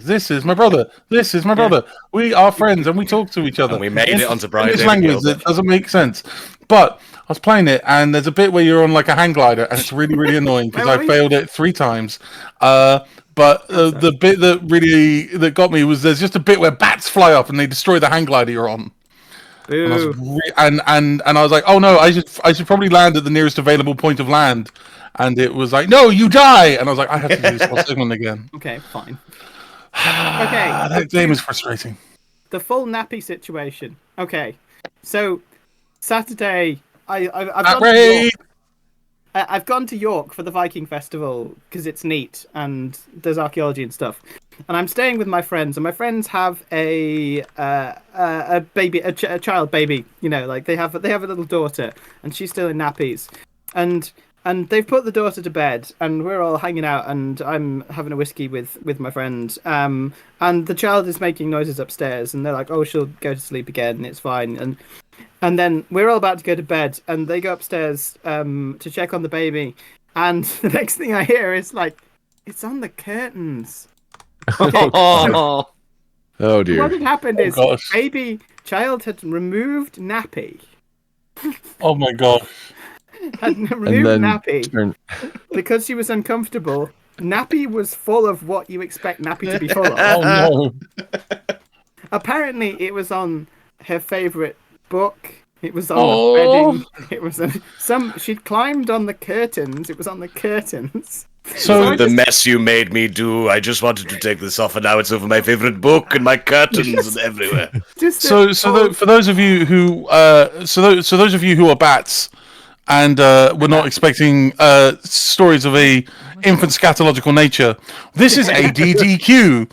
Speaker 4: This is my brother. This is my brother. We are friends and we talk to each other.
Speaker 2: And we made it onto Brian
Speaker 4: English
Speaker 2: David
Speaker 4: language
Speaker 2: Gilbert.
Speaker 4: that doesn't make sense. But I was playing it, and there's a bit where you're on like a hang glider, and it's really, really annoying because
Speaker 3: Where
Speaker 4: I
Speaker 3: are we?
Speaker 4: failed it 3 times. But the bit that got me was there's just a bit where bats fly up and they destroy the hang glider you're on. And I was
Speaker 3: Boo.
Speaker 4: and I was like, oh no, I should probably land at the nearest available point of land. And it was like, no, you die. And I was like, I have to do this whole segment again.
Speaker 3: Okay, fine. Okay,
Speaker 4: That game is frustrating.
Speaker 3: the full nappy situation. Okay, so Saturday, I've gone to
Speaker 4: Raid!
Speaker 3: York. I've gone to York for the Viking Festival because it's neat and there's archaeology and stuff. And I'm staying with my friends, and my friends have a baby, a child baby. You know, like they have a little daughter, and she's still in nappies, and they've put the daughter to bed, and we're all hanging out, and I'm having a whiskey with my friend. And the child is making noises upstairs, and they're like, "Oh, she'll go to sleep again. It's fine." And then we're all about to go to bed, and they go upstairs to check on the baby, and the next thing I hear is like, "It's on the curtains." Okay.
Speaker 2: Oh,
Speaker 5: Oh
Speaker 3: What
Speaker 5: dear.
Speaker 3: had happened is
Speaker 4: gosh.
Speaker 3: baby child had removed nappy,
Speaker 4: Oh my god.
Speaker 3: had
Speaker 5: And
Speaker 3: removed
Speaker 5: then
Speaker 3: nappy
Speaker 5: turn.
Speaker 3: because she was uncomfortable. Nappy was full of what you expect nappy to be full of.
Speaker 4: Oh no.
Speaker 3: Apparently, it was on her favorite book. It was on
Speaker 4: Oh.
Speaker 3: the bedding. It was on she'd climbed on the curtains. It was on the curtains.
Speaker 4: So
Speaker 2: the mess you made me do. I just wanted to take this off, and now it's over my favorite book and my curtains and everywhere.
Speaker 3: Just
Speaker 4: for those of you who those of you who are bats and we're not expecting stories of a infant scatological nature, this is ADDQ.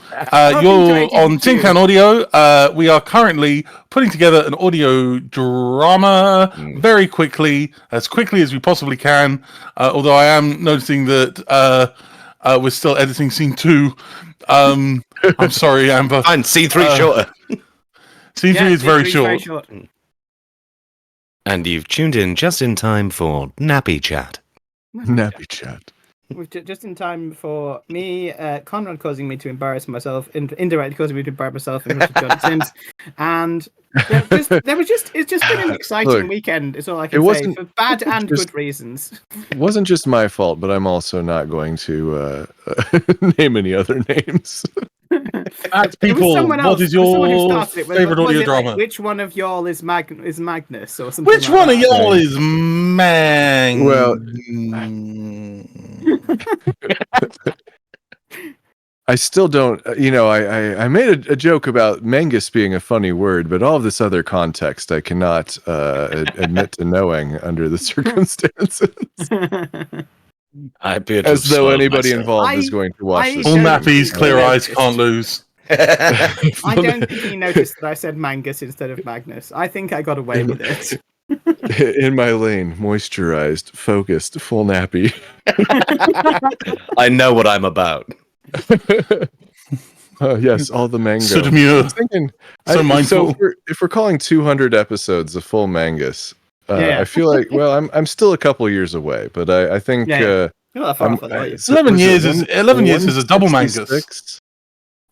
Speaker 4: You're on Tin Can Audio. We are currently putting together an audio drama very quickly, as quickly as we possibly can. Although I am noticing that we're still editing scene 2. I'm sorry, Amber.
Speaker 2: Fine, C3 shorter.
Speaker 4: Scene 3 is very
Speaker 3: Very
Speaker 4: short.
Speaker 2: And you've tuned in just in time for Nappy Chat.
Speaker 5: Nappy chat.
Speaker 3: Just in time for me, Conrad causing me to embarrass myself, indirectly causing me to embarrass myself in front of John Sims, and it's just been an exciting
Speaker 5: Look,
Speaker 3: weekend. Is all I
Speaker 5: it
Speaker 3: can say,
Speaker 5: wasn't
Speaker 3: for bad and
Speaker 5: just-
Speaker 3: good reasons.
Speaker 5: It wasn't just my fault, but I'm also not going to name any other names.
Speaker 4: At
Speaker 3: It was
Speaker 4: people,
Speaker 3: someone else.
Speaker 4: what is
Speaker 3: It was someone who
Speaker 4: your
Speaker 3: started it.
Speaker 4: favorite
Speaker 3: Was
Speaker 4: audio
Speaker 3: it like,
Speaker 4: drama?
Speaker 3: which one of y'all is Magnus or something?
Speaker 4: Which
Speaker 3: like
Speaker 4: one
Speaker 3: that?
Speaker 4: of y'all is Mang?
Speaker 5: Well- I still don't, I made a joke about Mangus being a funny word, but all of this other context I cannot admit to knowing under the circumstances.
Speaker 2: I appear to
Speaker 5: As
Speaker 2: have
Speaker 5: though
Speaker 2: spoiled
Speaker 5: anybody
Speaker 2: myself.
Speaker 5: involved is going to watch
Speaker 3: I
Speaker 5: this.
Speaker 4: Full
Speaker 3: don't
Speaker 4: nappies,
Speaker 3: think
Speaker 4: clear
Speaker 3: you
Speaker 4: eyes,
Speaker 3: noticed.
Speaker 4: can't lose.
Speaker 3: I don't think he noticed that I said Mangus instead of Magnus. I think I got away with it.
Speaker 5: In my lane, moisturized, focused, full nappy.
Speaker 2: I know what I'm about.
Speaker 5: Yes, all the mango.
Speaker 4: So demure.
Speaker 5: I was thinking,
Speaker 4: So mindful.
Speaker 5: if we're calling 200 episodes a full Mangus,
Speaker 3: Yeah.
Speaker 5: I feel like, well, I'm still a couple years away, but I think
Speaker 3: Yeah. You're not that far off, though, are you?
Speaker 4: 11 years is a double Mangus.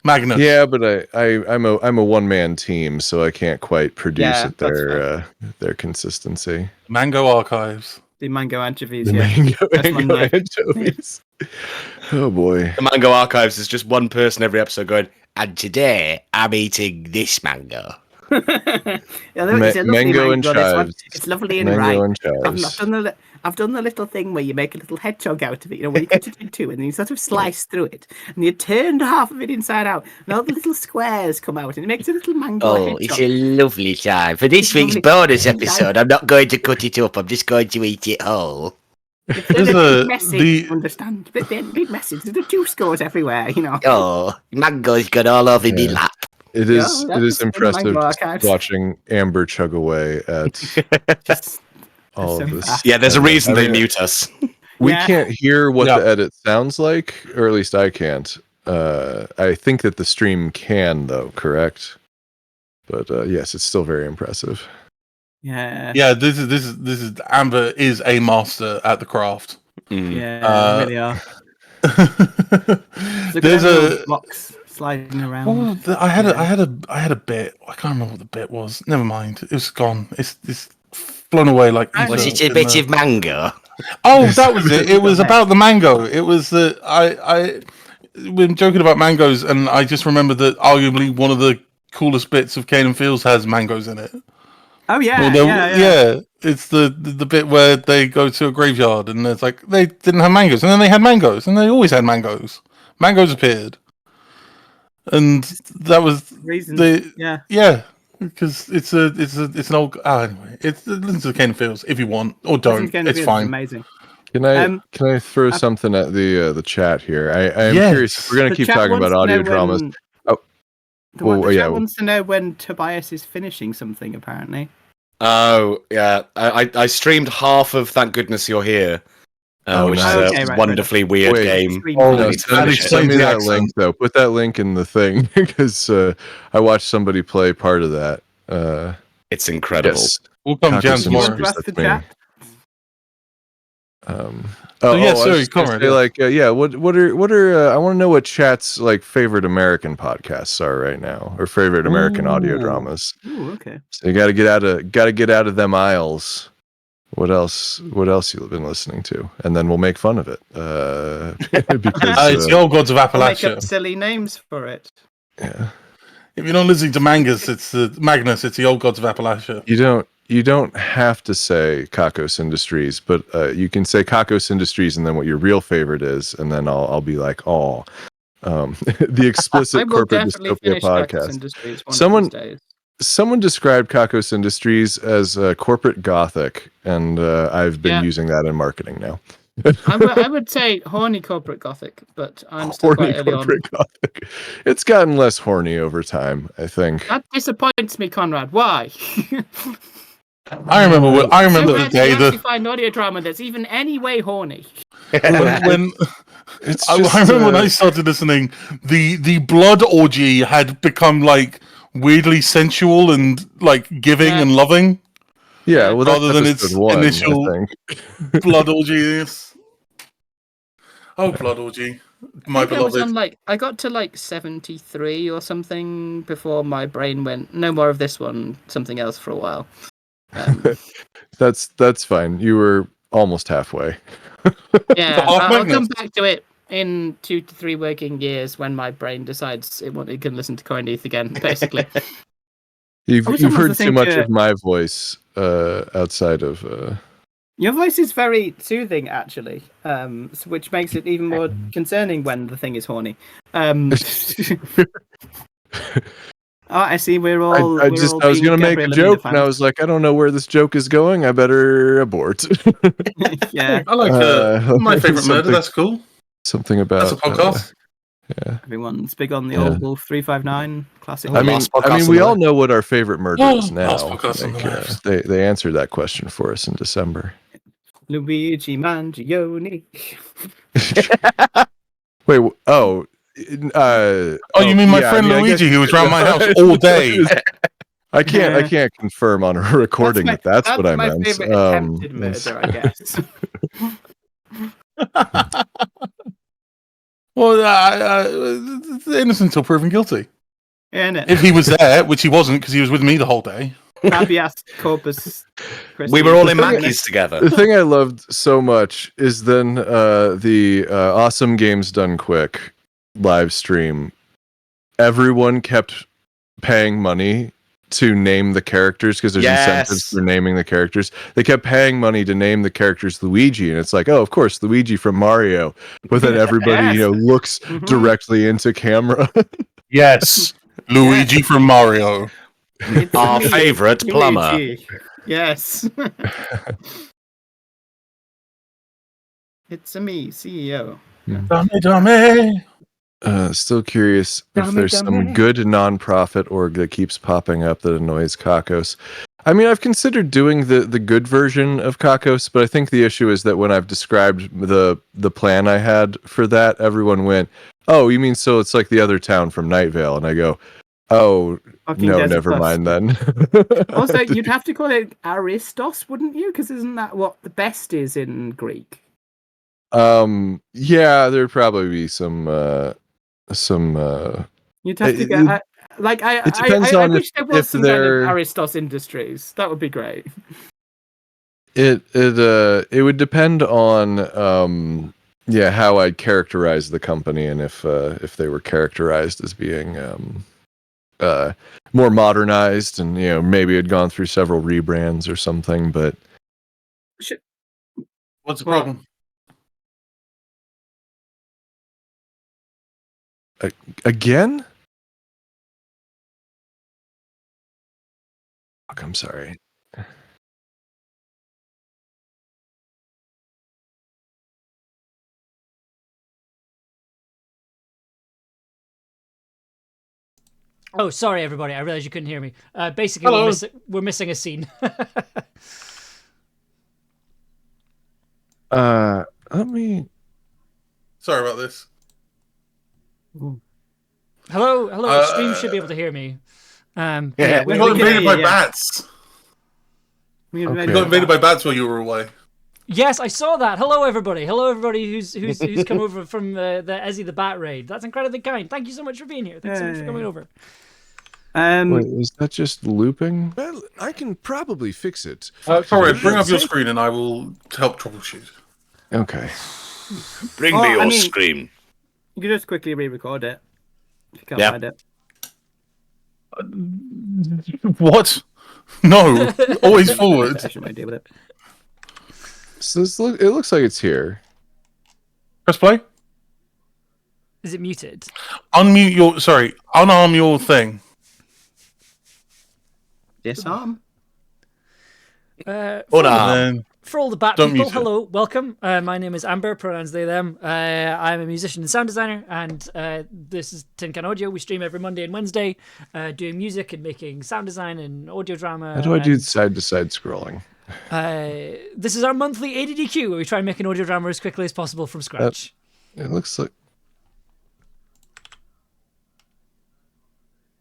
Speaker 4: Magnus.
Speaker 5: Yeah, but I'm a one man team, so I can't quite produce at their consistency.
Speaker 4: Mango Archives.
Speaker 3: The mango anchovies.
Speaker 5: The mango anchovies. Oh boy.
Speaker 2: The Mango Archives is just one person every episode going, and today I'm eating this mango.
Speaker 3: It's a lovely
Speaker 5: mango and chives.
Speaker 3: It's lovely and
Speaker 5: Mango
Speaker 3: ripe.
Speaker 5: and chives.
Speaker 3: I've done the little thing where you make a little hedgehog out of it, when you cut it in two and then you sort of slice through it and you turn half of it inside out and all the little squares come out and it makes a little mango hedgehog.
Speaker 6: It's a lovely time. For this week's bonus episode, I'm not going to cut it up, I'm just going to eat it whole.
Speaker 3: It's a bit messy, understand? Big messy. The juice goes everywhere,
Speaker 6: Oh, mango's got all over me lap.
Speaker 5: It is impressive watching Amber chug away at all of this.
Speaker 2: Yeah, there's a reason they mute us.
Speaker 5: We can't hear what the edit sounds like, or at least I can't. I think that the stream can, though, correct? But yes, it's still very impressive.
Speaker 4: Yeah. This is Amber is a master at the craft.
Speaker 3: Yeah, really are.
Speaker 4: There's a
Speaker 3: box sliding around.
Speaker 4: I had a bit. I can't remember what the bit was. Never mind. It's gone. It's flown away like.
Speaker 6: Was it a bit of mango?
Speaker 4: Oh, that was it. It was about the mango. It was that we've been joking about mangoes, and I just remember that arguably one of the coolest bits of Cane and Fields has mangoes in it.
Speaker 3: Oh yeah,
Speaker 4: yeah. It's the bit where they go to a graveyard and it's like they didn't have mangoes, and then they had mangoes, and they always had mangoes. Mangoes appeared, and that was
Speaker 3: reason.
Speaker 4: Because it's an old. Anyway, listen to the Cane and Fields if you want, or don't. It's fine.
Speaker 3: Amazing.
Speaker 5: Can I throw something at the chat here? I'm curious. If we're going to keep talking about audio dramas.
Speaker 3: The chat wants to know when Tobias is finishing something. Apparently.
Speaker 2: Oh yeah, I streamed half of Thank Goodness You're Here, which is a wonderfully weird game.
Speaker 5: Send me that link though. Put that link in the thing because I watched somebody play part of that.
Speaker 2: It's incredible.
Speaker 5: Yes.
Speaker 4: We'll come jam tomorrow.
Speaker 5: Sorry, Conrad. What are I want to know what chat's like favorite American podcasts are right now, or favorite American audio dramas.
Speaker 3: Ooh, okay.
Speaker 5: So you got to get out of them aisles. What else you've been listening to, and then we'll make fun of it. Because
Speaker 4: it's the Old Gods of Appalachia.
Speaker 3: Make up silly names for it.
Speaker 5: Yeah.
Speaker 4: If you're not listening to Magnus, it's the Old Gods of Appalachia.
Speaker 5: You don't have to say Kakos Industries, but you can say Kakos Industries and then what your real favorite is, and then I'll be like, the explicit corporate dystopia podcast. Someone described Kakos Industries as corporate gothic, and I've been using that in marketing now.
Speaker 3: I would say horny corporate gothic, but I'm still quite early on.
Speaker 5: Gothic. It's gotten less horny over time, I think.
Speaker 3: That disappoints me, Conrad. Why?
Speaker 4: I remember the day that
Speaker 3: you find audio drama that's even any way horny.
Speaker 4: when I remember when I started listening, the blood orgy had become like weirdly sensual and like giving and loving.
Speaker 5: Yeah, well,
Speaker 4: rather than its initial blood orgy. Oh, blood orgy, my beloved.
Speaker 3: I got to 73 or something before my brain went, no more of this one, something else for a while.
Speaker 5: That's fine. You were almost halfway.
Speaker 3: Yeah, I'll come back to it in 2 to 3 working years when my brain decides it can listen to Coindeath again. Basically,
Speaker 5: you've heard too much of my voice outside of.
Speaker 3: Your voice is very soothing, actually, which makes it even more concerning when the thing is horny. I see. We're all.
Speaker 5: I was going to make a joke, and I was like, I don't know where this joke is going. I better abort.
Speaker 3: Yeah,
Speaker 4: I like my favorite murder. That's cool.
Speaker 5: Something about
Speaker 4: that's a podcast.
Speaker 5: Yeah,
Speaker 3: everyone's big on the old Wolf 359 classic.
Speaker 5: I mean, we all know what our favorite murder is now. They answered that question for us in December.
Speaker 3: Luigi Mangione.
Speaker 5: Wait.
Speaker 4: You mean my friend Luigi, who was around my house all day?
Speaker 5: I can't confirm on a recording that's what I meant.
Speaker 3: That's my favorite attempted murder, I guess.
Speaker 4: Well, innocent until proven guilty.
Speaker 3: Innit?
Speaker 4: If he was there, which he wasn't because he was with me the whole day.
Speaker 3: Habeas corpus.
Speaker 2: We were all in monkeys together.
Speaker 5: The thing I loved so much is then the Awesome Games Done Quick live stream. Everyone kept paying money to name the characters because there's incentives for naming the characters. They kept paying money to name the characters Luigi, and it's like, oh, of course, Luigi from Mario. But then everybody, looks directly into camera.
Speaker 4: Yes, Luigi from Mario.
Speaker 2: Our favourite plumber.
Speaker 3: Yes. It's a me, CEO.
Speaker 4: Dummy.
Speaker 5: Still curious if there's some good nonprofit org that keeps popping up that annoys Kakos. I mean, I've considered doing the good version of Kakos, but I think the issue is that when I've described the plan I had for that, everyone went, "Oh, you mean so it's like the other town from Night Vale?" And I go, "Oh, no, never mind then."
Speaker 3: Also, you'd have to call it Aristos, wouldn't you? Because isn't that what the best is in Greek?
Speaker 5: Yeah, there'd probably be some
Speaker 3: You'd have to get
Speaker 5: it depends
Speaker 3: I
Speaker 5: on
Speaker 3: wish there was
Speaker 5: if
Speaker 3: some kind of
Speaker 5: they're
Speaker 3: Aristos Industries. That would be great.
Speaker 5: it would depend on how I'd characterize the company and if they were characterized as being more modernized and maybe had gone through several rebrands or something, but
Speaker 4: What's the problem?
Speaker 5: Again? Fuck, I'm sorry.
Speaker 1: Oh, sorry, everybody. I realized you couldn't hear me. Basically, we're missing a scene.
Speaker 5: Let me...
Speaker 4: Sorry about this.
Speaker 1: Hello. Stream should be able to hear me.
Speaker 4: We got invaded by bats.
Speaker 3: We
Speaker 4: got invaded by bats while you were away.
Speaker 1: Yes, I saw that. Hello, everybody. Hello, everybody who's come over from the Ezzy the Bat raid. That's incredibly kind. Thank you so much for being here. Thanks so much for coming over.
Speaker 5: Wait, is that just looping? Well, I can probably fix it.
Speaker 4: Sorry, bring up your screen and I will help troubleshoot.
Speaker 5: Okay.
Speaker 2: Bring me your screen.
Speaker 3: You can just quickly re-record it. If you can't find it.
Speaker 4: What? No, always forward.
Speaker 3: I might deal with it.
Speaker 5: So it looks like it's here.
Speaker 4: Press play.
Speaker 1: Is it muted?
Speaker 4: Unarm your thing.
Speaker 3: Disarm.
Speaker 1: For all the bat people, hello, welcome. My name is Amber, pronouns they, them. I'm a musician and sound designer, and this is Tin Can Audio. We stream every Monday and Wednesday, doing music and making sound design and audio drama.
Speaker 5: How do I do side-to-side scrolling?
Speaker 1: This is our monthly ADDQ, where we try and make an audio drama as quickly as possible from scratch.
Speaker 5: It looks like...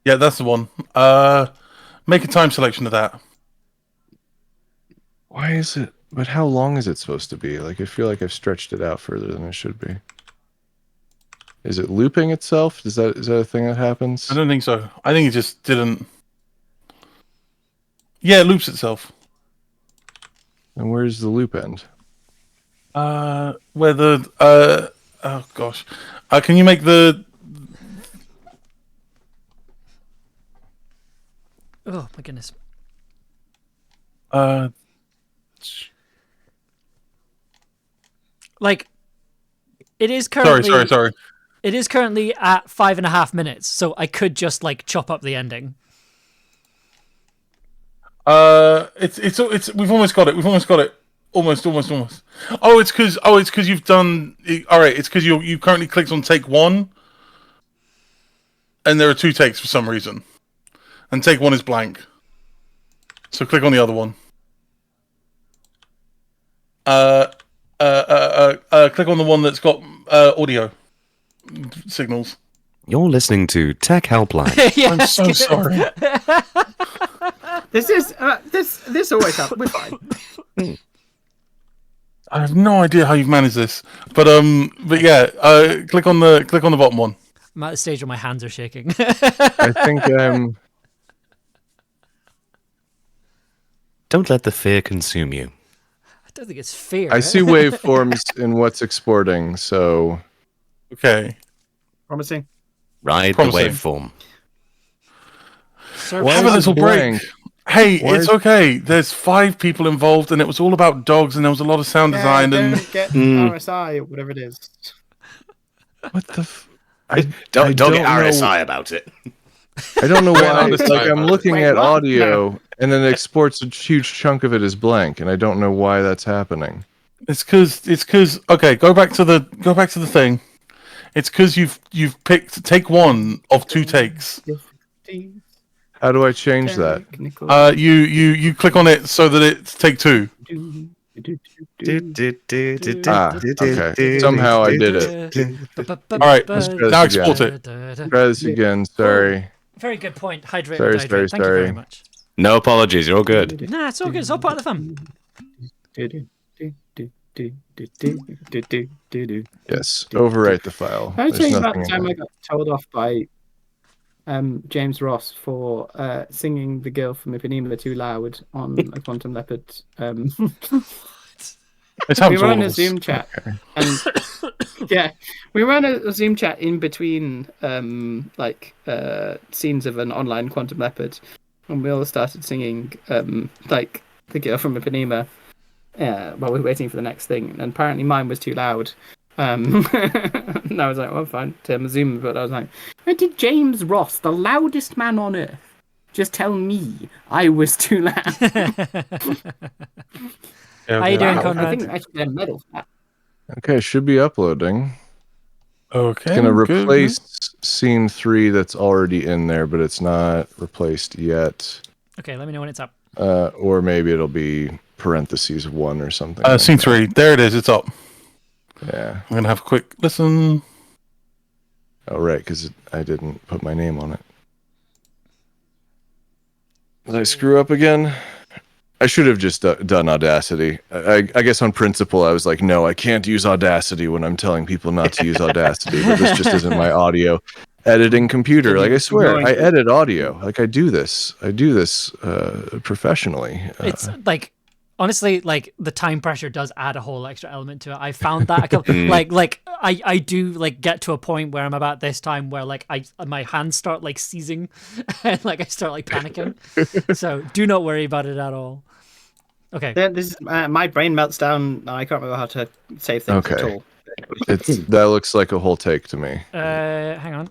Speaker 4: Yeah, that's the one. Make a time selection of that.
Speaker 5: Why is it... But how long is it supposed to be? Like, I feel like I've stretched it out further than it should be. Is it looping itself? Is that a thing that happens?
Speaker 4: I don't think so. I think it just didn't... Yeah, it loops itself.
Speaker 5: And where's the loop end?
Speaker 4: Where the... oh, gosh. Can you make the...
Speaker 1: Oh, my goodness. Like, it is currently...
Speaker 4: Sorry.
Speaker 1: It is currently at 5.5 minutes, so I could just, like, chop up the ending.
Speaker 4: It's we've almost got it. Almost. Oh, it's because you've done... All right, it's because you currently clicked on take one, and there are 2 takes for some reason. And take 1 is blank. So click on the other one. Click on the one that's got audio signals.
Speaker 2: You're listening to Tech Helpline.
Speaker 4: I'm so sorry.
Speaker 3: This always happens. We're fine.
Speaker 4: I have no idea how you've managed this, but yeah, click on the bottom one.
Speaker 1: I'm at the stage where my hands are shaking.
Speaker 5: I think I'm.
Speaker 2: Don't let the fear consume you.
Speaker 1: I don't think it's fair.
Speaker 5: I see waveforms in what's exporting, so
Speaker 4: Okay.
Speaker 3: Promising.
Speaker 2: Ride
Speaker 4: Promising.
Speaker 2: the waveform.
Speaker 1: Sir,
Speaker 5: Why
Speaker 4: Have
Speaker 5: is
Speaker 4: a
Speaker 5: it
Speaker 4: little
Speaker 5: blank?
Speaker 4: break. Hey,
Speaker 5: Why
Speaker 4: it's
Speaker 5: is-
Speaker 4: okay. There's 5 people involved, and it was all about dogs, and there was a lot of sound design. And
Speaker 3: Don't get RSI or whatever it is.
Speaker 5: what the? I
Speaker 2: Don't get
Speaker 5: know-
Speaker 2: RSI about it.
Speaker 5: I don't know why.
Speaker 4: understand
Speaker 5: Like I'm
Speaker 4: about it.
Speaker 5: looking
Speaker 3: Wait,
Speaker 5: at
Speaker 3: what?
Speaker 5: audio, and then it exports a huge chunk of it as blank, and I don't know why that's happening.
Speaker 4: it's because okay. Go back to the thing. It's because you've picked take 1 of 2 takes.
Speaker 5: How do I change that?
Speaker 4: You click on it so that it's take 2.
Speaker 5: Okay. Somehow I did it.
Speaker 1: All
Speaker 4: right,
Speaker 5: let's
Speaker 4: now export it.
Speaker 5: Try this again. Sorry.
Speaker 1: Very good point. Hydrate.
Speaker 5: Sorry,
Speaker 1: Hydrate.
Speaker 5: sorry,
Speaker 1: Thank you very
Speaker 5: sorry.
Speaker 1: much.
Speaker 2: No apologies. You're all good.
Speaker 1: Nah, it's all good. It's all part of the fun.
Speaker 5: Yes. Overwrite the file.
Speaker 3: I
Speaker 5: There's
Speaker 3: tell you about
Speaker 5: nothing
Speaker 3: the
Speaker 5: in
Speaker 3: time I
Speaker 5: there.
Speaker 3: got told off by James Ross for singing the girl from Ipanema too loud on a Quantum Leopard.
Speaker 4: It
Speaker 3: We
Speaker 4: happens
Speaker 3: were
Speaker 4: all
Speaker 3: on
Speaker 4: of
Speaker 3: a
Speaker 4: us.
Speaker 3: Zoom chat, and yeah, we were on a Zoom chat in between scenes of an online Quantum Leopard, and we all started singing like the girl from Ipanema while we were waiting for the next thing. And apparently mine was too loud. And I was like, well, fine, turn the Zoom. But I was like, why did James Ross, the loudest man on earth, just tell me I was too loud?
Speaker 1: How you doing,
Speaker 3: Wow,
Speaker 1: Conrad?
Speaker 3: I think I should get a medal for that.
Speaker 5: Okay, should be uploading.
Speaker 4: Okay.
Speaker 5: It's gonna
Speaker 4: good.
Speaker 5: replace scene 3 that's already in there, but it's not replaced yet.
Speaker 1: Okay, let me know when it's up.
Speaker 5: Or maybe it'll be parentheses 1 or something.
Speaker 4: Scene
Speaker 5: that.
Speaker 4: 3. There it is. It's up.
Speaker 5: Yeah.
Speaker 4: I'm gonna have a quick listen.
Speaker 5: Oh, right, because I didn't put my name on it. Did I screw up again? I should have just done Audacity. I guess on principle, I was like, no, I can't use Audacity when I'm telling people not to use Audacity, but this just isn't my audio editing computer. Like, I swear, I edit audio. Like, I do this professionally.
Speaker 1: It's like, honestly, like the time pressure does add a whole extra element to it. I found that I do like get to a point where I'm about this time where like my hands start like seizing and like I start like panicking. So do not worry about it at all. Okay.
Speaker 3: This is, my brain melts down. I can't remember how to save things at
Speaker 5: Okay.
Speaker 3: all.
Speaker 5: That looks like a whole take to me.
Speaker 1: Hang on.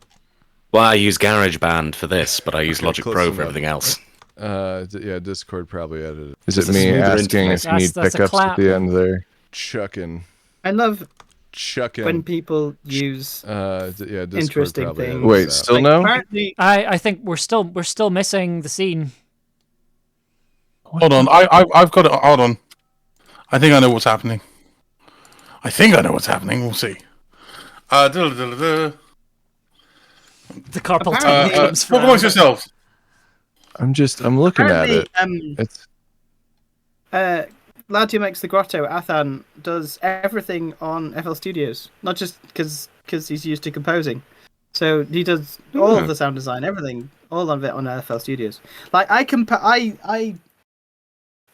Speaker 2: Well, I use GarageBand for this, but I use Logic
Speaker 5: close
Speaker 2: Pro for
Speaker 5: enough.
Speaker 2: everything else.
Speaker 5: Yeah, Discord probably edited. Is
Speaker 2: It's
Speaker 5: it
Speaker 2: a
Speaker 5: me
Speaker 2: smoother
Speaker 5: asking if
Speaker 2: interface.
Speaker 5: you need
Speaker 1: That's a
Speaker 5: pickups at
Speaker 1: clap.
Speaker 5: the end there? Chucking.
Speaker 3: I love
Speaker 5: Chucking.
Speaker 3: when people use
Speaker 5: Yeah, Discord
Speaker 3: interesting
Speaker 5: probably
Speaker 3: things.
Speaker 5: edits
Speaker 3: Wait,
Speaker 5: that. still no?
Speaker 3: Apparently,
Speaker 1: I think we're still missing the scene.
Speaker 4: Hold on. I've got it. Hold on. I think I know what's happening. We'll see.
Speaker 1: The carpal tunnel
Speaker 3: Apparently-
Speaker 1: comes
Speaker 4: Talk amongst
Speaker 1: from.
Speaker 4: yourselves.
Speaker 5: I'm looking at
Speaker 3: apparently,
Speaker 5: it. It's
Speaker 3: lad who makes the grotto, Athan, does everything on FL Studios, not just because he's used to composing. So he does all of the sound design, everything, all of it on FL Studios. Like I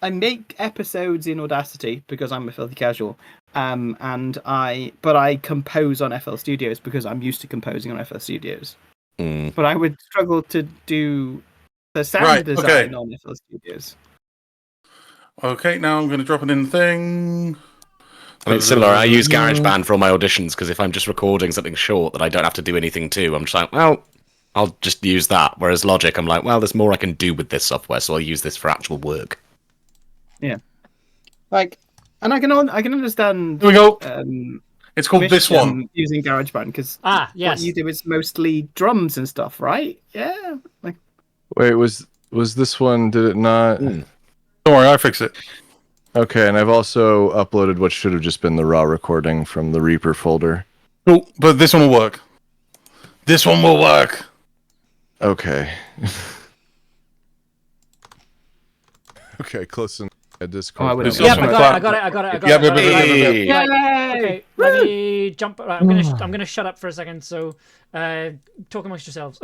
Speaker 3: make episodes in Audacity because I'm a filthy casual, but I compose on FL Studios because I'm used to composing on FL Studios. But I would struggle to do the sound design on FL Studios.
Speaker 4: Okay, now I'm going to drop it in the thing.
Speaker 2: I mean, it's similar. I use GarageBand for all my auditions because if I'm just recording something short that I don't have to do anything to, I'm just like, well, I'll just use that. Whereas Logic, I'm like, well, there's more I can do with this software, so I'll use this for actual work.
Speaker 3: Yeah, like, and I can understand.
Speaker 4: Here we go.
Speaker 3: Um,
Speaker 4: It's called this one.
Speaker 3: using GarageBand because
Speaker 1: Yes.
Speaker 3: what you do is mostly drums and stuff, right? Yeah. Like,
Speaker 5: wait, was this one? Did it not?
Speaker 4: Don't worry, I fix it.
Speaker 5: Okay, and I've also uploaded what should have just been the raw recording from the Reaper folder.
Speaker 4: Cool, but this one will work. This one will work.
Speaker 5: Okay. Okay, close enough. Discord.
Speaker 3: I would have-
Speaker 1: Yep, I got it.
Speaker 4: Yep.
Speaker 3: Yay!
Speaker 1: Okay, let me jump. Right, I'm gonna shut up for a second. So, talk amongst yourselves.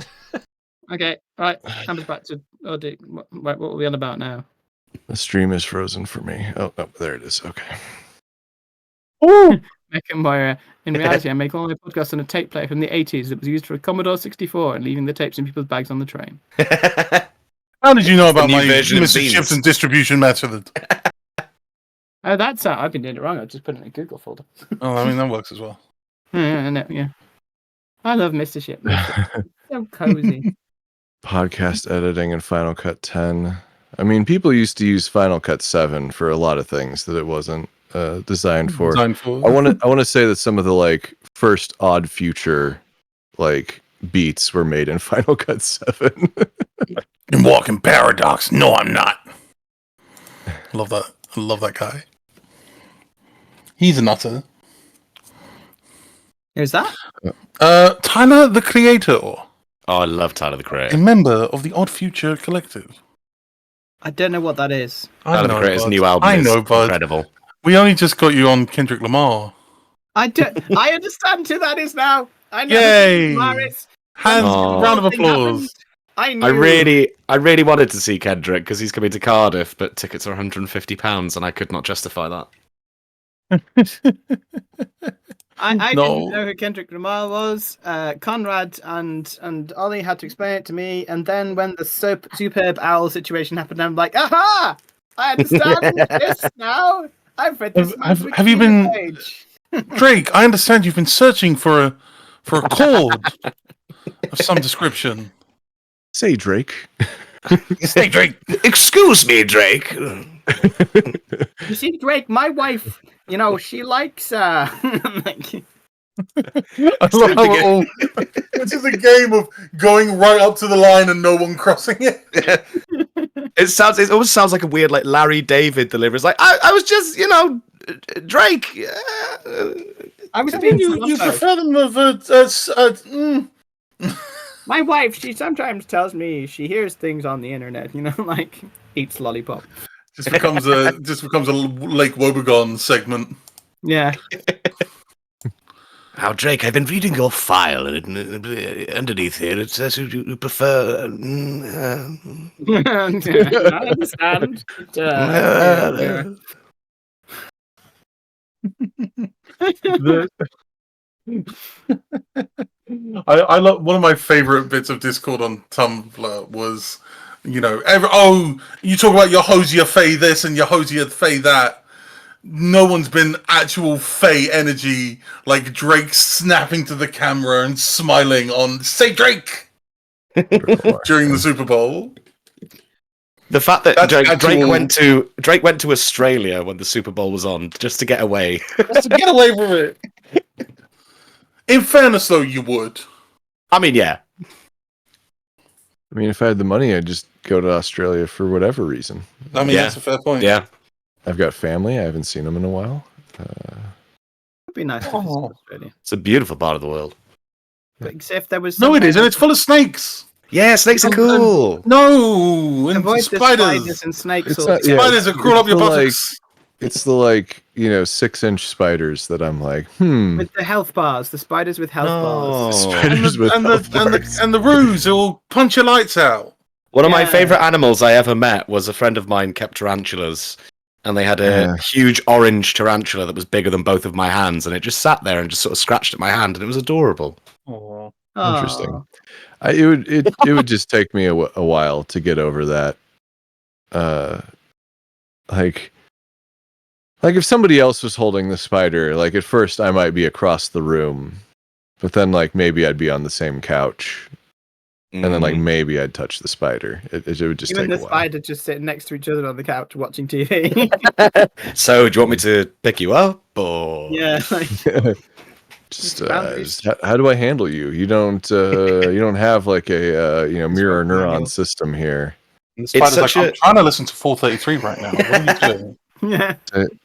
Speaker 3: Okay, right. Campbell's back to ADDQ. What are we on about now?
Speaker 5: The stream is frozen for me. Oh, there it is. Okay.
Speaker 3: Mick and Moira. In reality, I make all my podcasts on a tape player from the 80s that was used for a Commodore 64 and leaving the tapes in people's bags on the train.
Speaker 4: How did you know about
Speaker 2: new
Speaker 4: my
Speaker 2: version of
Speaker 4: Mr.
Speaker 2: Venus.
Speaker 4: Shipton distribution method?
Speaker 3: Oh, that's I've been doing it wrong. I've just put it in a Google folder.
Speaker 4: Oh, I mean, that works as well.
Speaker 3: Yeah. I love Mr. Ship. So cozy.
Speaker 5: Podcast editing in Final Cut 10. I mean, people used to use Final Cut 7 for a lot of things that it wasn't designed for. I want to say that some of the like first Odd Future like beats were made in Final Cut 7.
Speaker 4: In Walking Paradox. No, I'm not. Love that. I love that guy. He's a nutter.
Speaker 3: Who's that?
Speaker 4: Tyler the Creator,
Speaker 2: Oh, I love Tyler the
Speaker 4: a
Speaker 2: Creator.
Speaker 4: member of the Odd Future Collective.
Speaker 3: I don't know what that is.
Speaker 2: Tyler the Creator's new album
Speaker 4: I
Speaker 2: is
Speaker 4: know, bud.
Speaker 2: incredible.
Speaker 4: We only just got you on Kendrick Lamar.
Speaker 3: I understand who that is now. I know.
Speaker 4: Yay!
Speaker 3: Maris.
Speaker 4: Hands,
Speaker 2: Aw.
Speaker 4: round of
Speaker 3: Something
Speaker 4: applause.
Speaker 3: happened. I
Speaker 2: really wanted to see Kendrick because he's coming to Cardiff, but tickets are £150 and I could not justify that.
Speaker 3: I
Speaker 4: No.
Speaker 3: didn't know who Kendrick Lamar was. Conrad and Ollie had to explain it to me, and then when the superb owl situation happened, I'm like, aha! I understand this now. I've read this.
Speaker 4: Have you been-
Speaker 3: page.
Speaker 4: Drake, I understand you've been searching for a chord of some description.
Speaker 5: Say Drake.
Speaker 2: Hey, Drake. Excuse me, Drake.
Speaker 3: You see, Drake, my wife, she likes like,
Speaker 4: I love how it all. This is a game of going right up to the line and no one crossing it.
Speaker 2: It almost sounds like a weird, like Larry David delivery. It's like I was just, Drake.
Speaker 3: I was being
Speaker 4: You prefer them of
Speaker 3: My wife, she sometimes tells me she hears things on the internet, like eats lollipop.
Speaker 4: Just becomes a Lake Wobegon segment.
Speaker 3: Yeah.
Speaker 2: Now, Drake, I've been reading your file, and underneath here it says you prefer.
Speaker 3: I understand.
Speaker 4: I love one of my favorite bits of Discord on Tumblr was, you talk about your Hosier Faye this and your Hosier Faye that. No one's been actual Faye energy like Drake snapping to the camera and smiling on "Say Drake" during the Super Bowl.
Speaker 2: The fact that
Speaker 4: That's
Speaker 2: Drake
Speaker 4: actual-
Speaker 2: went to Australia when the Super Bowl was on just to get away.
Speaker 4: Just to get away from it. In fairness, though, you would.
Speaker 2: I mean, yeah.
Speaker 5: I mean, if I had the money, I'd just go to Australia for whatever reason.
Speaker 4: I mean,
Speaker 2: Yeah.
Speaker 4: that's a fair point.
Speaker 2: Yeah.
Speaker 5: I've got family. I haven't seen them in a while.
Speaker 3: It'd be nice to visit Australia.
Speaker 2: It's a beautiful part of the world.
Speaker 3: But if there was
Speaker 4: No, it isn't. It's full of snakes.
Speaker 2: Yeah, snakes are cool.
Speaker 4: No, and
Speaker 3: Avoid the
Speaker 4: spiders.
Speaker 3: spiders and snakes.
Speaker 5: It's
Speaker 3: all
Speaker 5: not-
Speaker 3: the
Speaker 5: yeah,
Speaker 3: time.
Speaker 4: Spiders are crawling up your
Speaker 5: it's the,
Speaker 4: buttocks.
Speaker 5: It's the 6-inch spiders that I'm like,
Speaker 3: With the health bars, the spiders with health bars.
Speaker 5: Spiders with health bars.
Speaker 4: And the roos will punch your lights out.
Speaker 2: One of my
Speaker 3: Yeah.
Speaker 2: favourite animals I ever met was a friend of mine kept tarantulas. And they had a
Speaker 5: Yeah.
Speaker 2: huge orange tarantula that was bigger than both of my hands. And it just sat there and just sort of scratched at my hand. And it was adorable.
Speaker 4: Oh.
Speaker 5: Interesting. It would just take me a while to get over that. Like if somebody else was holding the spider, like at first I might be across the room, but then maybe I'd be on the same couch, and then maybe I'd touch the spider. It would just
Speaker 3: Even
Speaker 5: take
Speaker 3: the
Speaker 5: a while.
Speaker 3: spider just sitting next to each other on the couch watching TV.
Speaker 2: So, do you want me to pick you up? Or...
Speaker 3: Yeah.
Speaker 5: Just,
Speaker 3: Boundaries.
Speaker 5: how do I handle you? You don't have like a mirror neuron system here.
Speaker 4: And the spider's
Speaker 2: such
Speaker 4: like,
Speaker 2: a-
Speaker 4: I'm trying to listen to 433 right now. What are you doing?
Speaker 3: Yeah.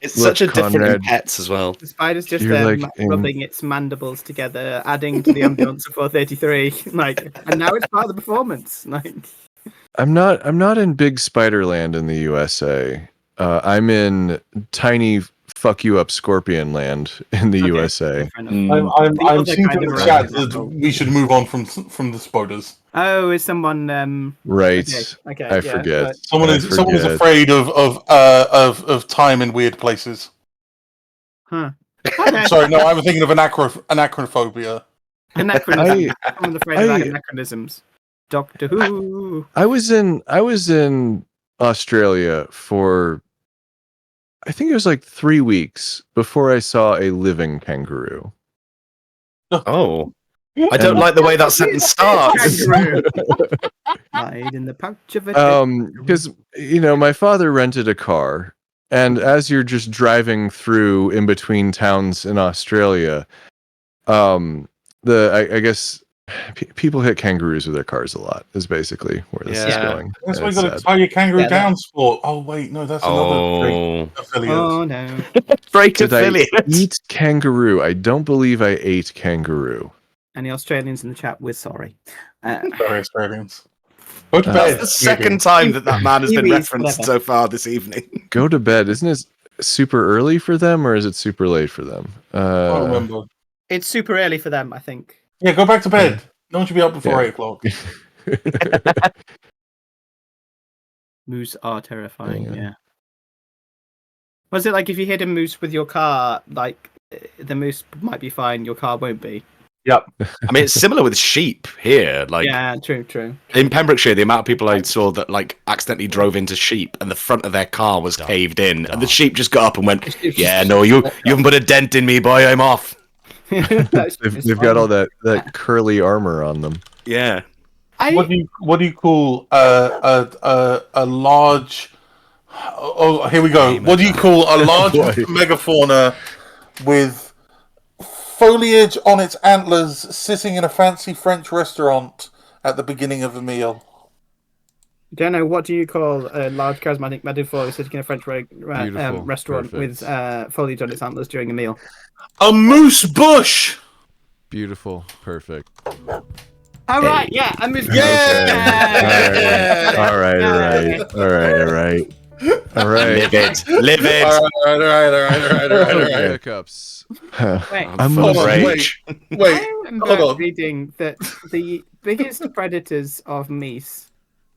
Speaker 2: It's
Speaker 5: Look,
Speaker 2: such a different in
Speaker 5: Conrad,
Speaker 2: pets as well.
Speaker 3: The spider's just
Speaker 5: You're
Speaker 3: there
Speaker 5: like in-
Speaker 3: rubbing its mandibles together, adding to the ambience of 433. And now it's part of the performance.
Speaker 5: I'm not in big Spiderland in the USA. I'm in tiny fuck you up scorpion land in the USA.
Speaker 4: I'm seeing from the chat that we should move on from the spoilers.
Speaker 3: Oh, is someone
Speaker 5: Right.
Speaker 3: Okay.
Speaker 5: I forget.
Speaker 3: But
Speaker 4: Someone is afraid of time in weird places.
Speaker 3: Huh. Okay.
Speaker 4: Sorry, no, I was thinking of anachronophobia.
Speaker 3: Anachronism. Someone's afraid of anachronisms. Doctor Who.
Speaker 5: I was in Australia for I think it was like 3 weeks before I saw a living kangaroo.
Speaker 2: Oh. I don't like the way that sentence starts.
Speaker 3: Hide in the pouch of a
Speaker 5: because my father rented a car, and as you're just driving through in between towns in Australia, I guess people hit kangaroos with their cars a lot. Is basically where this is going.
Speaker 4: That's why you got to tie your kangaroo down sport. Oh wait, no, that's another affiliate.
Speaker 3: Oh no,
Speaker 2: break affiliate.
Speaker 5: I eat kangaroo? I don't believe I ate kangaroo.
Speaker 3: Any Australians in the chat? We're sorry.
Speaker 4: Sorry, Australians. Go to bed.
Speaker 2: That's the second time that man has been
Speaker 3: Kiwis,
Speaker 2: referenced
Speaker 3: whatever.
Speaker 2: so far this evening.
Speaker 5: Go to bed. Isn't it super early for them, or is it super late for them?
Speaker 4: I don't remember.
Speaker 3: It's super early for them, I think.
Speaker 4: Yeah, go back to bed. No one should be up before 8 o'clock.
Speaker 3: Moose are terrifying. Yeah. Was it like if you hit a moose with your car, like the moose might be fine, your car won't be?
Speaker 2: Yep. I mean, it's similar with sheep here. Like,
Speaker 3: yeah, true.
Speaker 2: in Pembrokeshire, the amount of people I saw that like accidentally drove into sheep, and the front of their car was caved in, and the sheep just got up and went, "Yeah, no, you haven't put a dent in me, boy. I'm off."
Speaker 5: They've got all that curly armor on them.
Speaker 2: Yeah.
Speaker 4: What do you call a large? Oh, here we go. What do you call a large megafauna with foliage on its antlers, sitting in a fancy French restaurant at the beginning of a meal?
Speaker 3: Don't know. What do you call a large charismatic metaphor sitting in a French restaurant with foliage on its antlers during a meal?
Speaker 4: A moose bush.
Speaker 5: Beautiful, perfect.
Speaker 3: All right, yeah, I moved.
Speaker 5: Yeah. All right.
Speaker 2: Live it.
Speaker 4: All right.
Speaker 5: Hiccups.
Speaker 3: Wait,
Speaker 5: I'm
Speaker 4: Hold on,
Speaker 2: rage.
Speaker 4: wait.
Speaker 3: I remember
Speaker 4: Hold on.
Speaker 3: reading that the biggest predators of meese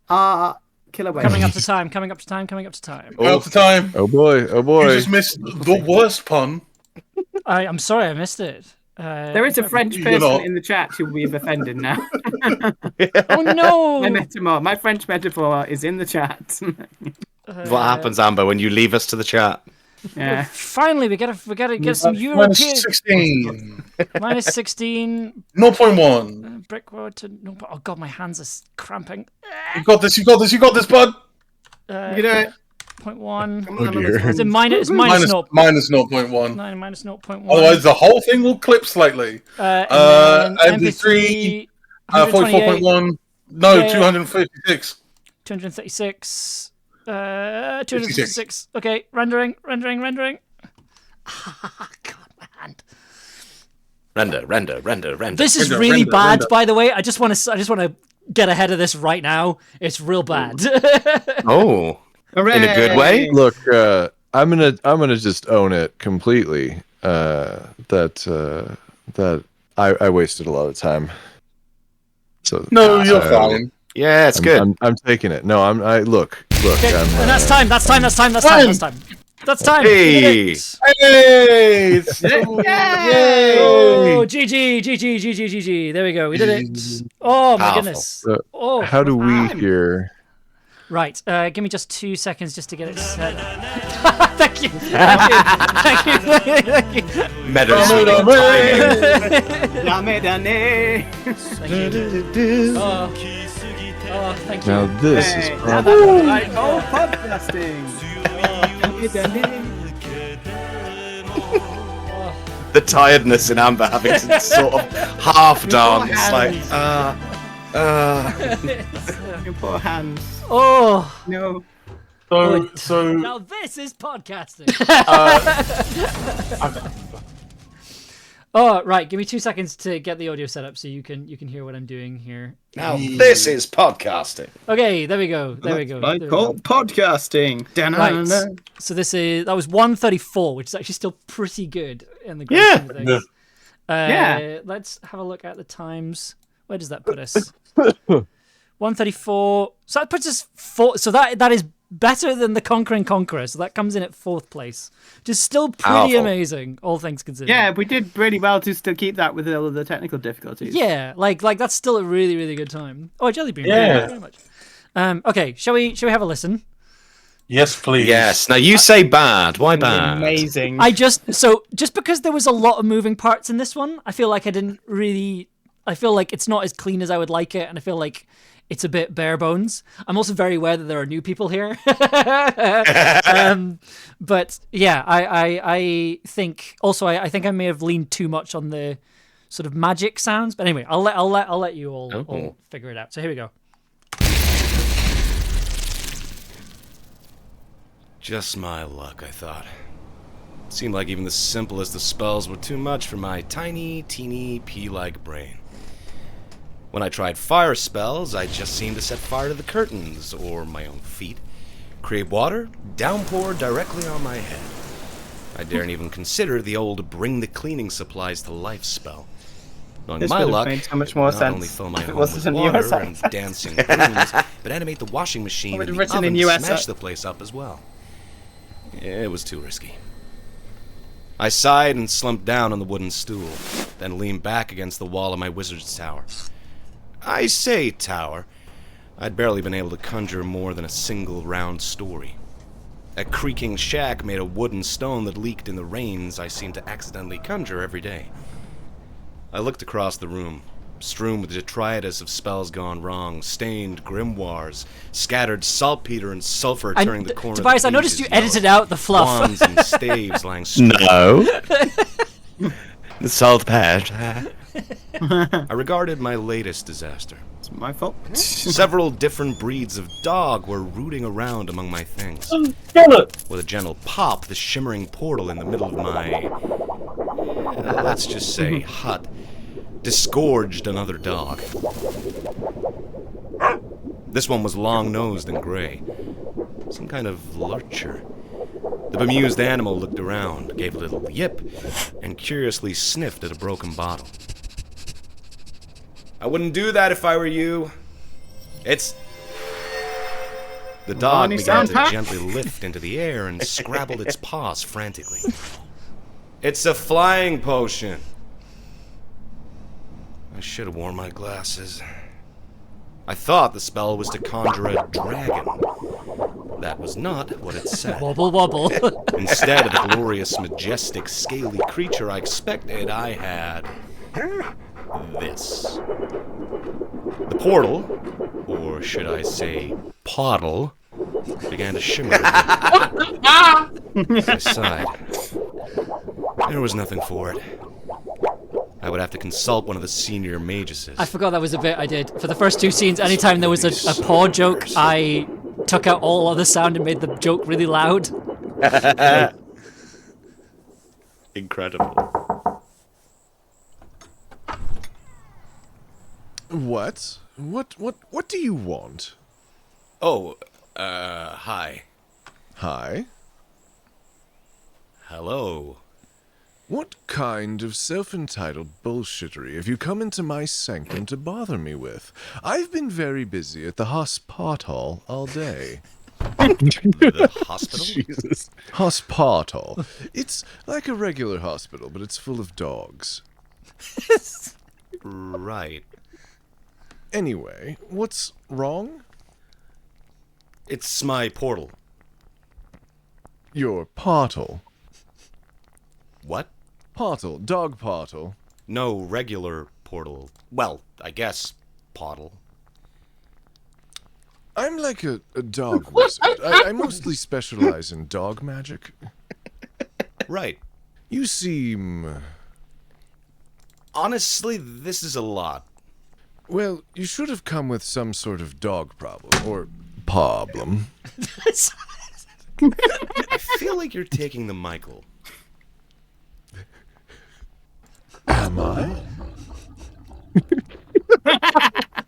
Speaker 3: are killer whales.
Speaker 1: Coming up to time.
Speaker 4: Out of time.
Speaker 5: Oh boy.
Speaker 4: You just missed the worst pun.
Speaker 1: I'm sorry, I missed it.
Speaker 3: There is a French
Speaker 4: You're
Speaker 3: person
Speaker 4: not.
Speaker 3: in the chat who will be offended now.
Speaker 1: Oh no!
Speaker 3: My French metaphor is in the chat.
Speaker 2: What happens, Amber, when you leave us to the chat?
Speaker 3: Yeah.
Speaker 1: Finally, we gotta get some
Speaker 4: Minus
Speaker 1: European.
Speaker 4: 16.
Speaker 1: Minus 16.
Speaker 4: 0.1.
Speaker 1: Brickroad to no. Oh god, my hands are cramping.
Speaker 4: You got this, bud.
Speaker 3: You can do it.
Speaker 1: 0.1.
Speaker 5: Oh dear.
Speaker 1: Is it minus 0.1?
Speaker 4: Minus 0.1.
Speaker 1: Minus 0.1.
Speaker 4: Otherwise, the whole thing will clip slightly.
Speaker 1: And then
Speaker 4: MP3,
Speaker 1: 128,
Speaker 4: 44.1. No,
Speaker 1: Yeah.
Speaker 4: 256.
Speaker 1: 236. 256. Okay, rendering. God, my hand.
Speaker 2: Render.
Speaker 1: This is
Speaker 4: Render,
Speaker 1: really
Speaker 4: render,
Speaker 1: bad,
Speaker 4: render.
Speaker 1: by the way. I just want to get ahead of this right now. It's real bad.
Speaker 2: Oh. In a good way?
Speaker 5: Look, I'm gonna just own it completely. That I wasted a lot of time. So
Speaker 4: No, you're fine.
Speaker 2: Yeah, it's good.
Speaker 5: I'm taking it. No, look.
Speaker 1: Okay,
Speaker 5: I'm,
Speaker 1: and that's time. That's time.
Speaker 2: Hey!
Speaker 4: Hey!
Speaker 3: Yay!
Speaker 1: Oh, GG. There we go. We did it. Oh my
Speaker 2: Powerful.
Speaker 1: goodness.
Speaker 5: Uh,
Speaker 1: Oh,
Speaker 5: how do we here?
Speaker 1: right. Give me just 2 seconds just to get it set. Thank you.
Speaker 2: Meadows.
Speaker 3: Dame dane.
Speaker 1: Oh, thank you.
Speaker 5: Now this is
Speaker 3: Hey, now
Speaker 5: probably
Speaker 3: that's right. Oh, podcasting. Dame dane.
Speaker 2: The tiredness in Amber having to sort of half dance. Like,
Speaker 3: Your poor hands.
Speaker 1: Oh.
Speaker 3: No.
Speaker 4: So
Speaker 1: Now this is podcasting. Oh, right. Give me 2 seconds to get the audio set up so you can hear what I'm doing here.
Speaker 2: Now this is podcasting.
Speaker 1: Okay, there we go. There we go.
Speaker 3: I
Speaker 1: There we
Speaker 3: call
Speaker 1: go.
Speaker 3: podcasting.
Speaker 1: Right. So that was 134, which is actually still pretty good in the grand scheme of things.
Speaker 3: Yeah.
Speaker 1: Let's have a look at the times. Where does that put us? 134. So that puts us so that is better than the Conquering Conqueror. So that comes in at 4th place, which is still pretty
Speaker 2: Powerful.
Speaker 1: amazing, all things considered.
Speaker 3: Yeah, we did really well to still keep that with all of the technical difficulties.
Speaker 1: Yeah, like that's still a really, really good time. Oh, jelly bean.
Speaker 4: Yeah.
Speaker 1: Thank you very much. Okay, shall we have a listen?
Speaker 4: Yes, please.
Speaker 2: Yes. Now you say bad. Why bad?
Speaker 3: Amazing.
Speaker 1: Just because there was a lot of moving parts in this one, I feel like I feel like it's not as clean as I would like it, and I feel like it's a bit bare bones. I'm also very aware that there are new people here. But yeah, I think also I think I may have leaned too much on the sort of magic sounds. But anyway, I'll let you all figure it out. So here we go.
Speaker 2: Just my luck, I thought. It seemed like even the simplest of spells were too much for my tiny, teeny, pea-like brain. When I tried fire spells, I just seemed to set fire to the curtains, or my own feet, create water, downpour directly on my head. I daren't even consider the old bring the cleaning supplies to life spell. Knowing
Speaker 3: This
Speaker 2: my
Speaker 3: would have
Speaker 2: luck,
Speaker 3: made so much more
Speaker 2: not
Speaker 3: sense
Speaker 2: only fill my
Speaker 3: if it
Speaker 2: home
Speaker 3: wasn't
Speaker 2: with
Speaker 3: in the
Speaker 2: water
Speaker 3: US
Speaker 2: and dancing brooms, but animate the washing machine
Speaker 3: would
Speaker 2: and
Speaker 3: have
Speaker 2: the
Speaker 3: written
Speaker 2: oven
Speaker 3: in
Speaker 2: to
Speaker 3: US
Speaker 2: smash the place up as well. It was too risky. I sighed and slumped down on the wooden stool, then leaned back against the wall of my wizard's tower. I say tower. I'd barely been able to conjure more than a single round story. A creaking shack made of wood and stone that leaked in the rains I seemed to accidentally conjure every day. I looked across the room, strewn with detritus of spells gone wrong, stained grimoires, scattered saltpeter and sulfur turning the corner
Speaker 1: Tobias,
Speaker 2: of the
Speaker 1: I noticed you
Speaker 2: pages
Speaker 1: edited
Speaker 2: yellow.
Speaker 1: out the fluff.
Speaker 2: Wands and staves lying straight.
Speaker 5: No.
Speaker 2: The salt patch. I regarded my latest disaster.
Speaker 3: It's my fault.
Speaker 2: Several different breeds of dog were rooting around among my things. With a gentle pop, the shimmering portal in the middle of my, let's just say, hut, disgorged another dog. This one was long-nosed and gray. Some kind of lurcher. The bemused animal looked around, gave a little yip, and curiously sniffed at a broken bottle. I wouldn't do that if I were you. It's... The dog began to gently lift into the air and scrabbled its paws frantically. It's a flying potion. I should have worn my glasses. I thought the spell was to conjure a dragon. That was not what it said.
Speaker 1: Wobble, wobble.
Speaker 2: Instead of the glorious, majestic, scaly creature I expected, I had this. The portal, or should I say, Pawtal, began to shimmer. I sighed. There was nothing for it. I would have to consult one of the senior mages.
Speaker 1: I forgot that was a bit I did. For the first 2 scenes, anytime there was a paw joke, I took out all other sound and made the joke really loud.
Speaker 2: Incredible.
Speaker 5: What? What do you want?
Speaker 2: Oh, hi.
Speaker 5: Hi?
Speaker 2: Hello.
Speaker 5: What kind of self-entitled bullshittery have you come into my sanctum to bother me with? I've been very busy at the hospital all day.
Speaker 2: The hospital?
Speaker 5: Jesus. Hospital. It's like a regular hospital, but it's full of dogs.
Speaker 2: Right.
Speaker 5: Anyway, what's wrong?
Speaker 2: It's my portal.
Speaker 5: Your Pawtal.
Speaker 2: What?
Speaker 5: Pawtal, dog Pawtal.
Speaker 2: No regular portal. Well, I guess Pawtal.
Speaker 5: I'm like a dog wizard. I mostly specialize in dog magic.
Speaker 2: Right.
Speaker 5: You seem...
Speaker 2: Honestly, this is a lot.
Speaker 5: Well, you should have come with some sort of dog problem, or Pawblem.
Speaker 2: I feel like you're taking the Michael.
Speaker 5: My.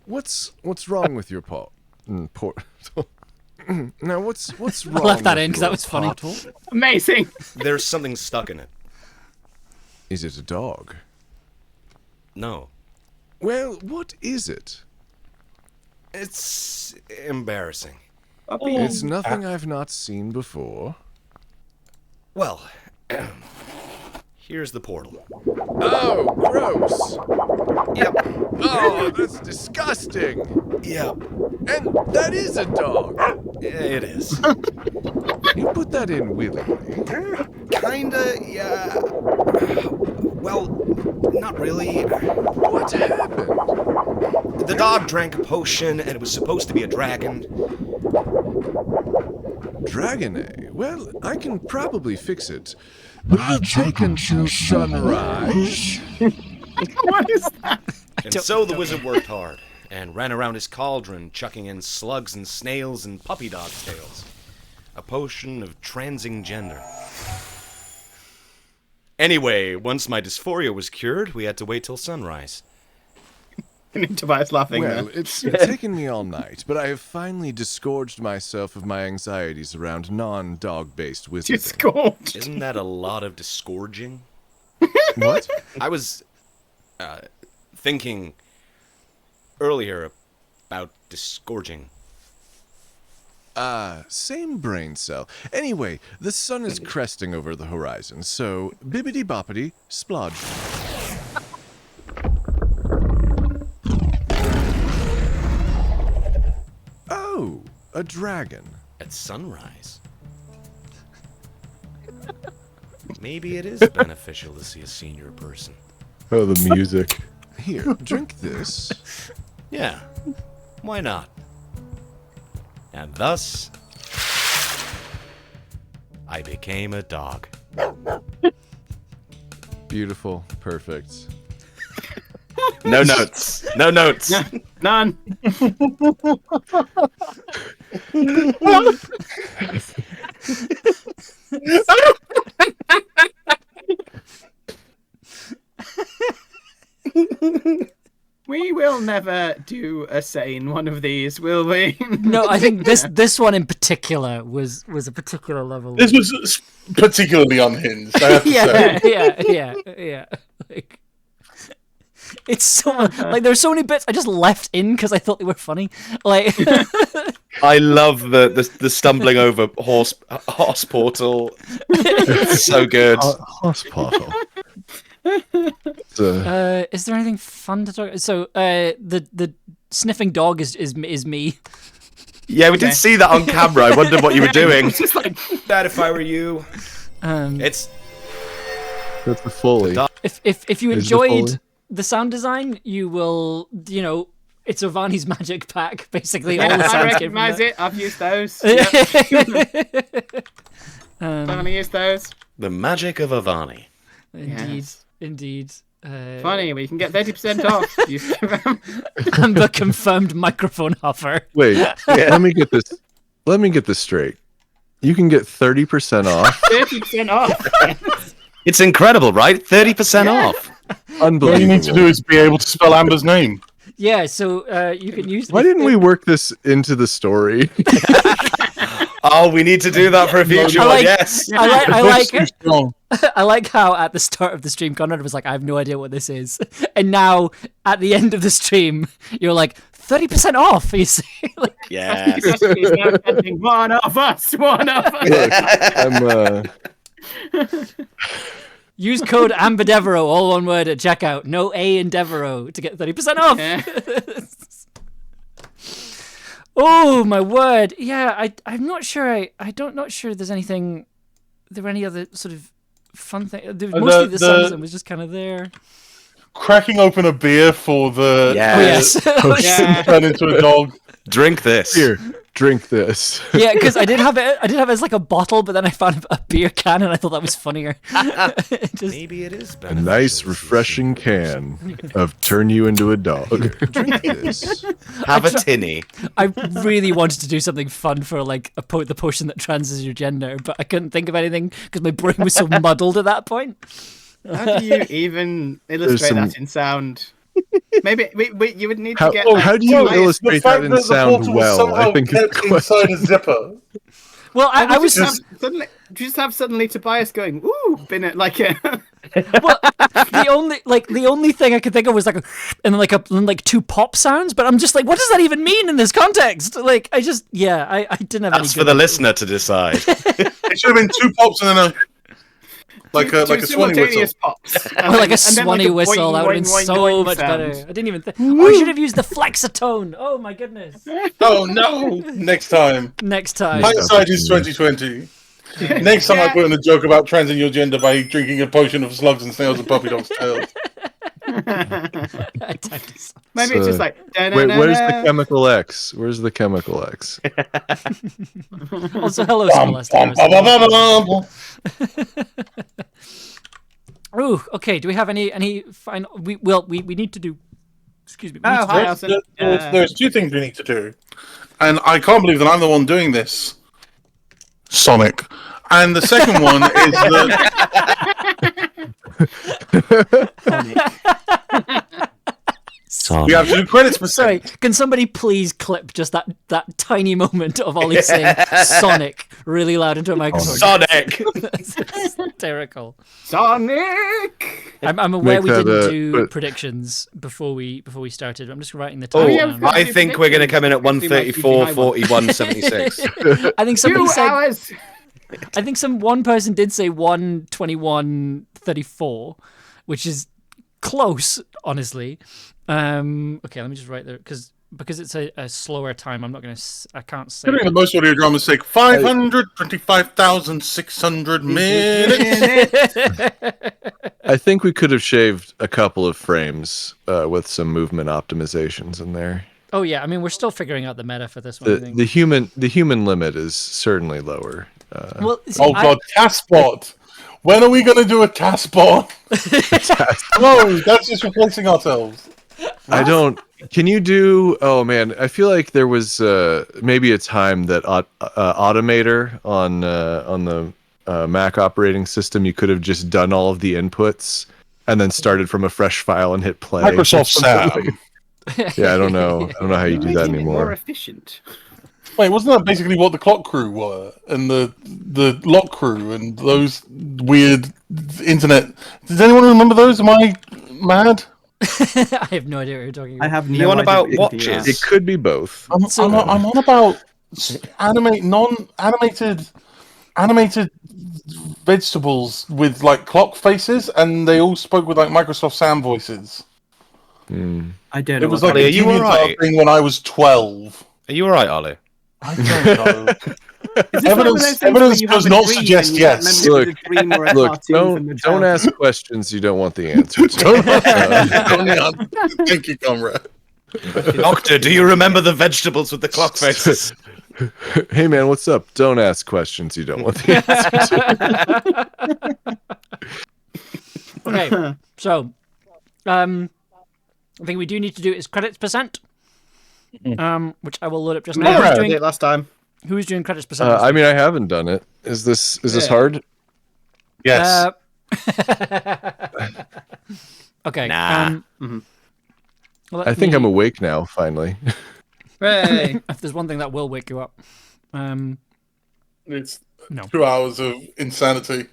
Speaker 5: What's wrong with your pot? Now what's wrong?
Speaker 1: I left that
Speaker 5: with
Speaker 1: in because
Speaker 5: your
Speaker 1: that was funny.
Speaker 5: Pawtal?
Speaker 3: Amazing.
Speaker 2: There's something stuck in it.
Speaker 5: Is it a dog?
Speaker 2: No.
Speaker 5: Well, what is it?
Speaker 2: It's embarrassing.
Speaker 5: It's nothing I've not seen before.
Speaker 2: Well, here's the portal.
Speaker 5: Oh, gross!
Speaker 2: Yep.
Speaker 5: Oh, that's disgusting!
Speaker 2: Yep.
Speaker 5: And that is a dog!
Speaker 2: It is.
Speaker 5: You put that in willingly.
Speaker 2: Kinda, yeah. Well, not really.
Speaker 5: What happened?
Speaker 2: The dog drank a potion, and it was supposed to be a dragon.
Speaker 5: Dragon, eh? Well, I can probably fix it. But it'll take until sunrise.
Speaker 3: What is that?
Speaker 2: And so the wizard worked hard, and ran around his cauldron, chucking in slugs and snails and puppy dog tails. A potion of transing gender. Anyway, once my dysphoria was cured, we had to wait till sunrise.
Speaker 3: Tobias laughing
Speaker 5: Well,
Speaker 3: there.
Speaker 5: it's taken me all night, but I have finally disgorged myself of my anxieties around non-dog-based wizarding.
Speaker 3: Disgorged.
Speaker 2: Isn't that a lot of disgorging?
Speaker 5: What?
Speaker 2: I was thinking earlier about disgorging.
Speaker 5: Same brain cell. Anyway, the sun is cresting over the horizon, so bibbidi-boppidi, splodge. Oh, a dragon.
Speaker 2: At sunrise. Maybe it is beneficial to see a senior person.
Speaker 5: Oh, the music. Here, drink this.
Speaker 2: Yeah, why not? And thus, I became a dog.
Speaker 5: Beautiful. Perfect.
Speaker 2: No notes. No notes.
Speaker 3: None. We will never do a sane one of these, will we?
Speaker 1: No, I think this one in particular was a particular level.
Speaker 4: This was particularly unhinged, I have to say.
Speaker 1: yeah. Like, it's so like there's so many bits I just left in because I thought they were funny. Like,
Speaker 2: I love the stumbling over horse portal. It's so good.
Speaker 5: Hospital.
Speaker 1: is there anything fun to talk? So, the sniffing dog is me.
Speaker 2: Yeah, we did see that on camera. I wondered what you were doing.
Speaker 3: It's just like
Speaker 2: That if I were you,
Speaker 1: It's
Speaker 5: That's the Foley.
Speaker 1: if you
Speaker 5: Is the Foley?
Speaker 1: enjoyed the sound design, you will, it's Ivani's magic pack, basically. All the
Speaker 3: I
Speaker 1: sounds came from
Speaker 3: recognise
Speaker 1: that.
Speaker 3: it. I've used those. I'm gonna use those.
Speaker 2: the magic of Avani.
Speaker 1: Indeed.
Speaker 3: Funny, we can get 30% off. Use them.
Speaker 1: I'm the confirmed microphone huffer.
Speaker 5: Wait, let me get this. Let me get this straight. You can get 30% off.
Speaker 3: 30% off.
Speaker 2: It's incredible, right? 30% off.
Speaker 5: Unbelievable.
Speaker 4: All you need to do is be able to spell Amber's name.
Speaker 1: Yeah, so you can use.
Speaker 5: Why didn't we work this into the story?
Speaker 2: Oh, we need to do that for a future
Speaker 1: I
Speaker 2: one.
Speaker 1: like-
Speaker 2: Yes.
Speaker 1: I like
Speaker 4: Too strong.
Speaker 1: I like how at the start of the stream Conrad was like, I have no idea what this is, and now at the end of the stream you're like 30% off. You see, like,
Speaker 2: Yes.
Speaker 3: He's now sending one of us. One of us.
Speaker 5: Look, I'm
Speaker 1: use code Ambidevero, all one word at checkout. No A in Devereaux to get 30% off.
Speaker 3: Yeah.
Speaker 1: Oh my word! Yeah, I'm not sure. Not sure. There's anything. There were any other sort of fun thing. Mostly the sunset was just kind of there.
Speaker 4: Cracking open a beer for the
Speaker 2: Yes.
Speaker 1: Oh yes.
Speaker 3: Yeah.
Speaker 4: turn into a dog.
Speaker 2: Drink this.
Speaker 5: here. Drink this.
Speaker 1: Yeah, because I did have it. I did have it as like a bottle, but then I found a beer can, and I thought that was funnier. Just,
Speaker 2: Maybe it is
Speaker 5: A
Speaker 2: beneficial.
Speaker 5: nice, refreshing can of turn you into a dog. Drink this.
Speaker 2: Have a tinny.
Speaker 1: I really wanted to do something fun for like the potion that transes your gender, but I couldn't think of anything because my brain was so muddled at that point.
Speaker 3: How do you even illustrate that in sound? Maybe you would need to get.
Speaker 5: How do you illustrate that in sound well? I think
Speaker 4: kept inside a zipper.
Speaker 1: Well, I was
Speaker 3: just have suddenly Tobias going, "Ooh," been it like a.
Speaker 1: Well, the only thing I could think of was and then two pop sounds, but I'm just like, what does that even mean in this context? Like, I didn't have.
Speaker 2: That's for the listener to decide.
Speaker 4: It should have been 2 pops and then a swanny whistle.
Speaker 3: Pops.
Speaker 1: Like a swanny whistle. That would have been so much better. I didn't even think. Oh, I should have used the flexatone. Oh my goodness.
Speaker 4: Oh no! Next time. Hindsight is 2020. Next time I put in a joke about trans in your gender by drinking a potion of slugs and snails and puppy dog's tails.
Speaker 3: Maybe it's just like.
Speaker 5: Wait, where's the chemical X? Where's the chemical X?
Speaker 1: Also, hello, Celeste. Ooh, okay. Do we have any final? We need to do. Excuse me.
Speaker 4: There's 2 things we need to do, and I can't believe that I'm the one doing this. Sonic, and the second one is
Speaker 2: Sonic.
Speaker 4: We have to do credits per
Speaker 1: Sorry, can somebody please clip just that tiny moment of Ollie saying Sonic really loud into a microphone?
Speaker 2: Sonic!
Speaker 1: That's hysterical.
Speaker 3: Sonic!
Speaker 1: I'm aware we didn't do predictions before we started. I'm just writing the time down.
Speaker 2: I think we're going to come in at 134, 41, 76.
Speaker 1: I think somebody
Speaker 3: 2
Speaker 1: said.
Speaker 3: hours.
Speaker 1: I think one person did say 1:21:34, which is close, honestly. Okay, let me just write there because it's a slower time. I'm not gonna. I can't say.
Speaker 4: Considering the most audio dramas take 525,600 minutes.
Speaker 5: I think we could have shaved a couple of frames with some movement optimizations in there.
Speaker 1: Oh yeah, I mean we're still figuring out the meta for this one. I think.
Speaker 5: The human limit is certainly lower.
Speaker 4: Taskbot. When are we going to do a taskbot? No, that's just replacing ourselves.
Speaker 5: I don't. Can you do? Oh man, I feel like there was maybe a time that Automator on the Mac operating system, you could have just done all of the inputs and then started from a fresh file and hit play.
Speaker 4: Microsoft Sam.
Speaker 5: Yeah, I don't know how you do that anymore.
Speaker 3: More efficient.
Speaker 4: Wait, wasn't that basically what the clock crew were, and the lock crew, and those weird internet? Does anyone remember those? Am I mad?
Speaker 1: I have no idea what you're talking about.
Speaker 3: I have no
Speaker 2: You on
Speaker 3: idea
Speaker 2: about
Speaker 3: what
Speaker 2: watches?
Speaker 5: It could be both.
Speaker 4: I'm on about animated vegetables with like clock faces, and they all spoke with like Microsoft Sam voices.
Speaker 3: I don't know.
Speaker 4: It was like a DeviantArt thing when I was 12.
Speaker 2: Are you alright, Ollie?
Speaker 4: I don't know. Evidence does not suggest yes.
Speaker 5: Look, don't ask questions you don't want the answer to.
Speaker 4: Thank you, Conrad.
Speaker 2: Doctor, do you remember the vegetables with the clock faces?
Speaker 5: Hey man, what's up? Don't ask questions you don't want the answer to.
Speaker 1: Okay, so the thing we do need to do is credits percent, which I will load up just now.
Speaker 3: I did it last time.
Speaker 1: Who's doing credits percent?
Speaker 5: I mean, I haven't done it. Is this hard?
Speaker 4: Yes.
Speaker 1: Okay.
Speaker 2: Nah.
Speaker 5: I think I'm awake now, finally.
Speaker 3: Hooray.
Speaker 1: If there's one thing that will wake you up.
Speaker 4: It's
Speaker 1: No.
Speaker 4: 2 hours of insanity.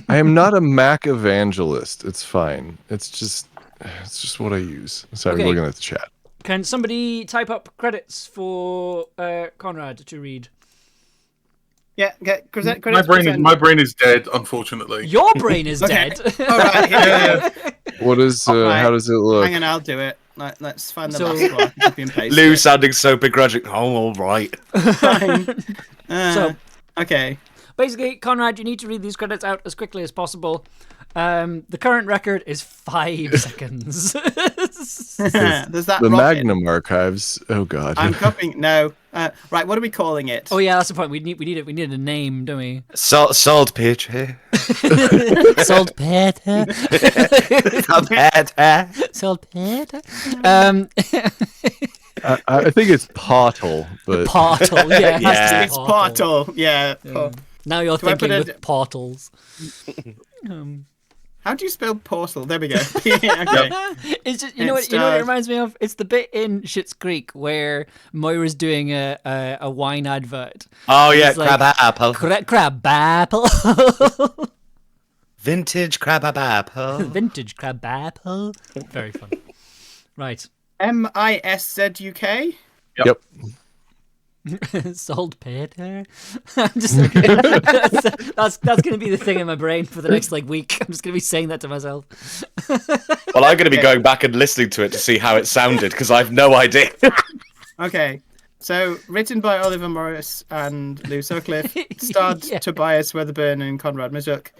Speaker 5: I am not a Mac evangelist. It's fine. It's just what I use. Sorry,
Speaker 1: Okay.
Speaker 5: looking at the chat.
Speaker 1: Can somebody type up credits for Conrad to read?
Speaker 3: Yeah, get credits.
Speaker 4: My brain is dead, unfortunately.
Speaker 1: Your brain is dead.
Speaker 3: All right.
Speaker 4: Yeah.
Speaker 5: What is? How does it look?
Speaker 3: Hang on, I'll do it. Let's find the last one. Copy and paste
Speaker 2: Lou
Speaker 3: it.
Speaker 2: sounding so begrudging. Oh, all right.
Speaker 3: Fine.
Speaker 1: So-
Speaker 3: Okay.
Speaker 1: Basically, Conrad, you need to read these credits out as quickly as possible. The current record is 5 seconds.
Speaker 3: There's that
Speaker 5: The
Speaker 3: rocket.
Speaker 5: Magnum archives. Oh God.
Speaker 3: I'm copying. No. Right. What are we calling it?
Speaker 1: Oh yeah, that's the point. We need a name, don't we?
Speaker 2: Salt pitch. Hey.
Speaker 1: Saltpeter. Saltpeter.
Speaker 5: I think it's Pawtal, but
Speaker 1: Portal. Yeah, it has to be
Speaker 3: It's Portal. Yeah.
Speaker 1: Now you're
Speaker 3: Do I put
Speaker 1: thinking
Speaker 3: it-
Speaker 1: with portals.
Speaker 3: How do you spell Pawtals? There we go. Okay.
Speaker 1: It's just, you know what it reminds me of? It's the bit in Schitt's Creek where Moira's doing a wine advert.
Speaker 2: Oh yeah,
Speaker 1: It's like,
Speaker 2: crab apple.
Speaker 1: Crab apple.
Speaker 2: Vintage crab apple.
Speaker 1: Vintage crab apple. Very fun. Right.
Speaker 3: MISZUK?
Speaker 5: Yep.
Speaker 1: Saltpeter. I'm just that's going to be the thing in my brain for the next week. I'm just going to be saying that to myself.
Speaker 2: Well, I'm going to be going back and listening to it to see how it sounded because I've no idea.
Speaker 3: Okay. So, written by Oliver Morris and Lou Sutcliffe, starred Tobias Weatherburn and Conrad Miszuk.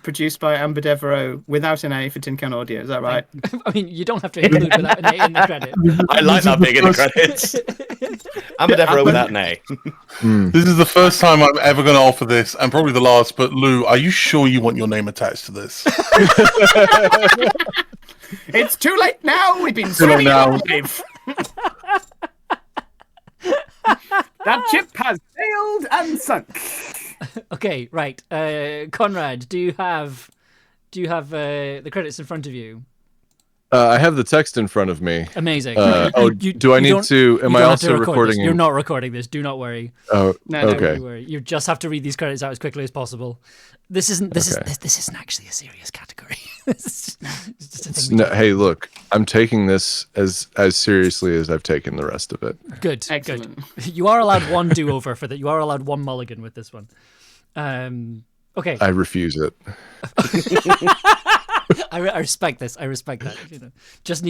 Speaker 3: Produced by Amber Devereaux without an A for Tin Can Audio. Is that right?
Speaker 1: I mean, you don't have to include without an A in the credit.
Speaker 2: I like that being in the credits. Amber Devereaux without an A.
Speaker 4: This is the first time I'm ever going to offer this, and probably the last. But Lou, are you sure you want your name attached to this?
Speaker 3: It's too late now. We've been
Speaker 4: Too late
Speaker 3: swimming
Speaker 4: now.
Speaker 3: alive. That ship has sailed and sunk.
Speaker 1: Okay, right. Conrad, do you have the credits in front of you?
Speaker 5: I have the text in front of me.
Speaker 1: Amazing.
Speaker 5: Do I need to? Am I also recording?
Speaker 1: You're not recording this. Do not worry.
Speaker 5: Oh,
Speaker 3: No,
Speaker 5: okay.
Speaker 1: Don't worry. You just have to read these credits out as quickly as possible. This isn't actually a serious category. It's just a thing we do.
Speaker 5: Hey, look, I'm taking this as seriously as I've taken the rest of it.
Speaker 1: Good.
Speaker 3: Excellent.
Speaker 1: Good. You are allowed one do-over for that. You are allowed one mulligan with this one. Okay.
Speaker 5: I refuse it.
Speaker 1: I respect this. I respect that. You know, just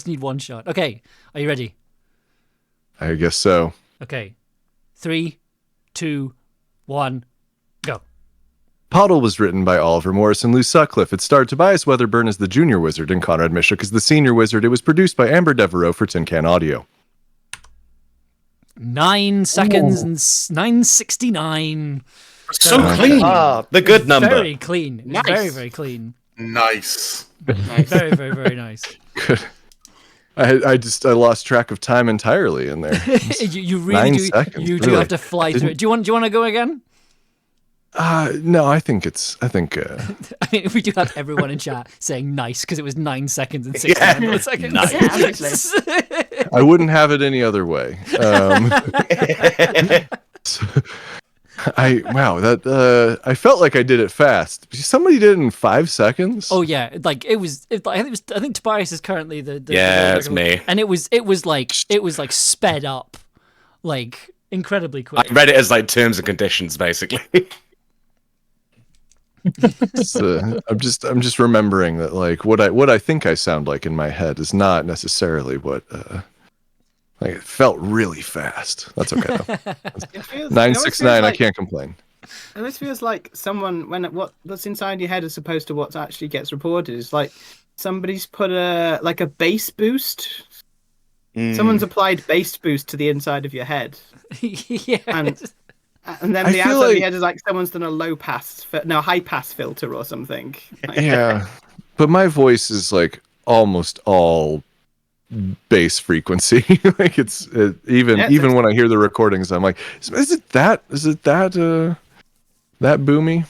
Speaker 1: need one shot. Okay. Are you ready?
Speaker 5: I guess so.
Speaker 1: Okay. 3, 2, 1, go.
Speaker 5: Pawtals was written by Oliver Morris and Lou Sutcliffe. It starred Tobias Weatherburn as the junior wizard and Conrad Miszuk as the senior wizard. It was produced by Amber Devereaux for Tin Can Audio.
Speaker 1: 9 seconds and 9:69.
Speaker 4: So clean.
Speaker 2: The good number.
Speaker 1: Very clean.
Speaker 3: Nice.
Speaker 1: Very, very clean.
Speaker 4: Nice.
Speaker 1: Very, very, very nice.
Speaker 5: Good. I lost track of time entirely in there.
Speaker 1: you really
Speaker 5: 9
Speaker 1: do.
Speaker 5: seconds,
Speaker 1: You do
Speaker 5: really.
Speaker 1: have to fly through it. Do you want to go again?
Speaker 5: No, I think.
Speaker 1: I mean, we do have everyone in chat saying nice because it was 9 seconds and 69 milliseconds.
Speaker 2: Nice.
Speaker 5: I wouldn't have it any other way. I felt like I did it fast. Somebody did it in 5 seconds.
Speaker 1: Oh yeah, I think Tobias is currently the
Speaker 2: Yeah, it's me.
Speaker 1: and it was like sped up, like incredibly quick.
Speaker 2: I read it as terms and conditions, basically.
Speaker 5: I'm just remembering that what I think I sound like in my head is not necessarily what. It felt really fast. That's okay though. 969. I can't complain.
Speaker 3: And this feels like someone what's inside your head as opposed to what actually gets reported. It's like somebody's put a bass boost. Someone's applied bass boost to the inside of your head.
Speaker 1: Yeah.
Speaker 3: And then the outside of your head is like someone's done a high pass filter or something.
Speaker 5: Yeah, but my voice is almost all bass frequency. Even when I hear the recordings, I'm like, is it that boomy?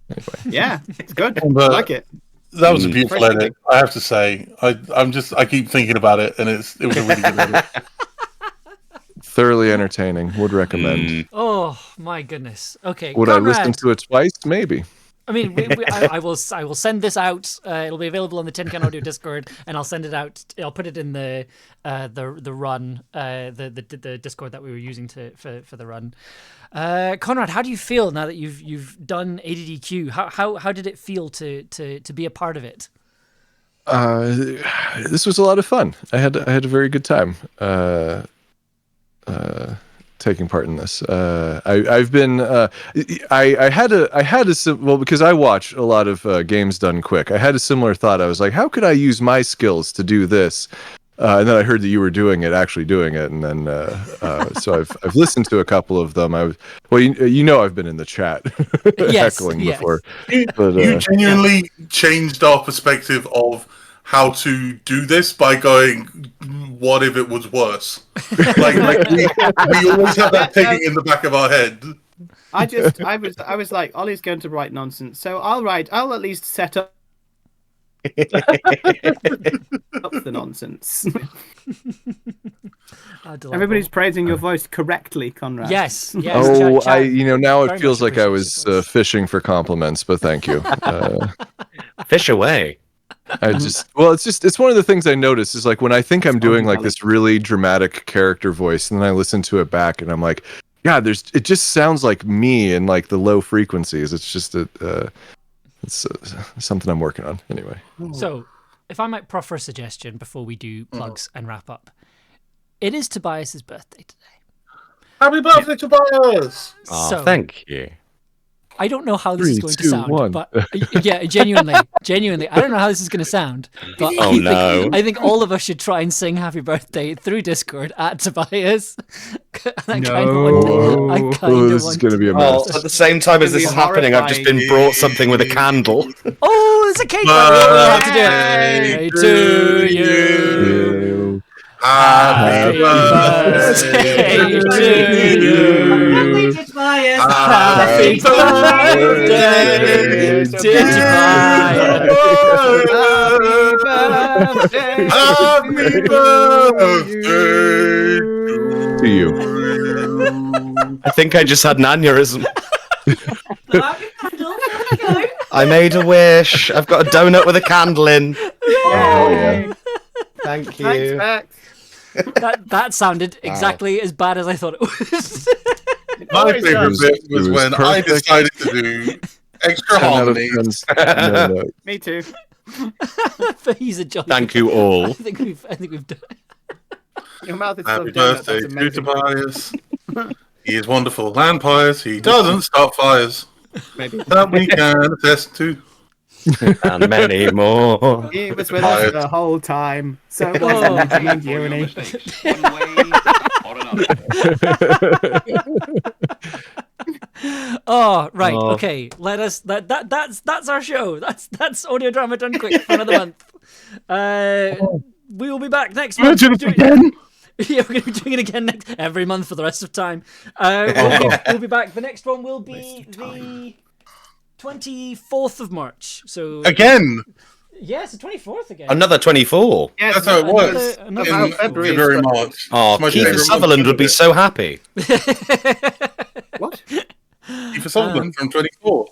Speaker 5: Anyway.
Speaker 3: Yeah, it's good. I
Speaker 4: But
Speaker 3: like it.
Speaker 4: that was a beautiful edit, I have to say. I keep thinking about it, and it was a really good edit.
Speaker 5: Thoroughly entertaining. Would recommend.
Speaker 1: Oh my goodness. Okay.
Speaker 5: Would
Speaker 1: Conrad,
Speaker 5: I listen to it twice? Maybe.
Speaker 1: I mean, I will send this out. It'll be available on the Tin Can Audio Discord, and I'll send it out. I'll put it in the run, the Discord that we were using for the run. Conrad, how do you feel now that you've done ADDQ? How did it feel to be a part of it?
Speaker 5: This was a lot of fun. I had a very good time. Taking part in this. I've been I had because I watch a lot of games done quick. I had a similar thought. I was like, how could I use my skills to do this? And then I heard that you were actually doing it, and then so I've listened to a couple of them. I've been in the chat heckling before.
Speaker 4: You genuinely changed our perspective of how to do this by going, what if it was worse? we always have that thinking in the back of our head.
Speaker 3: I was like, Ollie's going to write nonsense, so I'll at least set up Stop the nonsense.
Speaker 1: Everybody's
Speaker 3: praising your voice correctly, Conrad.
Speaker 1: Yes.
Speaker 5: Oh, now it
Speaker 1: very
Speaker 5: feels
Speaker 1: much
Speaker 5: like I was
Speaker 1: appreciates your voice.
Speaker 5: fishing for compliments, but thank you.
Speaker 2: Fish away.
Speaker 5: It's one of the things I notice is like when I think I'm doing like this really dramatic character voice, and then I listen to it back, and I'm like, yeah, it just sounds like me in like the low frequencies. It's just it's something I'm working on anyway.
Speaker 1: So, if I might proffer a suggestion before we do plugs and wrap up, it is Tobias's birthday today.
Speaker 4: Happy birthday, Tobias!
Speaker 2: Oh,
Speaker 1: So-
Speaker 2: thank you.
Speaker 1: I don't know how this is
Speaker 5: 3,
Speaker 1: going to
Speaker 5: 2,
Speaker 1: sound,
Speaker 5: 1.
Speaker 1: but yeah, genuinely, I don't know how this is going to sound. But
Speaker 2: Oh, no.
Speaker 1: I think all of us should try and sing "Happy Birthday" through Discord at Tobias. I kind of want
Speaker 5: This is going to be a
Speaker 2: Well,
Speaker 5: mess.
Speaker 2: at the same time as this is happening, I've just been brought something with a candle.
Speaker 1: Oh, there's a cake! We have to do it. To you.
Speaker 4: Happy
Speaker 1: birthday to you.
Speaker 4: Happy
Speaker 1: Happy birthday to Tobias.
Speaker 4: Happy birthday
Speaker 5: To you.
Speaker 2: I think I just had an aneurysm. I made a wish. I've got a donut with a candle in.
Speaker 5: Oh, yeah.
Speaker 2: Thank you.
Speaker 3: Thanks, Max.
Speaker 1: That sounded exactly as bad as I thought it was.
Speaker 4: My favourite bit was
Speaker 5: It was
Speaker 4: when I
Speaker 5: perfect.
Speaker 4: decided to do extra
Speaker 5: 10 out of
Speaker 4: harmonies.
Speaker 5: 10. No.
Speaker 3: Me too.
Speaker 1: But he's a jolly.
Speaker 2: Thank you all.
Speaker 1: I think we've done.
Speaker 3: Your mouth is full
Speaker 4: Happy
Speaker 3: of donuts.
Speaker 4: birthday
Speaker 3: That's
Speaker 4: to
Speaker 3: amazing.
Speaker 4: Tobias. He is wonderful and pious. He doesn't start fires.
Speaker 3: Maybe.
Speaker 4: That we can attest to.
Speaker 2: And many more.
Speaker 3: He was with us the whole time. So was Eugene and Uni.
Speaker 1: Oh, right.
Speaker 2: Oh.
Speaker 1: Okay. Let us. That's our show. That's audio drama done quick for another month. We will be back next month.
Speaker 4: again.
Speaker 1: Yeah, we're going to be doing it again every month for the rest of time. We'll be back. The next one will be the 24th of March. So
Speaker 4: Again.
Speaker 1: yes, the 24th again.
Speaker 2: Another 24.
Speaker 3: Yes,
Speaker 4: That's how it was.
Speaker 1: another
Speaker 4: In
Speaker 3: February
Speaker 4: February,
Speaker 3: is
Speaker 4: March.
Speaker 2: Oh,
Speaker 4: It's my
Speaker 2: Kiefer
Speaker 4: favourite
Speaker 2: Sutherland
Speaker 4: month
Speaker 2: would be
Speaker 4: ever.
Speaker 2: so happy.
Speaker 3: What?
Speaker 4: Kiefer Sutherland from 24.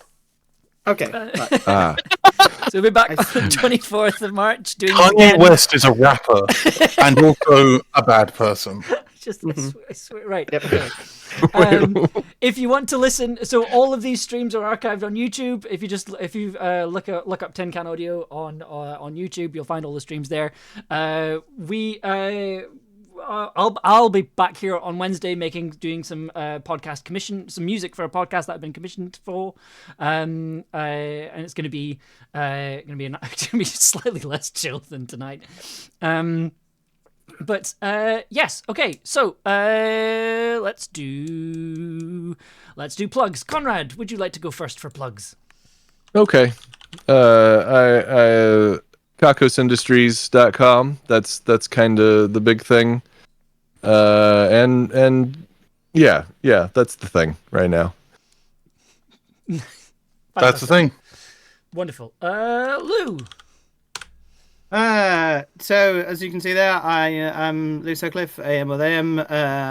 Speaker 3: Okay. Right.
Speaker 5: Ah,
Speaker 1: So we'll be back on the 24th of March doing this
Speaker 4: Kanye
Speaker 1: again.
Speaker 4: West is a rapper and also a bad person.
Speaker 1: Just I swear, right.
Speaker 3: Yep.
Speaker 1: Okay. If you want to listen, so all of these streams are archived on YouTube. If you look up Tin Can Audio on YouTube, you'll find all the streams there. I'll be back here on Wednesday doing some some music for a podcast that I've been commissioned for, and it's going to be slightly less chill than tonight. But yes, okay. So let's do plugs. Conrad, would you like to go first for plugs?
Speaker 5: okay. Kakosindustries.com. That's kind of the big thing. And yeah, that's the thing right now.
Speaker 4: That's the thing.
Speaker 1: Wonderful. Lou.
Speaker 3: So as you can see there, I am Lou Sutcliffe, AM with AM,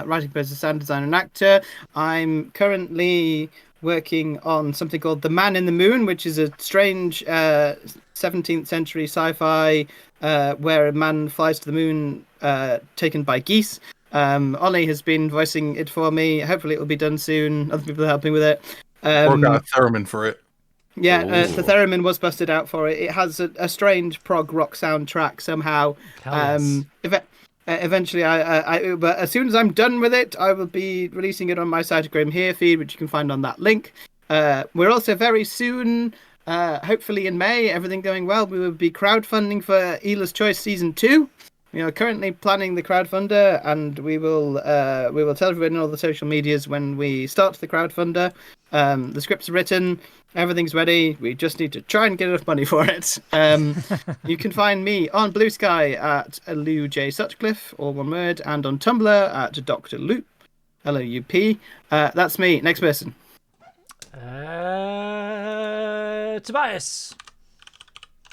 Speaker 3: writing, composer, sound designer, and actor. I'm currently working on something called The Man in the Moon, which is a strange 17th century sci-fi where a man flies to the moon, taken by geese. Ollie has been voicing it for me. Hopefully it will be done soon. Other people are helping with it.
Speaker 4: Or got a theremin for it.
Speaker 3: Yeah, the theremin was busted out for it. It has a strange prog rock soundtrack somehow. Eventually, but as soon as I'm done with it, I will be releasing it on my Cytochrome Here feed, which you can find on that link. We're also very soon, hopefully in May, everything going well, we will be crowdfunding for Eela's Choice Season 2. We are currently planning the crowdfunder, and we will tell everyone on all the social medias when we start the crowdfunder. The scripts are written, everything's ready. We just need to try and get enough money for it. You can find me on Blue Sky at Lou J Sutcliffe, all one word, and on Tumblr at Dr. Loop, Loup. That's me. Next person.
Speaker 1: Tobias.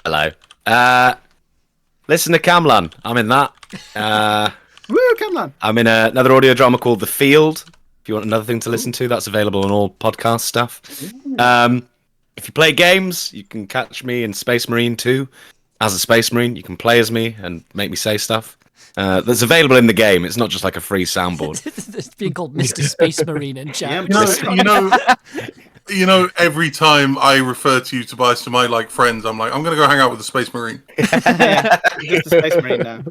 Speaker 2: Hello. Listen to Camlan. I'm in that.
Speaker 3: Woo, come on.
Speaker 2: I'm in another audio drama called The Field. If you want another thing to listen to, that's available on all podcast stuff. If you play games, you can catch me in Space Marine 2 as a Space Marine. You can play as me and make me say stuff. That's available in the game. It's not just like a free soundboard.
Speaker 1: It's being called Mr. Space Marine in chat.
Speaker 4: You know, every time I refer to you, Tobias, to my friends, I'm like, I'm gonna go hang out with the Space Marine.
Speaker 3: You're just a Space Marine now.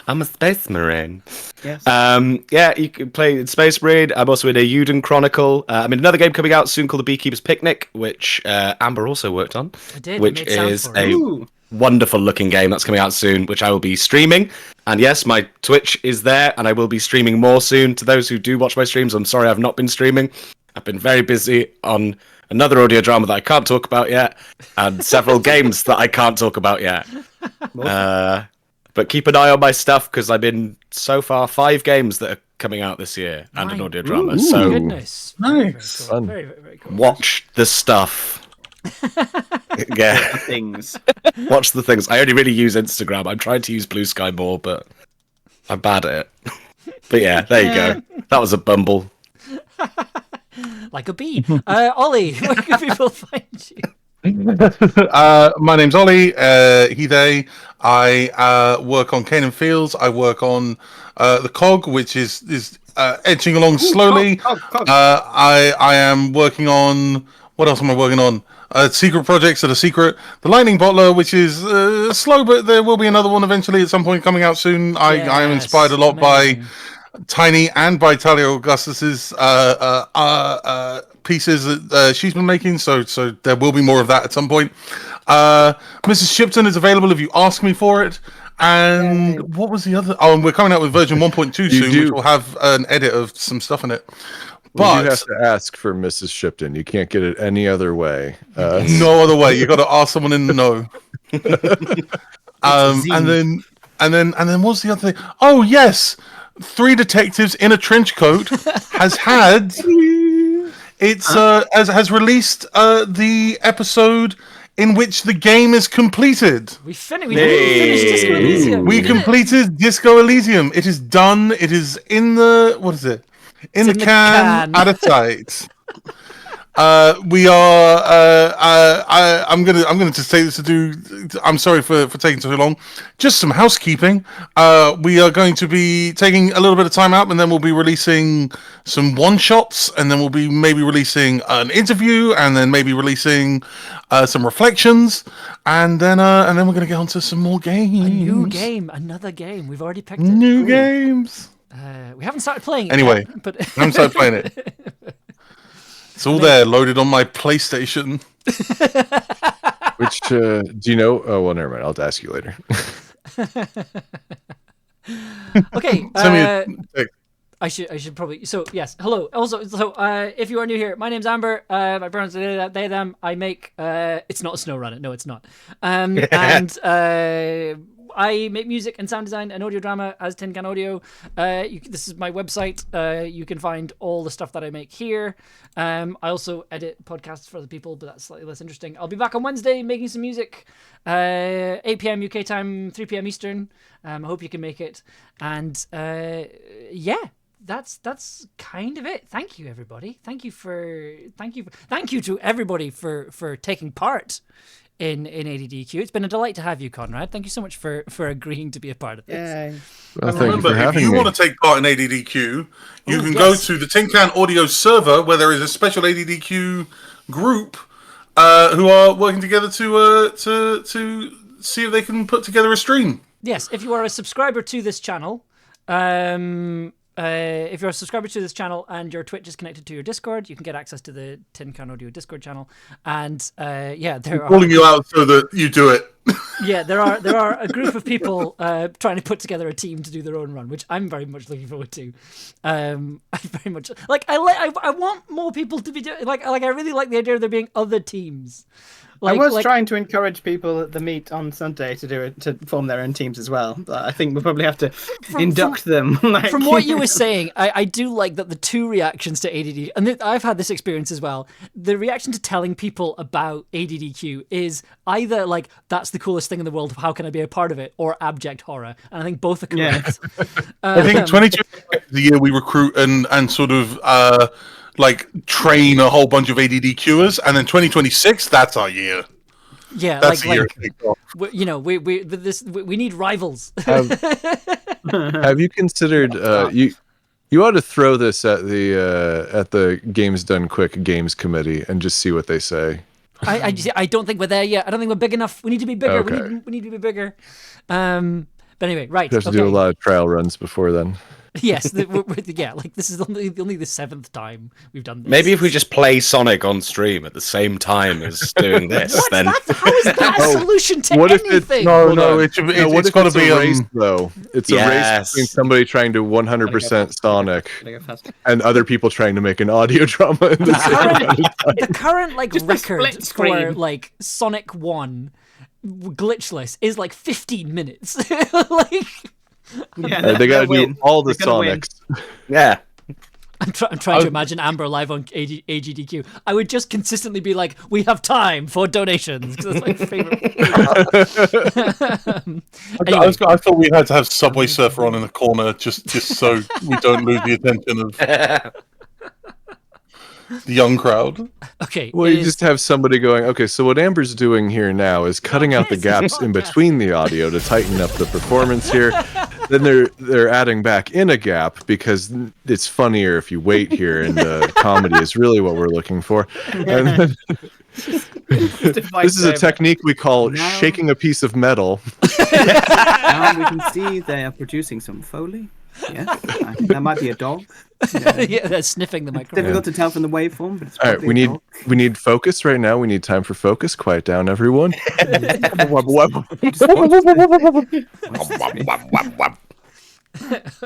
Speaker 2: I'm a Space Marine.
Speaker 3: Yes.
Speaker 2: Yeah, you can play Space Marine. I'm also in a Uden Chronicle. I'm in another game coming out soon called The Beekeeper's Picnic, which Amber also worked on.
Speaker 1: I did.
Speaker 2: Which
Speaker 1: I made sound
Speaker 2: is
Speaker 1: for it.
Speaker 2: a wonderful looking game that's coming out soon, which I will be streaming. And yes, my Twitch is there, and I will be streaming more soon. To those who do watch my streams, I'm sorry I've not been streaming. I've been very busy on another audio drama that I can't talk about yet, and several games that I can't talk about yet. But keep an eye on my stuff, because I'm in, so far, 5 games that are coming out this year, and an audio drama. So
Speaker 1: Goodness.
Speaker 4: Nice.
Speaker 1: Very, very, very cool.
Speaker 2: watch the stuff. Yeah,
Speaker 3: Things.
Speaker 2: watch the things. I only really use Instagram. I'm trying to use Blue Sky more, but I'm bad at it. But yeah, there you go. That was a bumble.
Speaker 1: Like a bee. Ollie, where can people find you?
Speaker 4: My name's Ollie. He, they. I work on Canaan Fields. I work on the COG, which is edging along slowly.
Speaker 3: Cog.
Speaker 4: I am working on, what else am I working on? Secret projects that are secret. The Lightning Bottler, which is slow, but there will be another one eventually at some point coming out soon. I am
Speaker 1: Yes,
Speaker 4: inspired a lot
Speaker 1: amazing.
Speaker 4: by Tiny and by Talia Augustus's pieces that she's been making, so there will be more of that at some point. Mrs. Shipton is available if you ask me for it. And what was the other? Oh, and we're coming out with version 1.2 soon, which will have an edit of some stuff in it. But
Speaker 5: you have to ask for Mrs. Shipton. You can't get it any other way.
Speaker 4: no other way. You got to ask someone in the know. And then what's the other thing? Oh yes, 3 detectives in a trench coat has had. It's has released the episode in which the game is completed.
Speaker 1: We finished Disco Elysium.
Speaker 4: We completed Disco Elysium. It is done. It is in the, what is it? In the can, out of sight. We are. I'm gonna just take this to do. I'm sorry for taking so long. Just some housekeeping. We are going to be taking a little bit of time out, and then we'll be releasing some one shots, and then we'll be maybe releasing an interview, and then maybe releasing some reflections, and then we're gonna get onto some more games.
Speaker 1: A new game, another game. We've already picked it.
Speaker 4: New games.
Speaker 1: We haven't started playing it
Speaker 4: Anyway,
Speaker 1: yet, but
Speaker 4: I haven't started playing it. It's all there, loaded on my PlayStation.
Speaker 5: Which do you know? Oh well, never mind. I'll ask you later.
Speaker 1: okay.
Speaker 4: Send me a text.
Speaker 1: I should probably. So yes, hello. Also, so if you are new here, my name's Amber. My pronouns are they them. I make. It's not a snow runner. No, it's not. And I make music and sound design and audio drama as Tin Can Audio. This is my website. You can find all the stuff that I make here. I also edit podcasts for other people, but that's slightly less interesting. I'll be back on Wednesday making some music. 8 p.m. UK time, 3 p.m. Eastern. I hope you can make it. And yeah. That's kind of it. Thank you, everybody. Thank you to everybody for taking part in ADDQ. It's been a delight to have you, Conrad. Thank you so much for agreeing to be a part of this.
Speaker 3: Yeah.
Speaker 5: Well, thank you for
Speaker 4: Remember, if
Speaker 5: having
Speaker 4: you
Speaker 5: me.
Speaker 4: want to take part in ADDQ, you can
Speaker 1: yes.
Speaker 4: go to the Tin Can Audio server, where there is a special ADDQ group who are working together to see if they can put together a stream.
Speaker 1: Yes, if you are a subscriber to this channel, if you're a subscriber to this channel and your Twitch is connected to your Discord, you can get access to the Tin Can Audio Discord channel. And yeah, there are
Speaker 4: Calling you out so that you do it.
Speaker 1: yeah, there are a group of people trying to put together a team to do their own run, which I'm very much looking forward to. I very much I want more people to be doing I really like the idea of there being other teams.
Speaker 3: I was trying to encourage people at the meet on Sunday to form their own teams as well, but I think we'll probably have to induct them.
Speaker 1: From what you were saying, I do like that the two reactions to ADD, and I've had this experience as well. The reaction to telling people about ADDQ is either like, that's the coolest thing in the world, how can I be a part of it, or abject horror. And I think both are correct.
Speaker 4: I think 22 is the year we recruit and sort of train a whole bunch of ADDQers, and then 2026, that's our year.
Speaker 1: Yeah,
Speaker 4: that's the year.
Speaker 1: We need rivals.
Speaker 5: Have you considered you ought to throw this at the Games Done Quick Games Committee and just see what they say.
Speaker 1: I don't think we're there yet. I don't think we're big enough. We need to be bigger.
Speaker 5: Okay.
Speaker 1: We need to be bigger. But anyway, right.
Speaker 5: You have to do a lot of trial runs before then.
Speaker 1: Yes, this is only the 7th time we've done this.
Speaker 2: Maybe if we just play Sonic on stream at the same time as doing this, then
Speaker 1: how is that a solution to
Speaker 5: what
Speaker 1: anything?
Speaker 5: If it's,
Speaker 4: no, it's got to be
Speaker 5: a race, though. It's a race between somebody trying to 100% Sonic and other people trying to make an audio drama. In
Speaker 1: the current record for Sonic 1 glitchless is 15 minutes.
Speaker 3: Yeah,
Speaker 5: they gotta do all the Sonics.
Speaker 2: Yeah.
Speaker 1: I'm trying to imagine Amber live on AGDQ. I would just consistently be like, "We have time for donations," because that's my favorite. Anyway.
Speaker 4: I thought we had to have Subway Surfer on in the corner just so we don't lose the attention of the young crowd.
Speaker 1: Okay.
Speaker 5: Well, you just have somebody going, okay, so what Amber's doing here now is cutting out the gaps in between the audio to tighten up the performance here. Then they're adding back in a gap because it's funnier if you wait here, and comedy is really what we're looking for. And then, this is a technique we call shaking a piece of metal.
Speaker 3: Now we can see they are producing some Foley. Yes, I think that might be a dog.
Speaker 1: Yeah, they're sniffing the microphone.
Speaker 3: Difficult to tell from the waveform, but it's
Speaker 5: all right. We need focus right now. We need time for focus. Quiet down, everyone.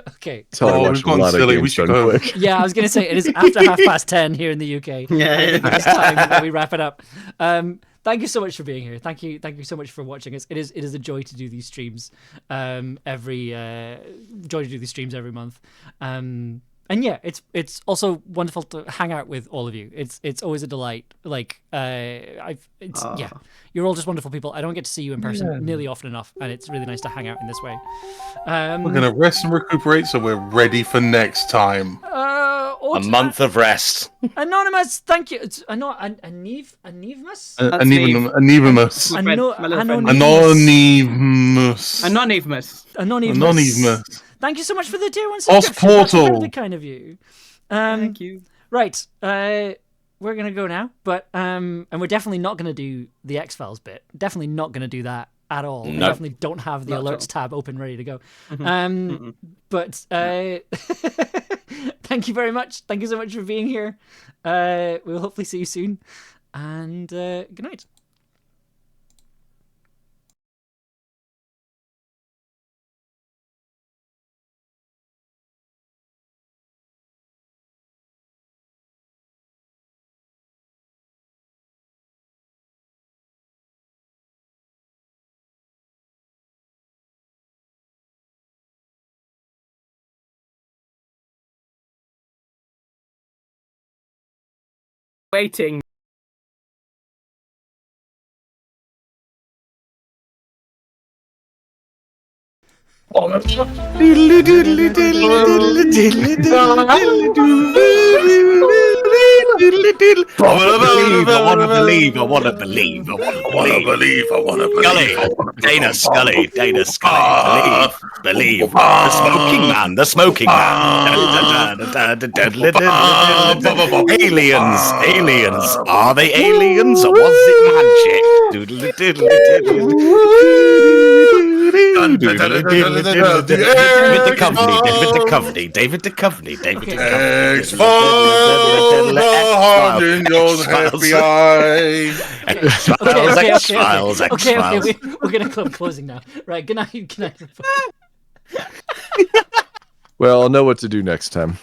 Speaker 1: Okay.
Speaker 5: So I watch a lot of Games Done Quick.
Speaker 1: Yeah, I was gonna say it is after 10:30 here in the UK.
Speaker 3: Yeah,
Speaker 1: it's time that we wrap it up. Thank you so much for being here. Thank you so much for watching us. It is a joy to do these streams every month. And yeah, it's also wonderful to hang out with all of you. It's always a delight. You're all just wonderful people. I don't get to see you in person nearly often enough, and it's really nice to hang out in this way.
Speaker 4: We're gonna rest and recuperate, so we're ready for next time.
Speaker 2: A month of rest.
Speaker 1: Anonymous, thank you. It's Anonymous.
Speaker 3: Anonymous.
Speaker 1: Thank you so much for the tier 1
Speaker 4: subscription.
Speaker 1: That's incredibly kind of you.
Speaker 3: Thank you.
Speaker 1: Right, we're gonna go now, but and we're definitely not gonna do the X-Files bit. Definitely not gonna do that at all.
Speaker 2: Nope.
Speaker 1: We definitely don't have the alerts tab open ready to go. But thank you very much. Thank you so much for being here. We'll hopefully see you soon, and good night.
Speaker 3: Waiting.
Speaker 2: I wanna believe. Scully. Dana Scully. Believe. The smoking man. Aliens. Are they aliens or was it magic? David Duchovny. X-Files.
Speaker 1: Okay, we're gonna club closing now. Right, good night.
Speaker 5: Well, I'll know what to do next time.